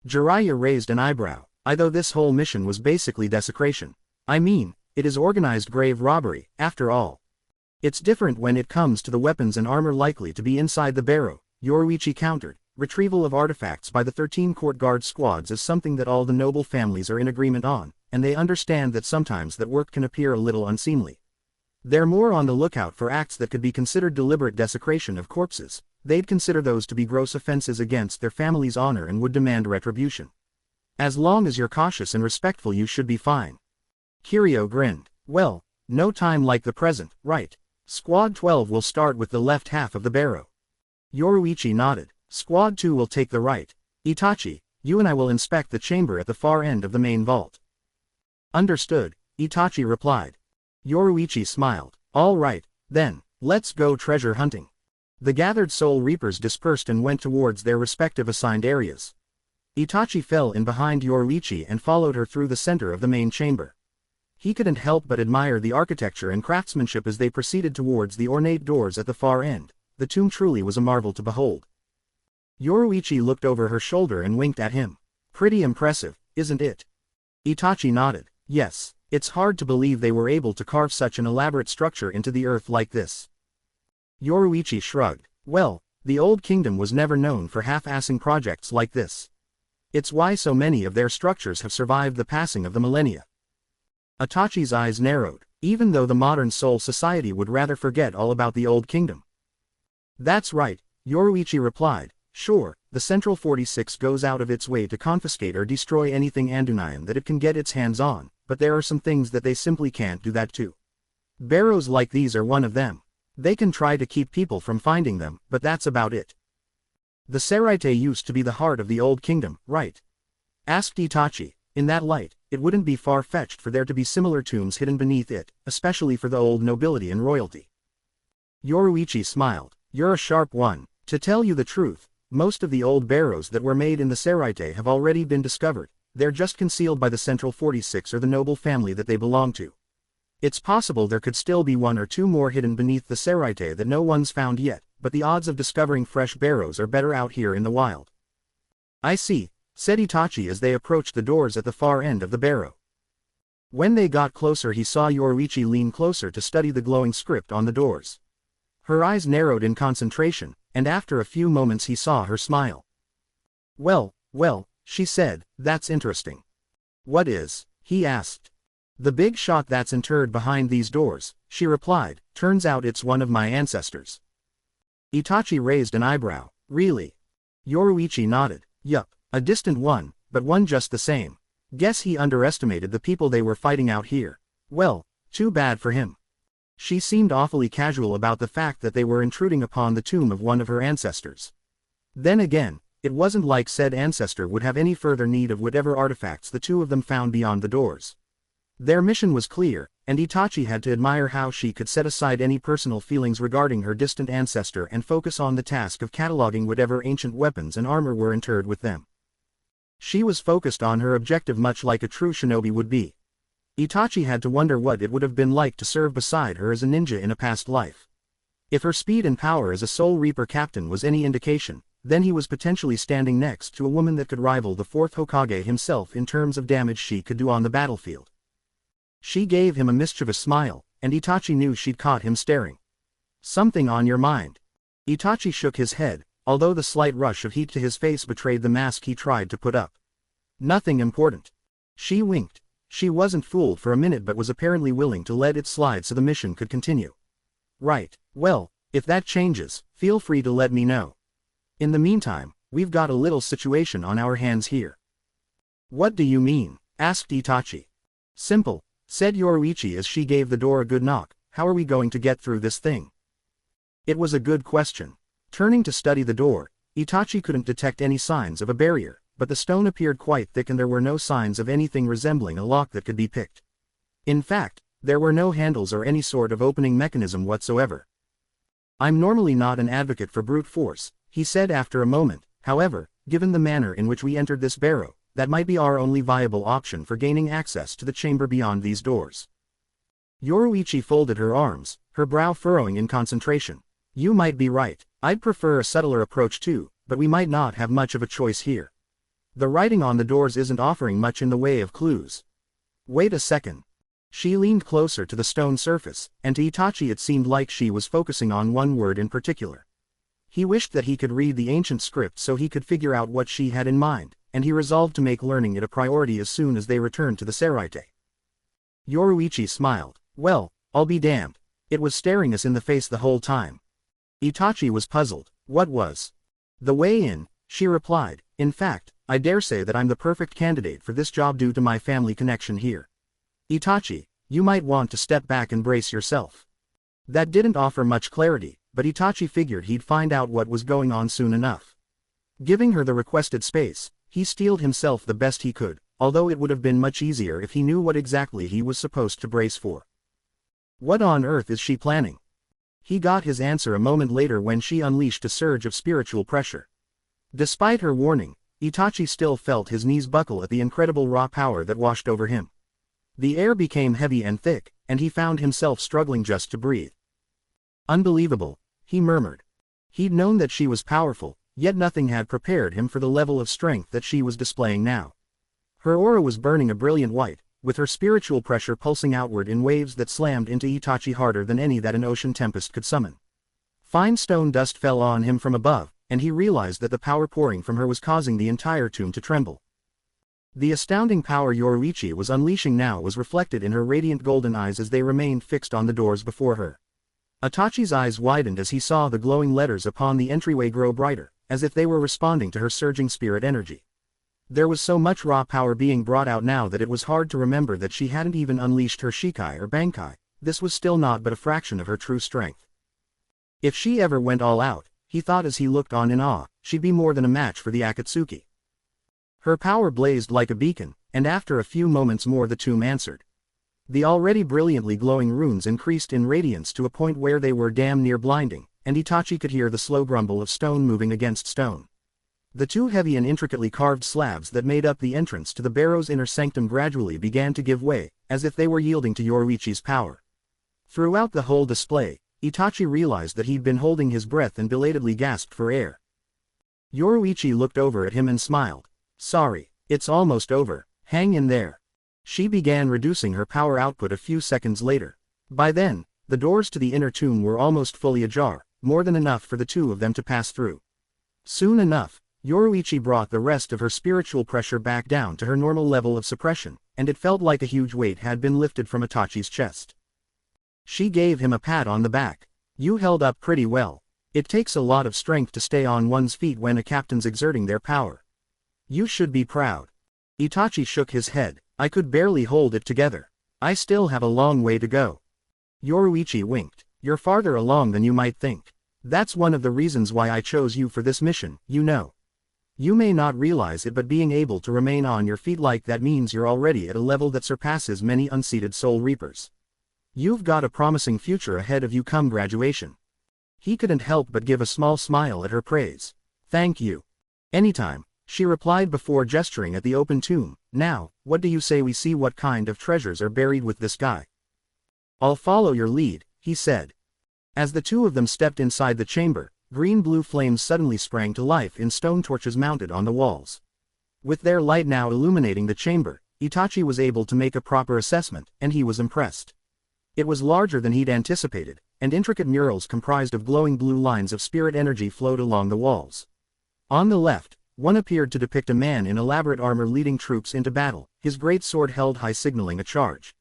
Jiraiya raised an eyebrow. Though this whole mission was basically desecration. I mean, it is organized grave robbery, after all. It's different when it comes to the weapons and armor likely to be inside the barrow, Yoruichi countered. Retrieval of artifacts by the 13 court guard squads is something that all the noble families are in agreement on, and they understand that sometimes that work can appear a little unseemly. They're more on the lookout for acts that could be considered deliberate desecration of corpses. They'd consider those to be gross offenses against their family's honor and would demand retribution. As long as you're cautious and respectful, you should be fine. Kiryu grinned. Well, no time like the present, right? Squad 12 will start with the left half of the barrow. Yoruichi nodded. Squad 2 will take the right. Itachi, you and I will inspect the chamber at the far end of the main vault. Understood, Itachi replied. Yoruichi smiled. All right, then, let's go treasure hunting. The gathered Soul Reapers dispersed and went towards their respective assigned areas. Itachi fell in behind Yoruichi and followed her through the center of the main chamber. He couldn't help but admire the architecture and craftsmanship as they proceeded towards the ornate doors at the far end. The tomb truly was a marvel to behold. Yoruichi looked over her shoulder and winked at him. Pretty impressive, isn't it? Itachi nodded. Yes, it's hard to believe they were able to carve such an elaborate structure into the earth like this. Yoruichi shrugged. Well, the Old Kingdom was never known for half-assing projects like this. It's why so many of their structures have survived the passing of the millennia. Itachi's eyes narrowed, even though the modern Soul Society would rather forget all about the Old Kingdom. That's right, Yoruichi replied. Sure, the Central 46 goes out of its way to confiscate or destroy anything Andunian that it can get its hands on, but there are some things that they simply can't do that too. Barrows like these are one of them. They can try to keep people from finding them, but that's about it. The Seraite used to be the heart of the Old Kingdom, right? Asked Itachi. In that light, it wouldn't be far-fetched for there to be similar tombs hidden beneath it, especially for the old nobility and royalty. Yoruichi smiled. You're a sharp one. To tell you the truth, most of the old barrows that were made in the Seraite have already been discovered. They're just concealed by the Central 46 or the noble family that they belong to. It's possible there could still be one or two more hidden beneath the Seraite that no one's found yet, but the odds of discovering fresh barrows are better out here in the wild. I see, said Itachi as they approached the doors at the far end of the barrow. When they got closer, he saw Yoruichi lean closer to study the glowing script on the doors. Her eyes narrowed in concentration, and after a few moments he saw her smile. Well, she said, that's interesting. What is? He asked. The big shot that's interred behind these doors, she replied. Turns out it's one of my ancestors. Itachi raised an eyebrow. Really? Yoruichi nodded. Yup, a distant one, but one just the same. Guess he underestimated the people they were fighting out here. Well, too bad for him. She seemed awfully casual about the fact that they were intruding upon the tomb of one of her ancestors. Then again, it wasn't like said ancestor would have any further need of whatever artifacts the two of them found beyond the doors. Their mission was clear, and Itachi had to admire how she could set aside any personal feelings regarding her distant ancestor and focus on the task of cataloging whatever ancient weapons and armor were interred with them. She was focused on her objective much like a true shinobi would be. Itachi had to wonder what it would have been like to serve beside her as a ninja in a past life. If her speed and power as a Soul Reaper captain was any indication, then he was potentially standing next to a woman that could rival the fourth Hokage himself in terms of damage she could do on the battlefield. She gave him a mischievous smile, and Itachi knew she'd caught him staring. Something on your mind? Itachi shook his head, although the slight rush of heat to his face betrayed the mask he tried to put up. Nothing important. She winked. She wasn't fooled for a minute but was apparently willing to let it slide so the mission could continue. Right, well, if that changes, feel free to let me know. In the meantime, we've got a little situation on our hands here. What do you mean? Asked Itachi. Simple, said Yoruichi as she gave the door a good knock. How are we going to get through this thing? It was a good question. Turning to study the door, Itachi couldn't detect any signs of a barrier, but the stone appeared quite thick and there were no signs of anything resembling a lock that could be picked. In fact, there were no handles or any sort of opening mechanism whatsoever. I'm normally not an advocate for brute force, he said after a moment. However, given the manner in which we entered this barrow, that might be our only viable option for gaining access to the chamber beyond these doors. Yoruichi folded her arms, her brow furrowing in concentration. You might be right. I'd prefer a subtler approach too, but we might not have much of a choice here. The writing on the doors isn't offering much in the way of clues. Wait a second. She leaned closer to the stone surface, and to Itachi it seemed like she was focusing on one word in particular. He wished that he could read the ancient script so he could figure out what she had in mind, and he resolved to make learning it a priority as soon as they returned to the Seraite. Yoruichi smiled. Well, I'll be damned. It was staring us in the face the whole time. Itachi was puzzled. What was? The way in, she replied. In fact, I dare say that I'm the perfect candidate for this job due to my family connection here. Itachi, you might want to step back and brace yourself. That didn't offer much clarity, but Itachi figured he'd find out what was going on soon enough. Giving her the requested space, he steeled himself the best he could, although it would have been much easier if he knew what exactly he was supposed to brace for. What on earth is she planning? He got his answer a moment later when she unleashed a surge of spiritual pressure. Despite her warning, Itachi still felt his knees buckle at the incredible raw power that washed over him. The air became heavy and thick, and he found himself struggling just to breathe. Unbelievable, he murmured. He'd known that she was powerful, yet nothing had prepared him for the level of strength that she was displaying now. Her aura was burning a brilliant white, with her spiritual pressure pulsing outward in waves that slammed into Itachi harder than any that an ocean tempest could summon. Fine stone dust fell on him from above, and he realized that the power pouring from her was causing the entire tomb to tremble. The astounding power Yoruichi was unleashing now was reflected in her radiant golden eyes as they remained fixed on the doors before her. Itachi's eyes widened as he saw the glowing letters upon the entryway grow brighter, as if they were responding to her surging spirit energy. There was so much raw power being brought out now that it was hard to remember that she hadn't even unleashed her Shikai or Bankai. This was still not but a fraction of her true strength. If she ever went all out, he thought as he looked on in awe, she'd be more than a match for the Akatsuki. Her power blazed like a beacon, and after a few moments more the tomb answered. The already brilliantly glowing runes increased in radiance to a point where they were damn near blinding, and Itachi could hear the slow grumble of stone moving against stone. The two heavy and intricately carved slabs that made up the entrance to the barrow's inner sanctum gradually began to give way, as if they were yielding to Yoruichi's power. Throughout the whole display, Itachi realized that he'd been holding his breath and belatedly gasped for air. Yoruichi looked over at him and smiled. Sorry, it's almost over, hang in there. She began reducing her power output a few seconds later. By then, the doors to the inner tomb were almost fully ajar, more than enough for the two of them to pass through. Soon enough, Yoruichi brought the rest of her spiritual pressure back down to her normal level of suppression, and it felt like a huge weight had been lifted from Itachi's chest. She gave him a pat on the back. You held up pretty well. It takes a lot of strength to stay on one's feet when a captain's exerting their power. You should be proud. Itachi shook his head. I could barely hold it together. I still have a long way to go. Yoruichi winked. You're farther along than you might think. That's one of the reasons why I chose you for this mission, you know. You may not realize it, but being able to remain on your feet like that means you're already at a level that surpasses many unseated soul reapers. You've got a promising future ahead of you come graduation. He couldn't help but give a small smile at her praise. Thank you. Anytime, she replied before gesturing at the open tomb. Now, what do you say we see what kind of treasures are buried with this guy? I'll follow your lead, he said. As the two of them stepped inside the chamber, green-blue flames suddenly sprang to life in stone torches mounted on the walls. With their light now illuminating the chamber, Itachi was able to make a proper assessment, and he was impressed. It was larger than he'd anticipated, and intricate murals comprised of glowing blue lines of spirit energy flowed along the walls. On the left, one appeared to depict a man in elaborate armor leading troops into battle, his great sword held high signaling a charge.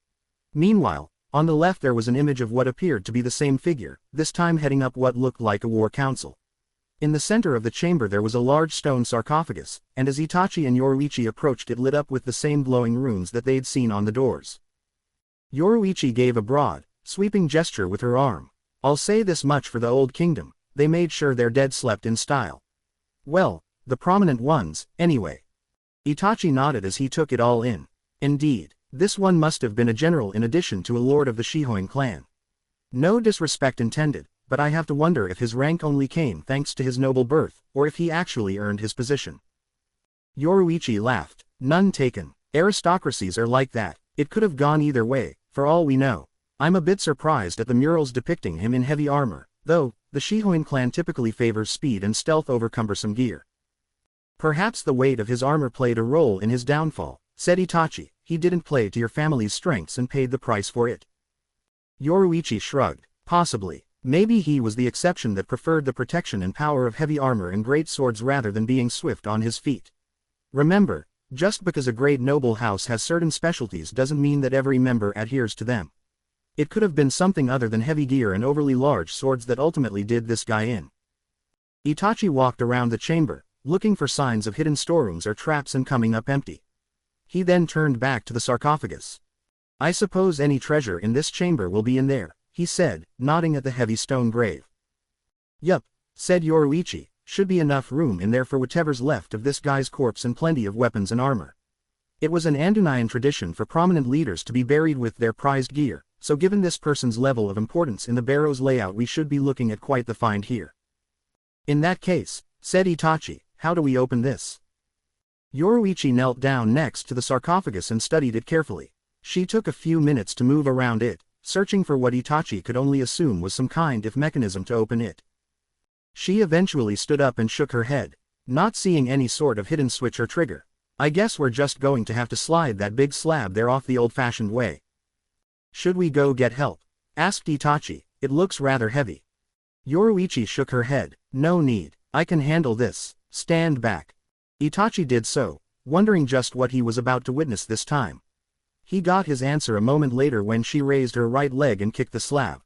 Meanwhile, on the left there was an image of what appeared to be the same figure, this time heading up what looked like a war council. In the center of the chamber there was a large stone sarcophagus, and as Itachi and Yoruichi approached it lit up with the same glowing runes that they'd seen on the doors. Yoruichi gave a broad, sweeping gesture with her arm. I'll say this much for the Old Kingdom, they made sure their dead slept in style. Well, the prominent ones, anyway. Itachi nodded as he took it all in. Indeed, this one must have been a general in addition to a lord of the Shihoin clan. No disrespect intended, but I have to wonder if his rank only came thanks to his noble birth, or if he actually earned his position. Yoruichi laughed. None taken. Aristocracies are like that, it could have gone either way, for all we know. I'm a bit surprised at the murals depicting him in heavy armor, though, the Shihoin clan typically favors speed and stealth over cumbersome gear. Perhaps the weight of his armor played a role in his downfall, said Itachi. He didn't play to your family's strengths and paid the price for it. Yoruichi shrugged. Possibly. Maybe he was the exception that preferred the protection and power of heavy armor and great swords rather than being swift on his feet. Remember, just because a great noble house has certain specialties doesn't mean that every member adheres to them. It could have been something other than heavy gear and overly large swords that ultimately did this guy in. Itachi walked around the chamber, looking for signs of hidden storerooms or traps and coming up empty. He then turned back to the sarcophagus. I suppose any treasure in this chamber will be in there, he said, nodding at the heavy stone grave. Yup, said Yoruichi, should be enough room in there for whatever's left of this guy's corpse and plenty of weapons and armor. It was an Andunian tradition for prominent leaders to be buried with their prized gear, so given this person's level of importance in the barrow's layout we should be looking at quite the find here. In that case, said Itachi, how do we open this? Yoruichi knelt down next to the sarcophagus and studied it carefully. She took a few minutes to move around it, searching for what Itachi could only assume was some kind of mechanism to open it. She eventually stood up and shook her head, not seeing any sort of hidden switch or trigger. I guess we're just going to have to slide that big slab there off the old-fashioned way. Should we go get help? Asked Itachi, it looks rather heavy. Yoruichi shook her head, no need, I can handle this, stand back. Itachi did so, wondering just what he was about to witness this time. He got his answer a moment later when she raised her right leg and kicked the slab.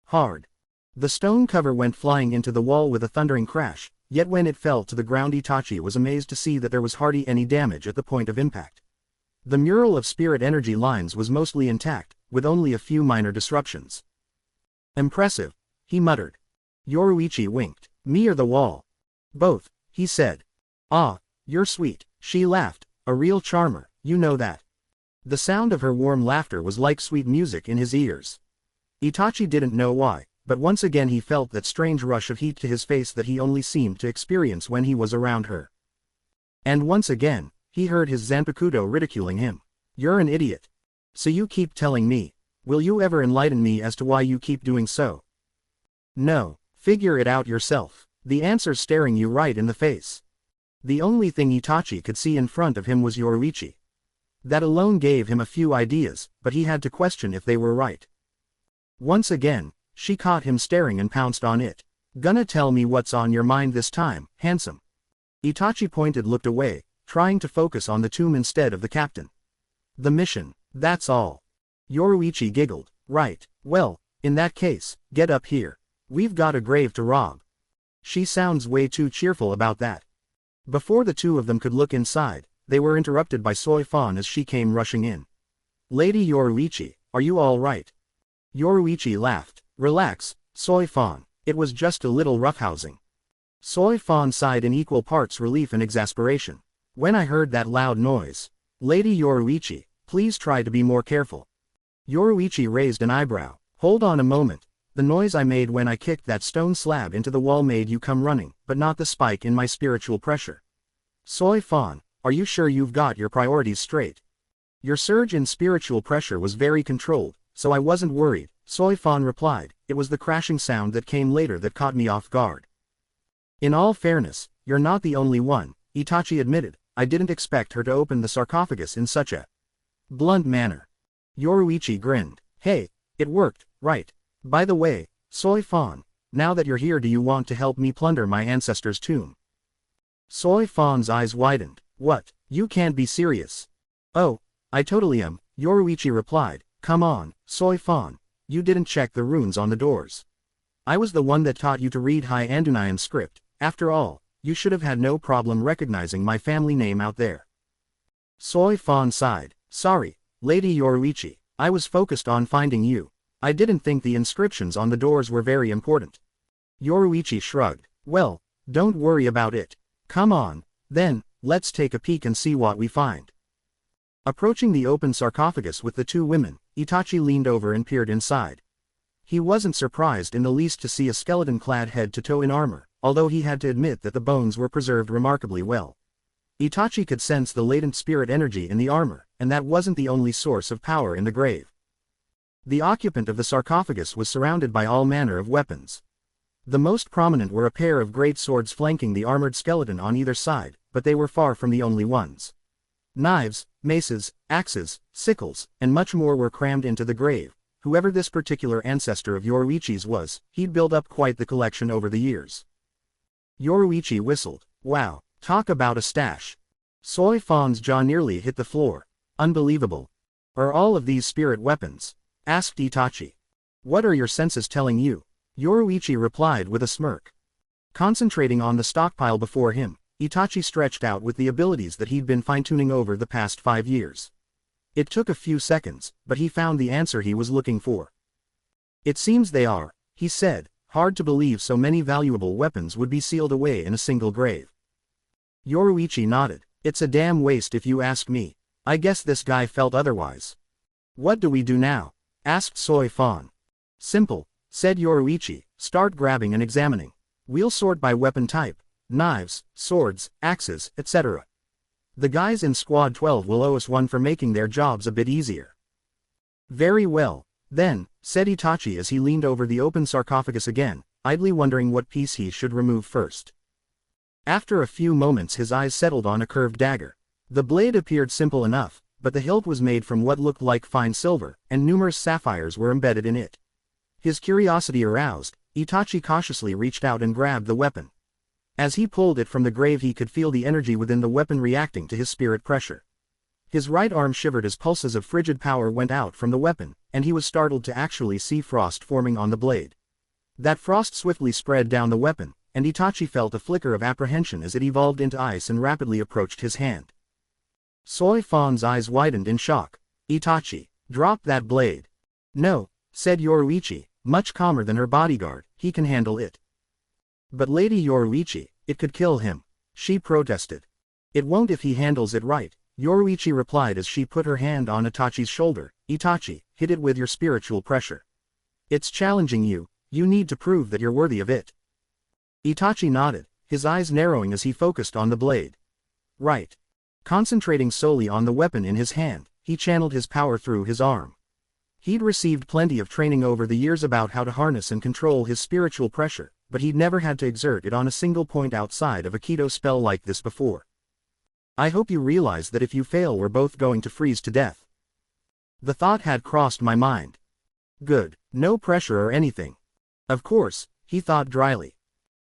Hard. The stone cover went flying into the wall with a thundering crash, yet when it fell to the ground Itachi was amazed to see that there was hardly any damage at the point of impact. The mural of spirit energy lines was mostly intact, with only a few minor disruptions. Impressive, he muttered. Yoruichi winked. Me or the wall? Both, he said. Ah, you're sweet, she laughed, a real charmer, you know that. The sound of her warm laughter was like sweet music in his ears. Itachi didn't know why, but once again he felt that strange rush of heat to his face that he only seemed to experience when he was around her. And once again, he heard his Zanpakuto ridiculing him. You're an idiot. So you keep telling me. Will you ever enlighten me as to why you keep doing so? No, figure it out yourself. The answer's staring you right in the face. The only thing Itachi could see in front of him was Yoruichi. That alone gave him a few ideas, but he had to question if they were right. Once again, she caught him staring and pounced on it. Gonna tell me what's on your mind this time, handsome? Itachi looked away, trying to focus on the tomb instead of the captain. The mission, that's all. Yoruichi giggled. Right, well, in that case, get up here. We've got a grave to rob. She sounds way too cheerful about that. Before the two of them could look inside, they were interrupted by Soy Fan as she came rushing in. Lady Yoruichi, are you all right? Yoruichi laughed. Relax, Soy Fan, it was just a little roughhousing. Soy Fan sighed in equal parts relief and exasperation. When I heard that loud noise. Lady Yoruichi, please try to be more careful. Yoruichi raised an eyebrow. Hold on a moment. The noise I made when I kicked that stone slab into the wall made you come running, but not the spike in my spiritual pressure. Soy Fan, are you sure you've got your priorities straight? Your surge in spiritual pressure was very controlled, so I wasn't worried, Soy Fan replied. It was the crashing sound that came later that caught me off guard. In all fairness, you're not the only one, Itachi admitted. I didn't expect her to open the sarcophagus in such a blunt manner. Yoruichi grinned. Hey, It worked, right? By the way, Soy Fawn, now that you're here, do you want to help me plunder my ancestor's tomb? Soy Fawn's eyes widened. What? You can't be serious. Oh, I totally am, Yoruichi replied. Come on, Soy Fawn. You didn't check the runes on the doors. I was the one that taught you to read High Andunayan script. After all, you should have had no problem recognizing my family name out there. Soy Fawn sighed. Sorry, Lady Yoruichi, I was focused on finding you. I didn't think the inscriptions on the doors were very important. Yoruichi shrugged. Well, don't worry about it. Come on, then, let's take a peek and see what we find. Approaching the open sarcophagus with the two women, Itachi leaned over and peered inside. He wasn't surprised in the least to see a skeleton-clad head to toe in armor, although he had to admit that the bones were preserved remarkably well. Itachi could sense the latent spirit energy in the armor, and that wasn't the only source of power in the grave. The occupant of the sarcophagus was surrounded by all manner of weapons. The most prominent were a pair of great swords flanking the armored skeleton on either side, but they were far from the only ones. Knives, maces, axes, sickles, and much more were crammed into the grave. Whoever this particular ancestor of Yoruichi's was, he'd built up quite the collection over the years. Yoruichi whistled. Wow, talk about a stash. Soy Fawn's jaw nearly hit the floor. Unbelievable. Are all of these spirit weapons? Asked Itachi. What are your senses telling you? Yoruichi replied with a smirk. Concentrating on the stockpile before him, Itachi stretched out with the abilities that he'd been fine-tuning over the past 5 years. It took a few seconds, but he found the answer he was looking for. It seems they are, he said. Hard to believe so many valuable weapons would be sealed away in a single grave. Yoruichi nodded. It's a damn waste if you ask me. I guess this guy felt otherwise. What do we do now? Asked Soy Fawn. Simple, said Yoruichi. Start grabbing and examining. We'll sort by weapon type. Knives, swords, axes, etc. The guys in Squad 12 will owe us one for making their jobs a bit easier. Very well, then, said Itachi as he leaned over the open sarcophagus again, idly wondering what piece he should remove first. After a few moments his eyes settled on a curved dagger. The blade appeared simple enough, but the hilt was made from what looked like fine silver, and numerous sapphires were embedded in it. His curiosity aroused, Itachi cautiously reached out and grabbed the weapon. As he pulled it from the grave he could feel the energy within the weapon reacting to his spirit pressure. His right arm shivered as pulses of frigid power went out from the weapon, and he was startled to actually see frost forming on the blade. That frost swiftly spread down the weapon, and Itachi felt a flicker of apprehension as it evolved into ice and rapidly approached his hand. Soy Fawn's eyes widened in shock. Itachi, drop that blade. No, said Yoruichi, much calmer than her bodyguard, he can handle it. But Lady Yoruichi, it could kill him. She protested. It won't if he handles it right, Yoruichi replied as she put her hand on Itachi's shoulder. Itachi, hit it with your spiritual pressure. It's challenging you, you need to prove that you're worthy of it. Itachi nodded, his eyes narrowing as he focused on the blade. Right. Concentrating solely on the weapon in his hand, he channeled his power through his arm. He'd received plenty of training over the years about how to harness and control his spiritual pressure, but he'd never had to exert it on a single point outside of a Keto spell like this before. I hope you realize that if you fail we're both going to freeze to death. The thought had crossed my mind. Good, no pressure or anything. Of course, he thought dryly.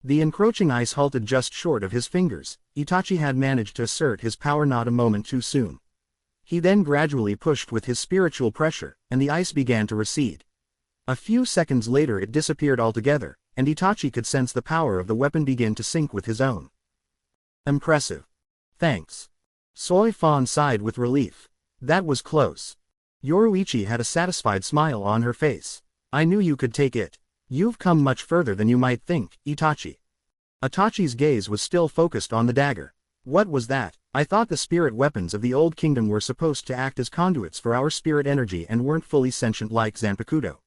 The encroaching ice halted just short of his fingers. Itachi had managed to assert his power not a moment too soon. He then gradually pushed with his spiritual pressure, and the ice began to recede. A few seconds later it disappeared altogether, and Itachi could sense the power of the weapon begin to sync with his own. Impressive. Thanks. Soy Fawn sighed with relief. That was close. Yoruichi had a satisfied smile on her face. I knew you could take it. You've come much further than you might think, Itachi. Itachi's gaze was still focused on the dagger. What was that? I thought the spirit weapons of the Old Kingdom were supposed to act as conduits for our spirit energy and weren't fully sentient like Zanpakuto.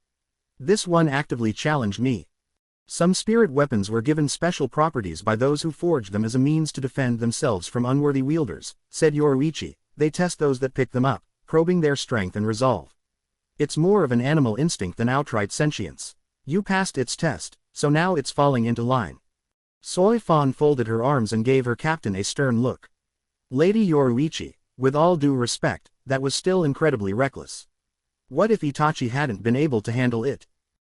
This one actively challenged me. Some spirit weapons were given special properties by those who forged them as a means to defend themselves from unworthy wielders, said Yoruichi. They test those that pick them up, probing their strength and resolve. It's more of an animal instinct than outright sentience. You passed its test, so now it's falling into line. Soy Fawn folded her arms and gave her captain a stern look. Lady Yoruichi, with all due respect, that was still incredibly reckless. What if Itachi hadn't been able to handle it?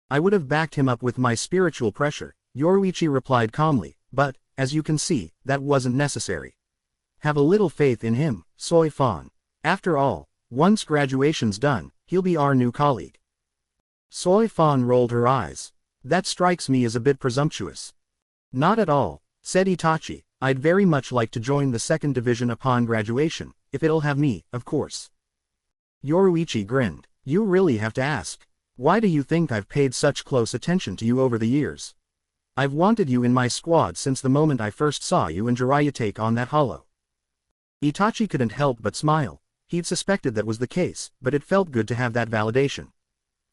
I would have backed him up with my spiritual pressure, Yoruichi replied calmly, but, as you can see, that wasn't necessary. Have a little faith in him, Soy Fan. After all, once graduation's done, he'll be our new colleague. Soy Fan rolled her eyes. That strikes me as a bit presumptuous. Not at all, said Itachi. I'd very much like to join the second division upon graduation, if it'll have me, of course. Yoruichi grinned. You really have to ask. Why do you think I've paid such close attention to you over the years? I've wanted you in my squad since the moment I first saw you and Jiraiya take on that hollow. Itachi couldn't help but smile. He'd suspected that was the case, but it felt good to have that validation.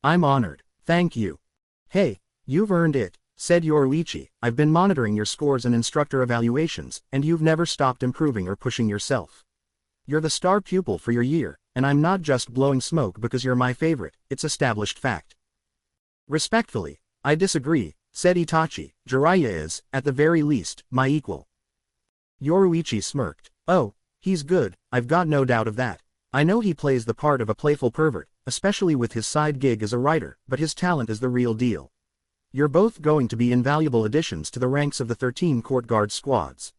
I'm honored, thank you. Hey, you've earned it, said Yoruichi. I've been monitoring your scores and instructor evaluations, and you've never stopped improving or pushing yourself. You're the star pupil for your year, and I'm not just blowing smoke because you're my favorite, it's established fact. Respectfully, I disagree, said Itachi. Jiraiya is, at the very least, my equal. Yoruichi smirked. Oh, he's good, I've got no doubt of that. I know he plays the part of a playful pervert, especially with his side gig as a writer, but his talent is the real deal. You're both going to be invaluable additions to the ranks of the 13 court guard squads.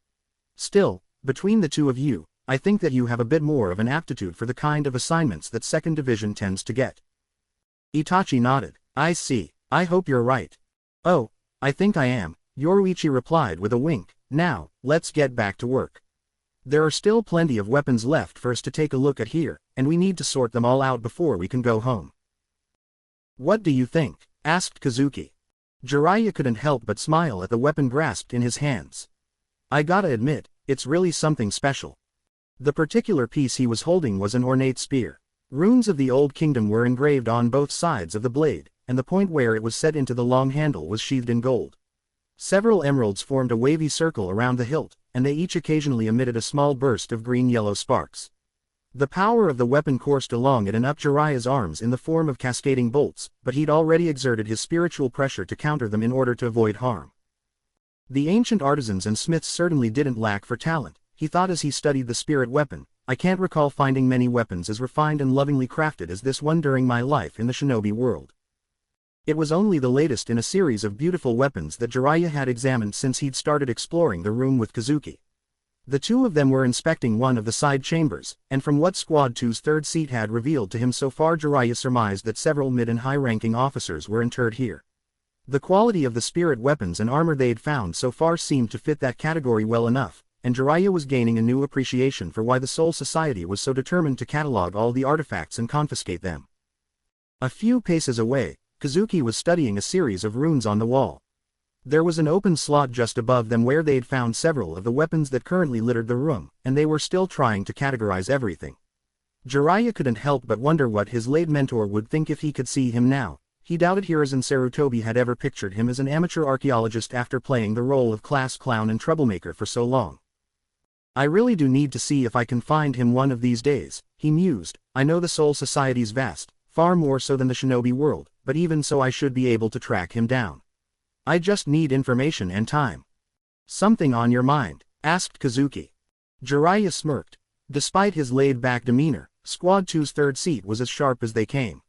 Still, between the two of you, I think that you have a bit more of an aptitude for the kind of assignments that second division tends to get. Itachi nodded. I see, I hope you're right. Oh, I think I am, Yoruichi replied with a wink. Now, let's get back to work. There are still plenty of weapons left for us to take a look at here, and we need to sort them all out before we can go home. What do you think? Asked Kazuki. Jiraiya couldn't help but smile at the weapon grasped in his hands. I gotta admit, it's really something special. The particular piece he was holding was an ornate spear. Runes of the Old Kingdom were engraved on both sides of the blade, and the point where it was set into the long handle was sheathed in gold. Several emeralds formed a wavy circle around the hilt, and they each occasionally emitted a small burst of green-yellow sparks. The power of the weapon coursed along it and up Jiraiya's arms in the form of cascading bolts, but he'd already exerted his spiritual pressure to counter them in order to avoid harm. The ancient artisans and smiths certainly didn't lack for talent, he thought as he studied the spirit weapon. I can't recall finding many weapons as refined and lovingly crafted as this one during my life in the shinobi world. It was only the latest in a series of beautiful weapons that Jiraiya had examined since he'd started exploring the room with Kazuki. The two of them were inspecting one of the side chambers, and from what Squad 2's third seat had revealed to him so far, Jiraiya surmised that several mid and high-ranking officers were interred here. The quality of the spirit weapons and armor they'd found so far seemed to fit that category well enough, and Jiraiya was gaining a new appreciation for why the Soul Society was so determined to catalog all the artifacts and confiscate them. A few paces away, Kazuki was studying a series of runes on the wall. There was an open slot just above them where they'd found several of the weapons that currently littered the room, and they were still trying to categorize everything. Jiraiya couldn't help but wonder what his late mentor would think if he could see him now. He doubted Hiruzen Sarutobi had ever pictured him as an amateur archaeologist after playing the role of class clown and troublemaker for so long. I really do need to see if I can find him one of these days, he mused. I know the Soul Society's vast, far more so than the shinobi world, but even so I should be able to track him down. I just need information and time. Something on your mind? Asked Kazuki. Jiraiya smirked. Despite his laid-back demeanor, Squad 2's third seat was as sharp as they came.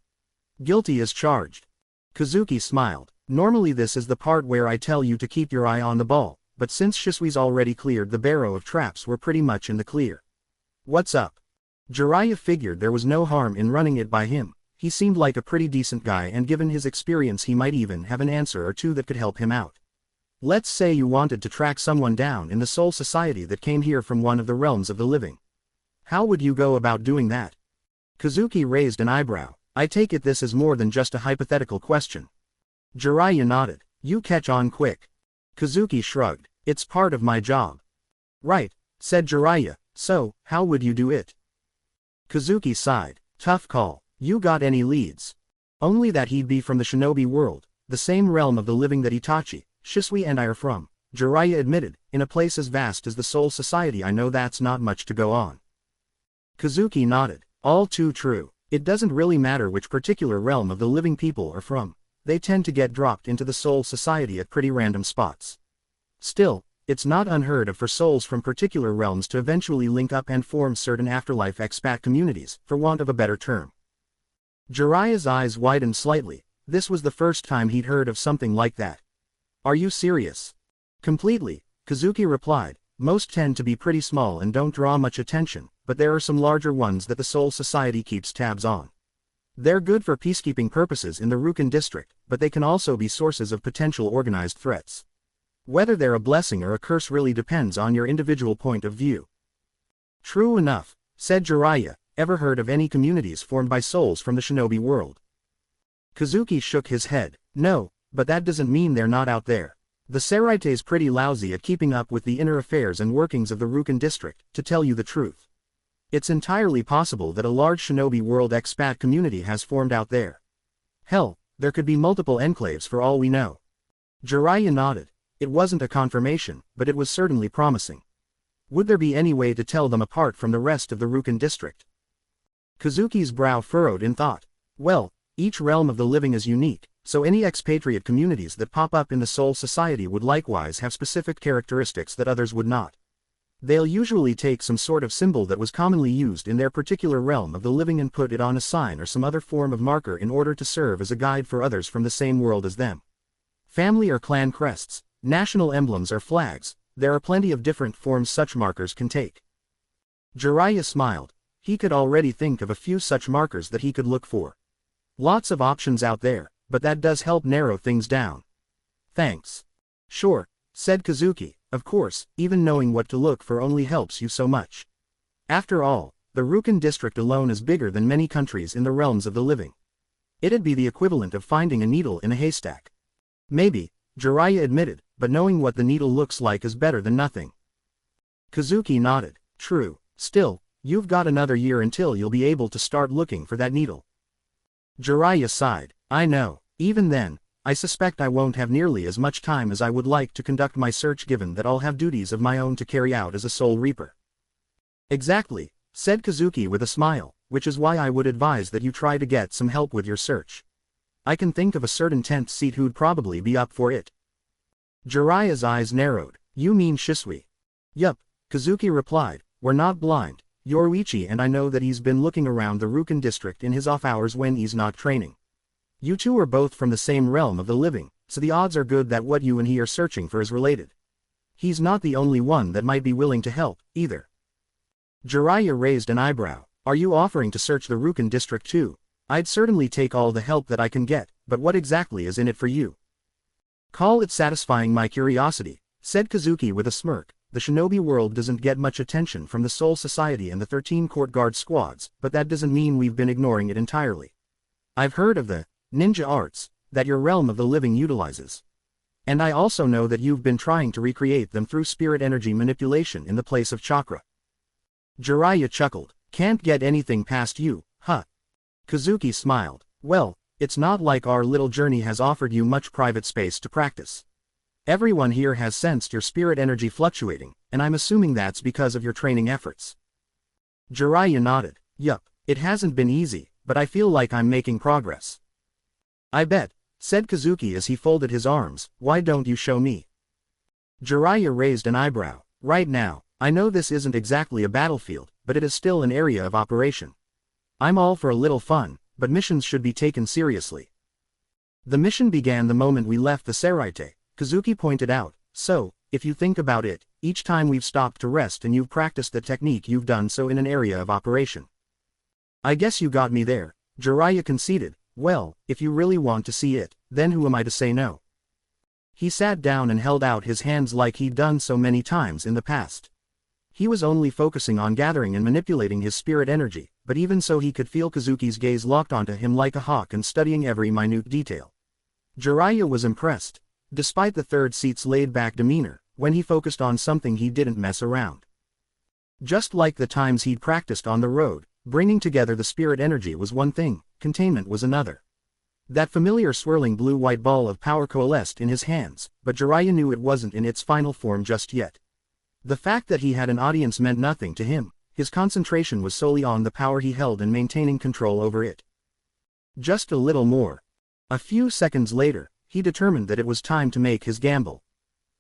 Guilty as charged. Kazuki smiled. Normally this is the part where I tell you to keep your eye on the ball, but since Shisui's already cleared the barrow of traps, we're pretty much in the clear. What's up? Jiraiya figured there was no harm in running it by him. He seemed like a pretty decent guy, and given his experience he might even have an answer or two that could help him out. Let's say you wanted to track someone down in the Soul Society that came here from one of the realms of the living. How would you go about doing that? Kazuki raised an eyebrow. I take it this is more than just a hypothetical question. Jiraiya nodded. You catch on quick. Kazuki shrugged. It's part of my job. Right, said Jiraiya. So, how would you do it? Kazuki sighed. Tough call. You got any leads? Only that he'd be from the shinobi world, the same realm of the living that Itachi, Shisui and I are from, Jiraiya admitted. In a place as vast as the Soul Society I know that's not much to go on. Kazuki nodded. All too true. It doesn't really matter which particular realm of the living people are from. They tend to get dropped into the Soul Society at pretty random spots. Still, it's not unheard of for souls from particular realms to eventually link up and form certain afterlife expat communities, for want of a better term. Jiraiya's eyes widened slightly. This was the first time he'd heard of something like that. Are you serious? Completely, Kazuki replied. Most tend to be pretty small and don't draw much attention, but there are some larger ones that the Soul Society keeps tabs on. They're good for peacekeeping purposes in the Rukin district, but they can also be sources of potential organized threats. Whether they're a blessing or a curse really depends on your individual point of view. True enough, said Jiraiya. Ever heard of any communities formed by souls from the shinobi world? Kazuki shook his head. No, but that doesn't mean they're not out there. The Seraite's pretty lousy at keeping up with the inner affairs and workings of the Rukin district, to tell you the truth. It's entirely possible that a large shinobi world expat community has formed out there. Hell, there could be multiple enclaves for all we know. Jiraiya nodded. It wasn't a confirmation, but it was certainly promising. Would there be any way to tell them apart from the rest of the Rukin district? Kazuki's brow furrowed in thought. Well, each realm of the living is unique, so any expatriate communities that pop up in the Soul Society would likewise have specific characteristics that others would not. They'll usually take some sort of symbol that was commonly used in their particular realm of the living and put it on a sign or some other form of marker in order to serve as a guide for others from the same world as them. Family or clan crests, national emblems or flags, there are plenty of different forms such markers can take. Jiraiya smiled. He could already think of a few such markers that he could look for. Lots of options out there, but that does help narrow things down. Thanks. Sure, said Kazuki. Of course, even knowing what to look for only helps you so much. After all, the Rukin district alone is bigger than many countries in the realms of the living. It'd be the equivalent of finding a needle in a haystack. Maybe, Jiraiya admitted, but knowing what the needle looks like is better than nothing. Kazuki nodded. True, still, you've got another year until you'll be able to start looking for that needle. Jiraiya sighed. I know, even then, I suspect I won't have nearly as much time as I would like to conduct my search given that I'll have duties of my own to carry out as a Soul Reaper. Exactly, said Kazuki with a smile, which is why I would advise that you try to get some help with your search. I can think of a certain 10th seat who'd probably be up for it. Jiraiya's eyes narrowed. You mean Shisui? Yup, Kazuki replied. We're not blind. Yoruichi and I know that he's been looking around the Rukin district in his off hours when he's not training. You two are both from the same realm of the living, so the odds are good that what you and he are searching for is related. He's not the only one that might be willing to help, either. Jiraiya raised an eyebrow. Are you offering to search the Rukin district too? I'd certainly take all the help that I can get, but what exactly is in it for you? Call it satisfying my curiosity, said Kazuki with a smirk. The shinobi world doesn't get much attention from the Soul Society and the 13 court guard squads, but that doesn't mean we've been ignoring it entirely. I've heard of the ninja arts that your realm of the living utilizes. And I also know that you've been trying to recreate them through spirit energy manipulation in the place of chakra. Jiraiya chuckled. Can't get anything past you, huh? Kazuki smiled. Well, it's not like our little journey has offered you much private space to practice. Everyone here has sensed your spirit energy fluctuating, and I'm assuming that's because of your training efforts. Jiraiya nodded. Yup, it hasn't been easy, but I feel like I'm making progress. I bet, said Kazuki as he folded his arms. Why don't you show me? Jiraiya raised an eyebrow. Right now, I know this isn't exactly a battlefield, but it is still an area of operation. I'm all for a little fun, but missions should be taken seriously. The mission began the moment we left the Seraite, Kazuki pointed out. So, if you think about it, each time we've stopped to rest and you've practiced the technique you've done so in an area of operation. I guess you got me there, Jiraiya conceded. Well, if you really want to see it, then who am I to say no? He sat down and held out his hands like he'd done so many times in the past. He was only focusing on gathering and manipulating his spirit energy, but even so he could feel Kazuki's gaze locked onto him like a hawk and studying every minute detail. Jiraiya was impressed. Despite the third seat's laid-back demeanor, when he focused on something he didn't mess around. Just like the times he'd practiced on the road, bringing together the spirit energy was one thing, containment was another. That familiar swirling blue-white ball of power coalesced in his hands, but Jiraiya knew it wasn't in its final form just yet. The fact that he had an audience meant nothing to him. His concentration was solely on the power he held and maintaining control over it. Just a little more. A few seconds later, he determined that it was time to make his gamble.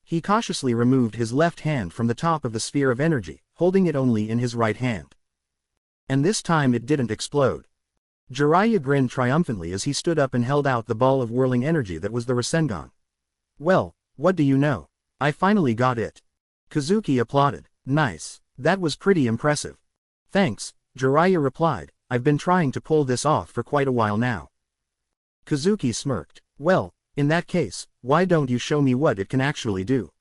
He cautiously removed his left hand from the top of the sphere of energy, holding it only in his right hand. And this time it didn't explode. Jiraiya grinned triumphantly as he stood up and held out the ball of whirling energy that was the Rasengan. Well, what do you know? I finally got it. Kazuki applauded. Nice. That was pretty impressive. Thanks, Jiraiya replied. I've been trying to pull this off for quite a while now. Kazuki smirked. Well, in that case, why don't you show me what it can actually do?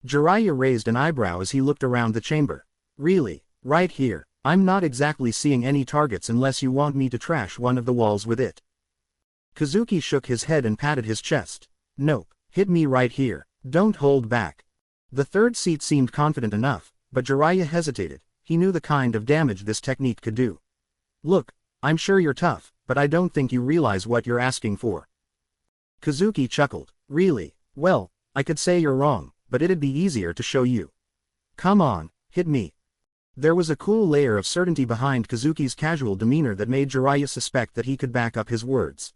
Jiraiya raised an eyebrow as he looked around the chamber. Really? Right here. I'm not exactly seeing any targets unless you want me to trash one of the walls with it. Kazuki shook his head and patted his chest. Nope, hit me right here. Don't hold back. The third seat seemed confident enough, but Jiraiya hesitated. He knew the kind of damage this technique could do. Look, I'm sure you're tough, but I don't think you realize what you're asking for. Kazuki chuckled. Really? Well, I could say you're wrong, but it'd be easier to show you. Come on, hit me. There was a cool layer of certainty behind Kazuki's casual demeanor that made Jiraiya suspect that he could back up his words.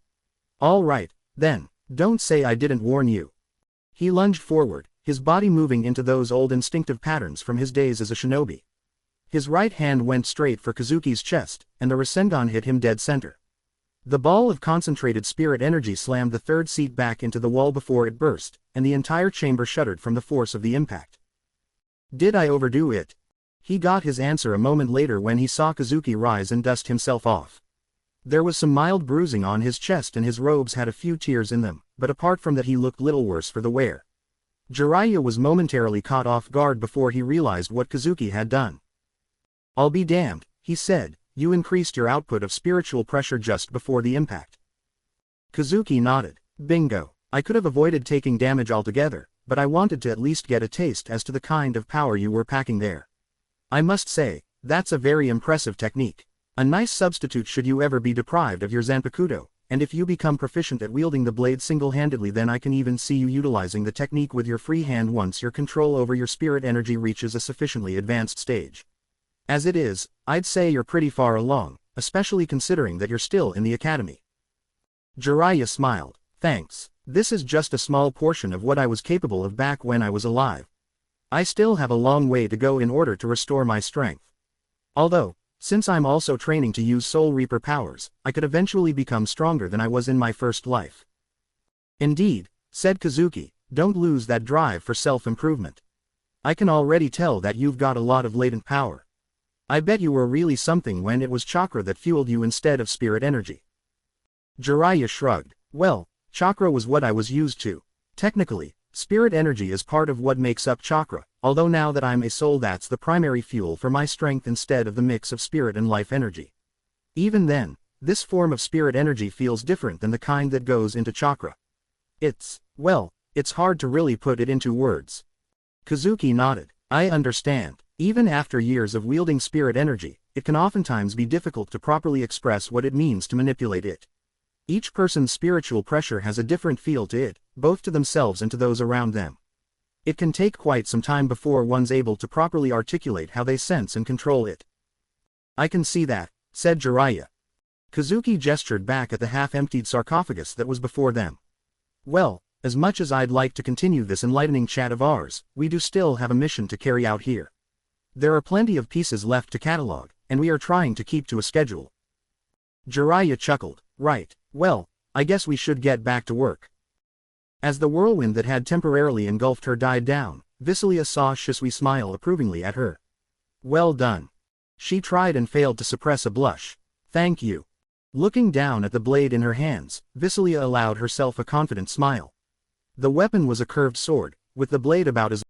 All right, then, don't say I didn't warn you. He lunged forward, his body moving into those old instinctive patterns from his days as a shinobi. His right hand went straight for Kazuki's chest, and the Rasengan hit him dead center. The ball of concentrated spirit energy slammed the third seat back into the wall before it burst, and the entire chamber shuddered from the force of the impact. Did I overdo it? He got his answer a moment later when he saw Kazuki rise and dust himself off. There was some mild bruising on his chest and his robes had a few tears in them, but apart from that he looked little worse for the wear. Jiraiya was momentarily caught off guard before he realized what Kazuki had done. I'll be damned, he said, you increased your output of spiritual pressure just before the impact. Kazuki nodded. Bingo. I could have avoided taking damage altogether, but I wanted to at least get a taste as to the kind of power you were packing there. I must say, that's a very impressive technique. A nice substitute should you ever be deprived of your Zanpakuto, and if you become proficient at wielding the blade single-handedly, then I can even see you utilizing the technique with your free hand once your control over your spirit energy reaches a sufficiently advanced stage. As it is, I'd say you're pretty far along, especially considering that you're still in the academy. Jiraiya smiled. Thanks. This is just a small portion of what I was capable of back when I was alive. I still have a long way to go in order to restore my strength. Although, since I'm also training to use Soul Reaper powers, I could eventually become stronger than I was in my first life. Indeed, said Kazuki, don't lose that drive for self-improvement. I can already tell that you've got a lot of latent power. I bet you were really something when it was chakra that fueled you instead of spirit energy. Jiraiya shrugged. Well, chakra was what I was used to. Technically, spirit energy is part of what makes up chakra, although now that I'm a soul, that's the primary fuel for my strength instead of the mix of spirit and life energy. Even then, this form of spirit energy feels different than the kind that goes into chakra. Well, it's hard to really put it into words. Kazuki nodded. I understand. Even after years of wielding spirit energy, it can oftentimes be difficult to properly express what it means to manipulate it. Each person's spiritual pressure has a different feel to it, both to themselves and to those around them. It can take quite some time before one's able to properly articulate how they sense and control it. I can see that, said Jiraiya. Kazuki gestured back at the half-emptied sarcophagus that was before them. Well, as much as I'd like to continue this enlightening chat of ours, we do still have a mission to carry out here. There are plenty of pieces left to catalog, and we are trying to keep to a schedule. Jiraiya chuckled. Right, well, I guess we should get back to work. As the whirlwind that had temporarily engulfed her died down, Visilia saw Shisui smile approvingly at her. Well done. She tried and failed to suppress a blush. Thank you. Looking down at the blade in her hands, Visilia allowed herself a confident smile. The weapon was a curved sword, with the blade about as